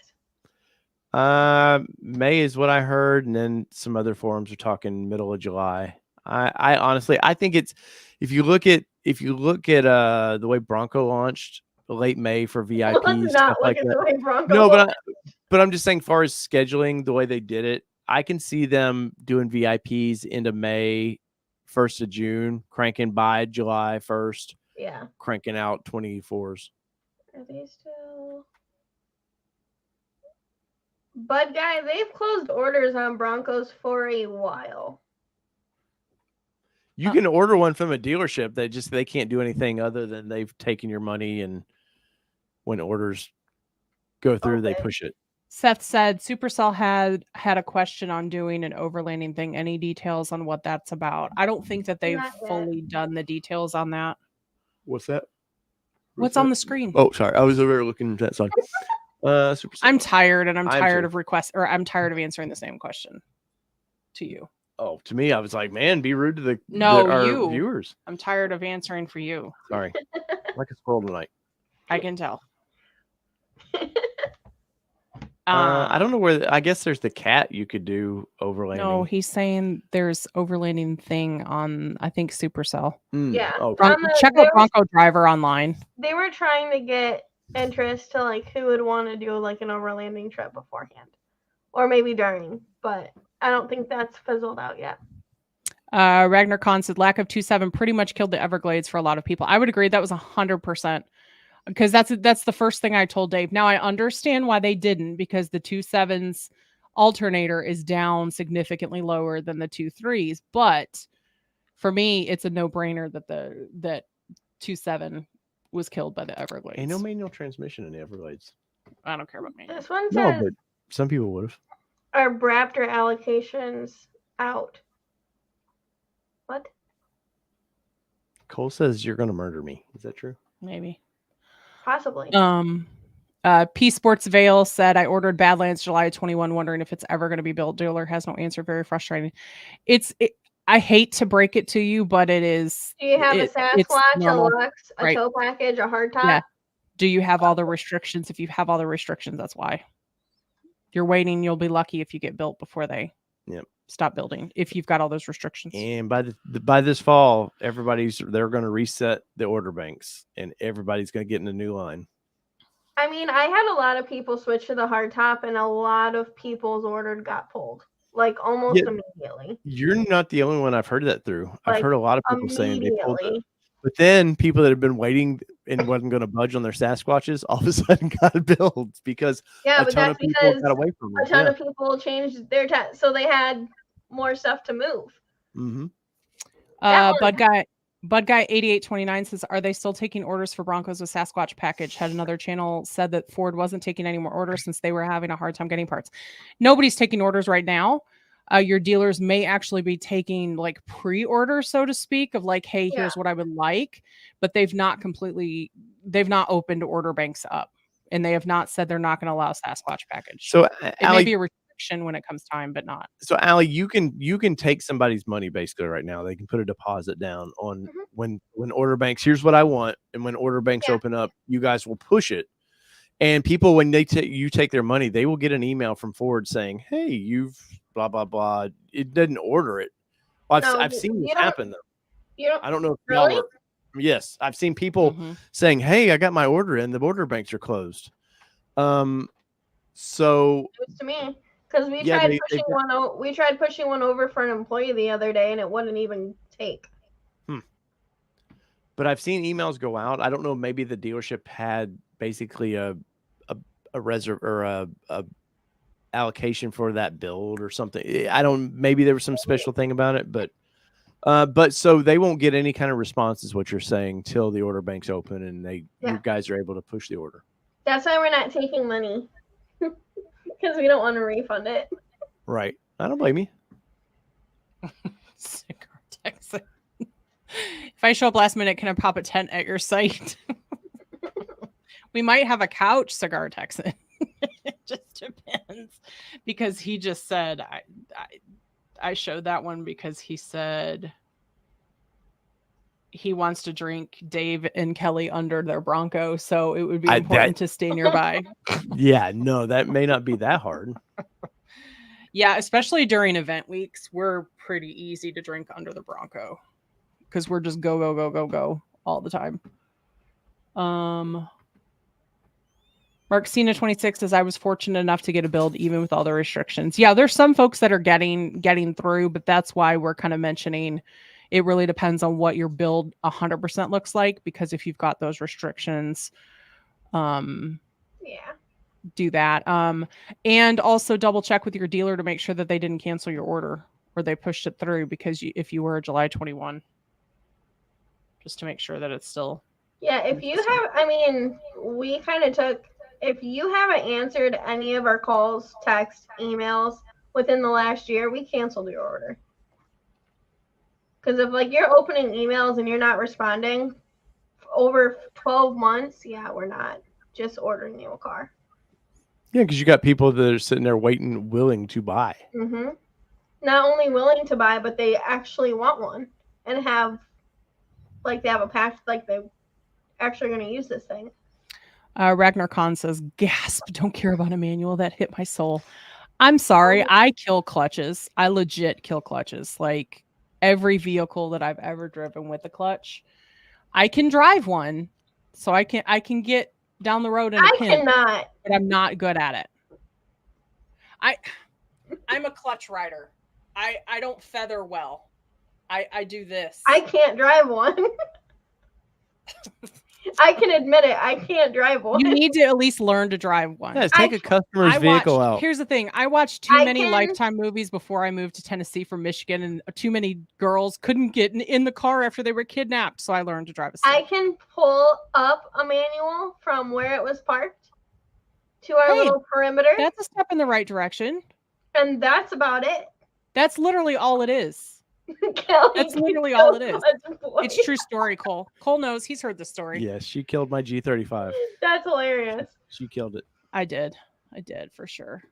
May is what I heard, and then some other forums are talking middle of July. I honestly, I think it's if you look at the way Bronco launched late May for VIPs, stuff like that. No, but I'm just saying, far as scheduling, the way they did it, I can see them doing VIPs into May, 1st of June, cranking by July 1st. Yeah. Cranking out 24s. Are they still? But guys, they've closed orders on Broncos for a while. You can order one from a dealership. They can't do anything other than they've taken your money, and when orders go through, they push it. Seth said Supercell had a question on doing an overlanding thing. Any details on what that's about? I don't think that they've fully done the details on that. What's that? What's on the screen? Oh, sorry. I was over there looking at that side. Supercell. I'm tired, and I'm tired of answering the same question to you. Oh, to me, I was like, man, be rude to our viewers. I'm tired of answering for you. Sorry. Like a squirrel tonight. I can tell. I don't know where. I guess there's the cat you could do overlanding. No, he's saying there's overlanding thing on, I think, Supercell. Yeah. Oh, check out Bronco Driver online. They were trying to get interest to like who would want to do like an overlanding trip beforehand, or maybe during, but I don't think that's fizzled out yet. Ragnar Khan said lack of 2.7 pretty much killed the Everglades for a lot of people. I would agree. That was 100%. Because that's the first thing I told Dave. Now I understand why they didn't, because the 2.7's alternator is down significantly lower than the 2.3's. But for me, it's a no-brainer that 2.7 was killed by the Everglades. Ain't no manual transmission in the Everglades. I don't care about manual. This one says, no, but some people would have. Are Raptor allocations out? What? Cole says you're going to murder me. Is that true? Maybe. Possibly. P Sports Vale said I ordered Badlands July 21, wondering if it's ever going to be built. Dealer has no answer. Very frustrating. I hate to break it to you, but it is. Do you have a Sasquatch, a Lux, a tow package, a hardtop? Do you have all the restrictions? If you have all the restrictions, that's why. You're waiting. You'll be lucky if you get built before they stop building. If you've got all those restrictions. And by this fall, they're going to reset the order banks, and everybody's going to get in a new line. I mean, I had a lot of people switch to the hardtop, and a lot of people's orders got pulled, like almost immediately. You're not the only one I've heard that through. I've heard a lot of people saying they pulled it. But then people that have been waiting and wasn't going to budge on their Sasquatches all of a sudden got built because a ton of people got away from them. A ton of people changed their so they had more stuff to move. Mm-hmm. Bud Guy 8829 says, "Are they still taking orders for Broncos with Sasquatch package?" Had another channel said that Ford wasn't taking any more orders since they were having a hard time getting parts. Nobody's taking orders right now. Your dealers may actually be taking like pre-orders, so to speak, of like, hey, here's what I would like, but they've not opened order banks up, and they have not said they're not going to allow Sasquatch package. So it may be a restriction when it comes time, but not. So Allie, you can take somebody's money basically right now. They can put a deposit down on when order banks. Here's what I want, and when order banks open up, you guys will push it. And people, when you take their money, they will get an email from Ford saying, "Hey, you've blah blah blah." It doesn't order it. Well, I've seen this happen though. I don't know if really. Yes, I've seen people saying, "Hey, I got my order in. The order banks are closed." So it was to me because we tried pushing one over for an employee the other day, and it wouldn't even take. But I've seen emails go out. I don't know. Maybe the dealership had basically a reserve or a allocation for that build or something. I don't. Maybe there was some special thing about it, but so they won't get any kind of response, is what you're saying, till the order bank's open and you guys are able to push the order. That's why we're not taking money because we don't want to refund it. Right. I don't blame you. Cigar Texan. If I show up last minute, can I pop a tent at your site? We might have a couch, Cigar Texan. It just depends. Because he just said, I showed that one because he said he wants to drink Dave and Kelly under their Bronco. So it would be important to stay nearby. Yeah, no, that may not be that hard. Yeah, especially during event weeks, we're pretty easy to drink under the Bronco. Because we're just go all the time. Mark Cena 26 says, "I was fortunate enough to get a build even with all the restrictions." Yeah, there's some folks that are getting through, but that's why we're kind of mentioning it really depends on what your build 100% looks like, because if you've got those restrictions, do that. And also double check with your dealer to make sure that they didn't cancel your order or they pushed it through, because if you were a July 21. Just to make sure that it's still. Yeah, if you haven't answered any of our calls, texts, emails within the last year, we canceled your order. Because if you're opening emails and you're not responding over 12 months, we're not just ordering you a car. Yeah, because you got people that are sitting there waiting, willing to buy. Mm-hmm. Not only willing to buy, but they actually want one and have. They have a pack, they're actually going to use this thing. Ragnar Khan says, "Gasp, don't care about a manual. That hit my soul." I'm sorry. I kill clutches. I legit kill clutches. Like every vehicle that I've ever driven with a clutch, I can drive one. So I can get down the road in a pinch, cannot. But I'm not good at it. I'm a clutch rider. I don't feather well. I do this. I can't drive one. I can admit it. I can't drive one. You need to at least learn to drive one. Yeah, take a customer's vehicle out. Here's the thing. I watched too many Lifetime movies before I moved to Tennessee from Michigan, and too many girls couldn't get in the car after they were kidnapped. So I learned to drive a stick. I can pull up a manual from where it was parked to our little perimeter. That's a step in the right direction. And that's about it. That's literally all it is. Kelly, that's literally all it is. It's true story, Cole. Cole knows. He's heard the story. Yes, she killed my G35. That's hilarious. She killed it. I did for sure.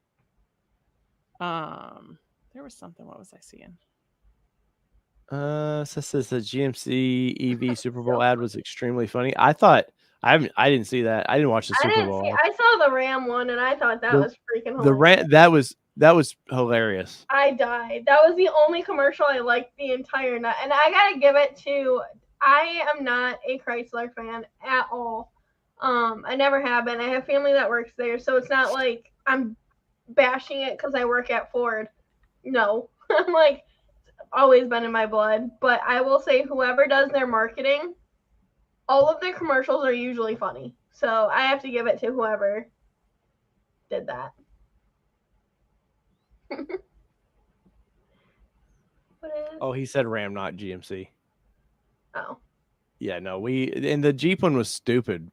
There was something. What was I seeing? Says the GMC EV Super Bowl ad was extremely funny. I thought I didn't see that. I didn't watch the I Super didn't Bowl. see. I saw the Ram one, and I thought that The- was freaking The hilarious. that was hilarious. I died. That was the only commercial I liked the entire night, and I gotta give it to. I am not a Chrysler fan at all. I never have been. I have family that works there, so it's not like I'm bashing it because I work at Ford. No, I'm like always been in my blood. But I will say, whoever does their marketing, all of their commercials are usually funny. So I have to give it to whoever did that. Oh, he said Ram, not GMC. Oh. Yeah, no, and the Jeep one was stupid.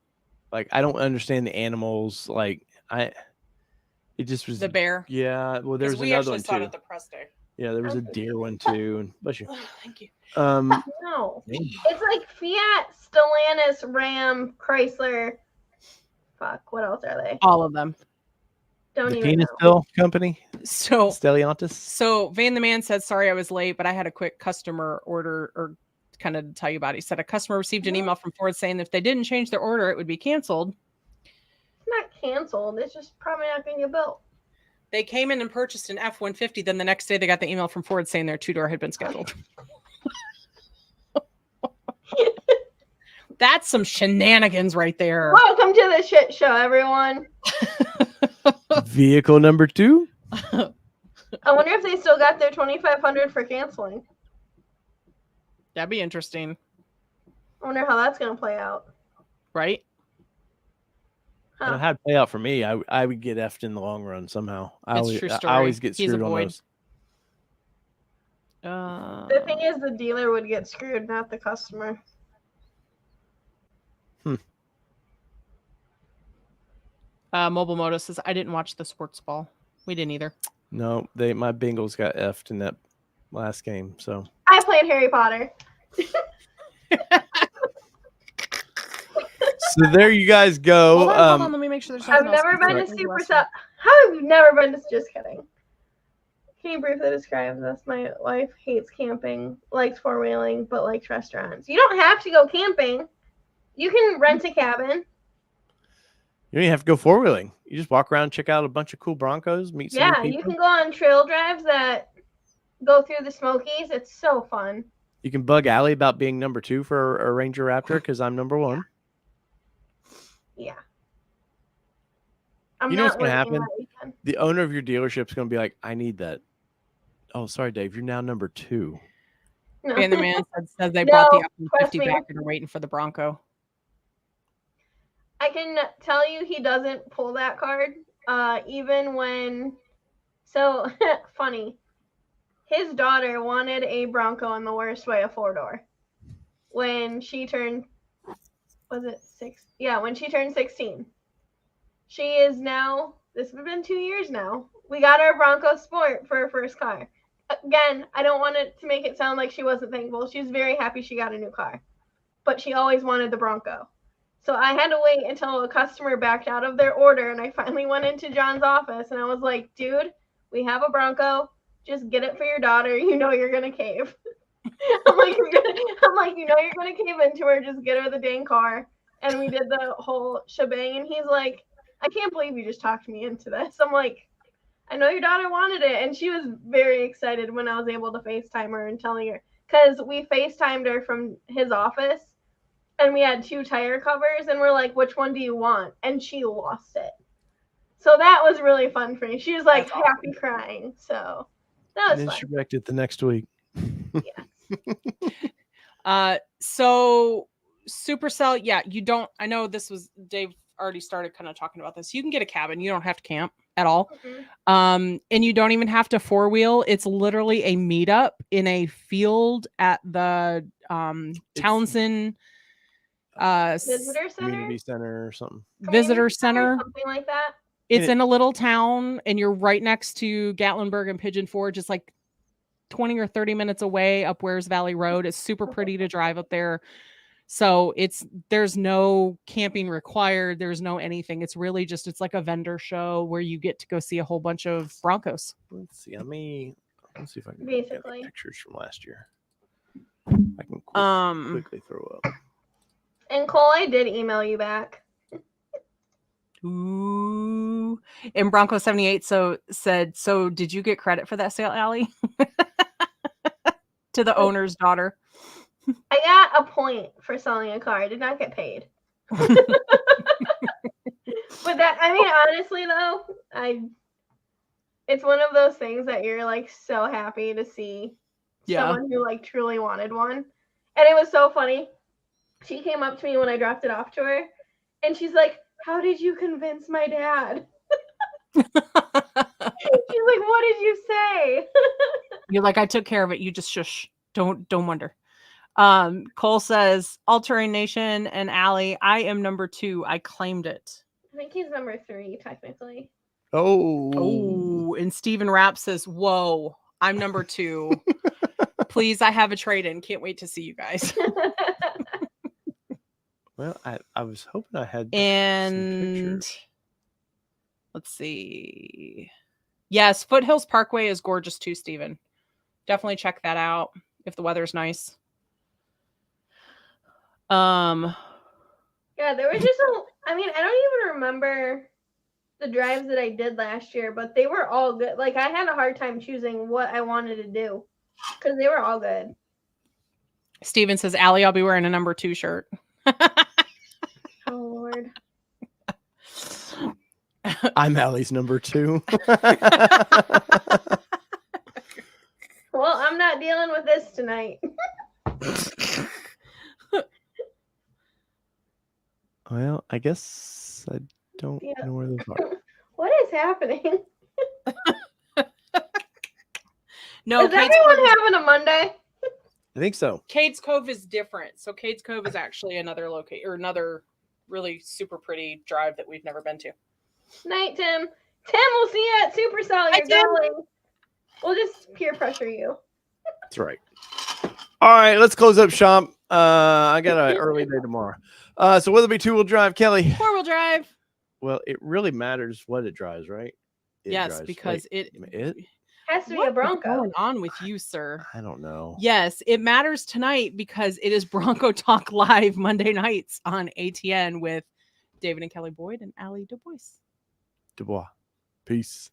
Like, I don't understand the animals. Like, it just was The bear. Yeah, well, there's we another actually one saw it too. at the press day. Yeah, there was a deer one too. And bless you. Oh, thank you. No. It's like Fiat, Stellantis, Ram, Chrysler. Fuck, what else are they? All of them. Don't the even know. Penisville company. So Stellantis. So Van the Man said, sorry I was late, but I had a quick customer order or kind of tell you about it. He said a customer received an email from Ford saying if they didn't change their order, it would be canceled. It's not canceled. It's just probably not going to get built. They came in and purchased an F-150. Then the next day they got the email from Ford saying their two-door had been scheduled. That's some shenanigans right there. Welcome to the shit show, everyone. Vehicle number 2. I wonder if they still got their $2,500 for canceling. That'd be interesting. I wonder how that's going to play out. Right? I don't know how to play out for me. I would get effed in the long run somehow. I always get screwed on those. The thing is, the dealer would get screwed, not the customer. Mobile Moto says, I didn't watch the sports ball. We didn't either. No, my Bengals got effed in that last game. So I played Harry Potter. So there you guys go. Hold on, let me make sure there's I've never been to Supercell. How have you never been to? Just kidding. Can you briefly describe this? My wife hates camping, likes four-wheeling, but likes restaurants. You don't have to go camping. You can rent a cabin. You don't even have to go four-wheeling. You just walk around, check out a bunch of cool Broncos, meet some new people. You can go on trail drives that go through the Smokies. It's so fun. You can bug Allie about being number 2 for a Ranger Raptor because I'm number 1. Yeah. You know what's going to happen? The owner of your dealership is going to be like, I need that. Oh, sorry, Dave. You're now number 2. No. And the man says they brought the F-150 back and are waiting for the Bronco. I can tell you he doesn't pull that card. Even when... So, funny. His daughter wanted a Bronco in the worst way, a 4-door. When she turned... Was it 6? Yeah, when she turned 16. She is now... This has been 2 years now. We got her Bronco Sport for her first car. Again, I don't want it to make it sound like she wasn't thankful. She's very happy she got a new car. But she always wanted the Bronco. So I had to wait until a customer backed out of their order, and I finally went into John's office, and I was like, dude, we have a Bronco. Just get it for your daughter. You know you're going to cave. I'm like, you know you're going to cave into her. Just get her the dang car. And we did the whole shebang, and he's like, I can't believe you just talked me into this. I'm like, I know your daughter wanted it. And she was very excited when I was able to FaceTime her and telling her. Because we FaceTimed her from his office. And we had 2 tire covers, and we're like, which one do you want? And she lost it. So that was really fun for me. She was like happy crying. So that was fun. She wrecked it the next week. Yeah. So Supercell, yeah, you don't, I know this was, Dave already started kind of talking about this. You can get a cabin. You don't have to camp at all. Mm-hmm. And you don't even have to 4-wheel. It's literally a meetup in a field at the Townsend visitor center, community center or something. Visitor center, something like that. It's in a little town, and you're right next to Gatlinburg and Pigeon Forge. It's like 20 or 30 minutes away up Wares Valley Road. It's super pretty to drive up there. So there's no camping required. There's no anything. It's really just, it's like a vendor show where you get to go see a whole bunch of Broncos. Let's see. Let's see if I can basically get pictures from last year. I can quickly throw up. And Cole, I did email you back. Ooh. And Bronco 78 said, so did you get credit for that sale, Allie? To the owner's daughter. I got a point for selling a car. I did not get paid. But that, I mean, honestly though, it's one of those things that you're like so happy to see someone who like truly wanted one. And it was so funny. She came up to me when I dropped it off to her and she's like, how did you convince my dad? She's like, what did you say? You're like, I took care of it. You just shush. Don't wonder. Cole says, All-Terrain Nation and Allie, I am number 2. I claimed it. I think he's number 3, technically. Oh, and Steven Rapp says, whoa, I'm number 2. Please, I have a trade-in. Can't wait to see you guys. Well, I was hoping I had and let's see. Yes, Foothills Parkway is gorgeous too, Steven. Definitely check that out if the weather's nice. Yeah, there was just I mean, I don't even remember the drives that I did last year, but they were all good. Like, I had a hard time choosing what I wanted to do because they were all good. Steven says, Allie, I'll be wearing a number 2 shirt. Oh, Lord. I'm Allie's number 2. Well, I'm not dealing with this tonight. Well, I guess I don't know where those are. What is happening? No, is everyone having a Monday? I think so. Cades Cove is different. So Cades Cove is actually another location or another really super pretty drive that we've never been to. Night, Tim. Tim, we'll see you at Supercell. You're going. We'll just peer pressure you. That's right. All right, let's close up shop. I got an early day tomorrow. So will it be 2-wheel drive, Kelly? 4-wheel drive. Well, it really matters what it drives, right? Yes, because it has to be a Bronco. What's going on with you, sir? I don't know. Yes, it matters tonight because it is Bronco Talk Live Monday nights on ATN with David and Kelly Boyd and Allie Dubois. Dubois. Peace.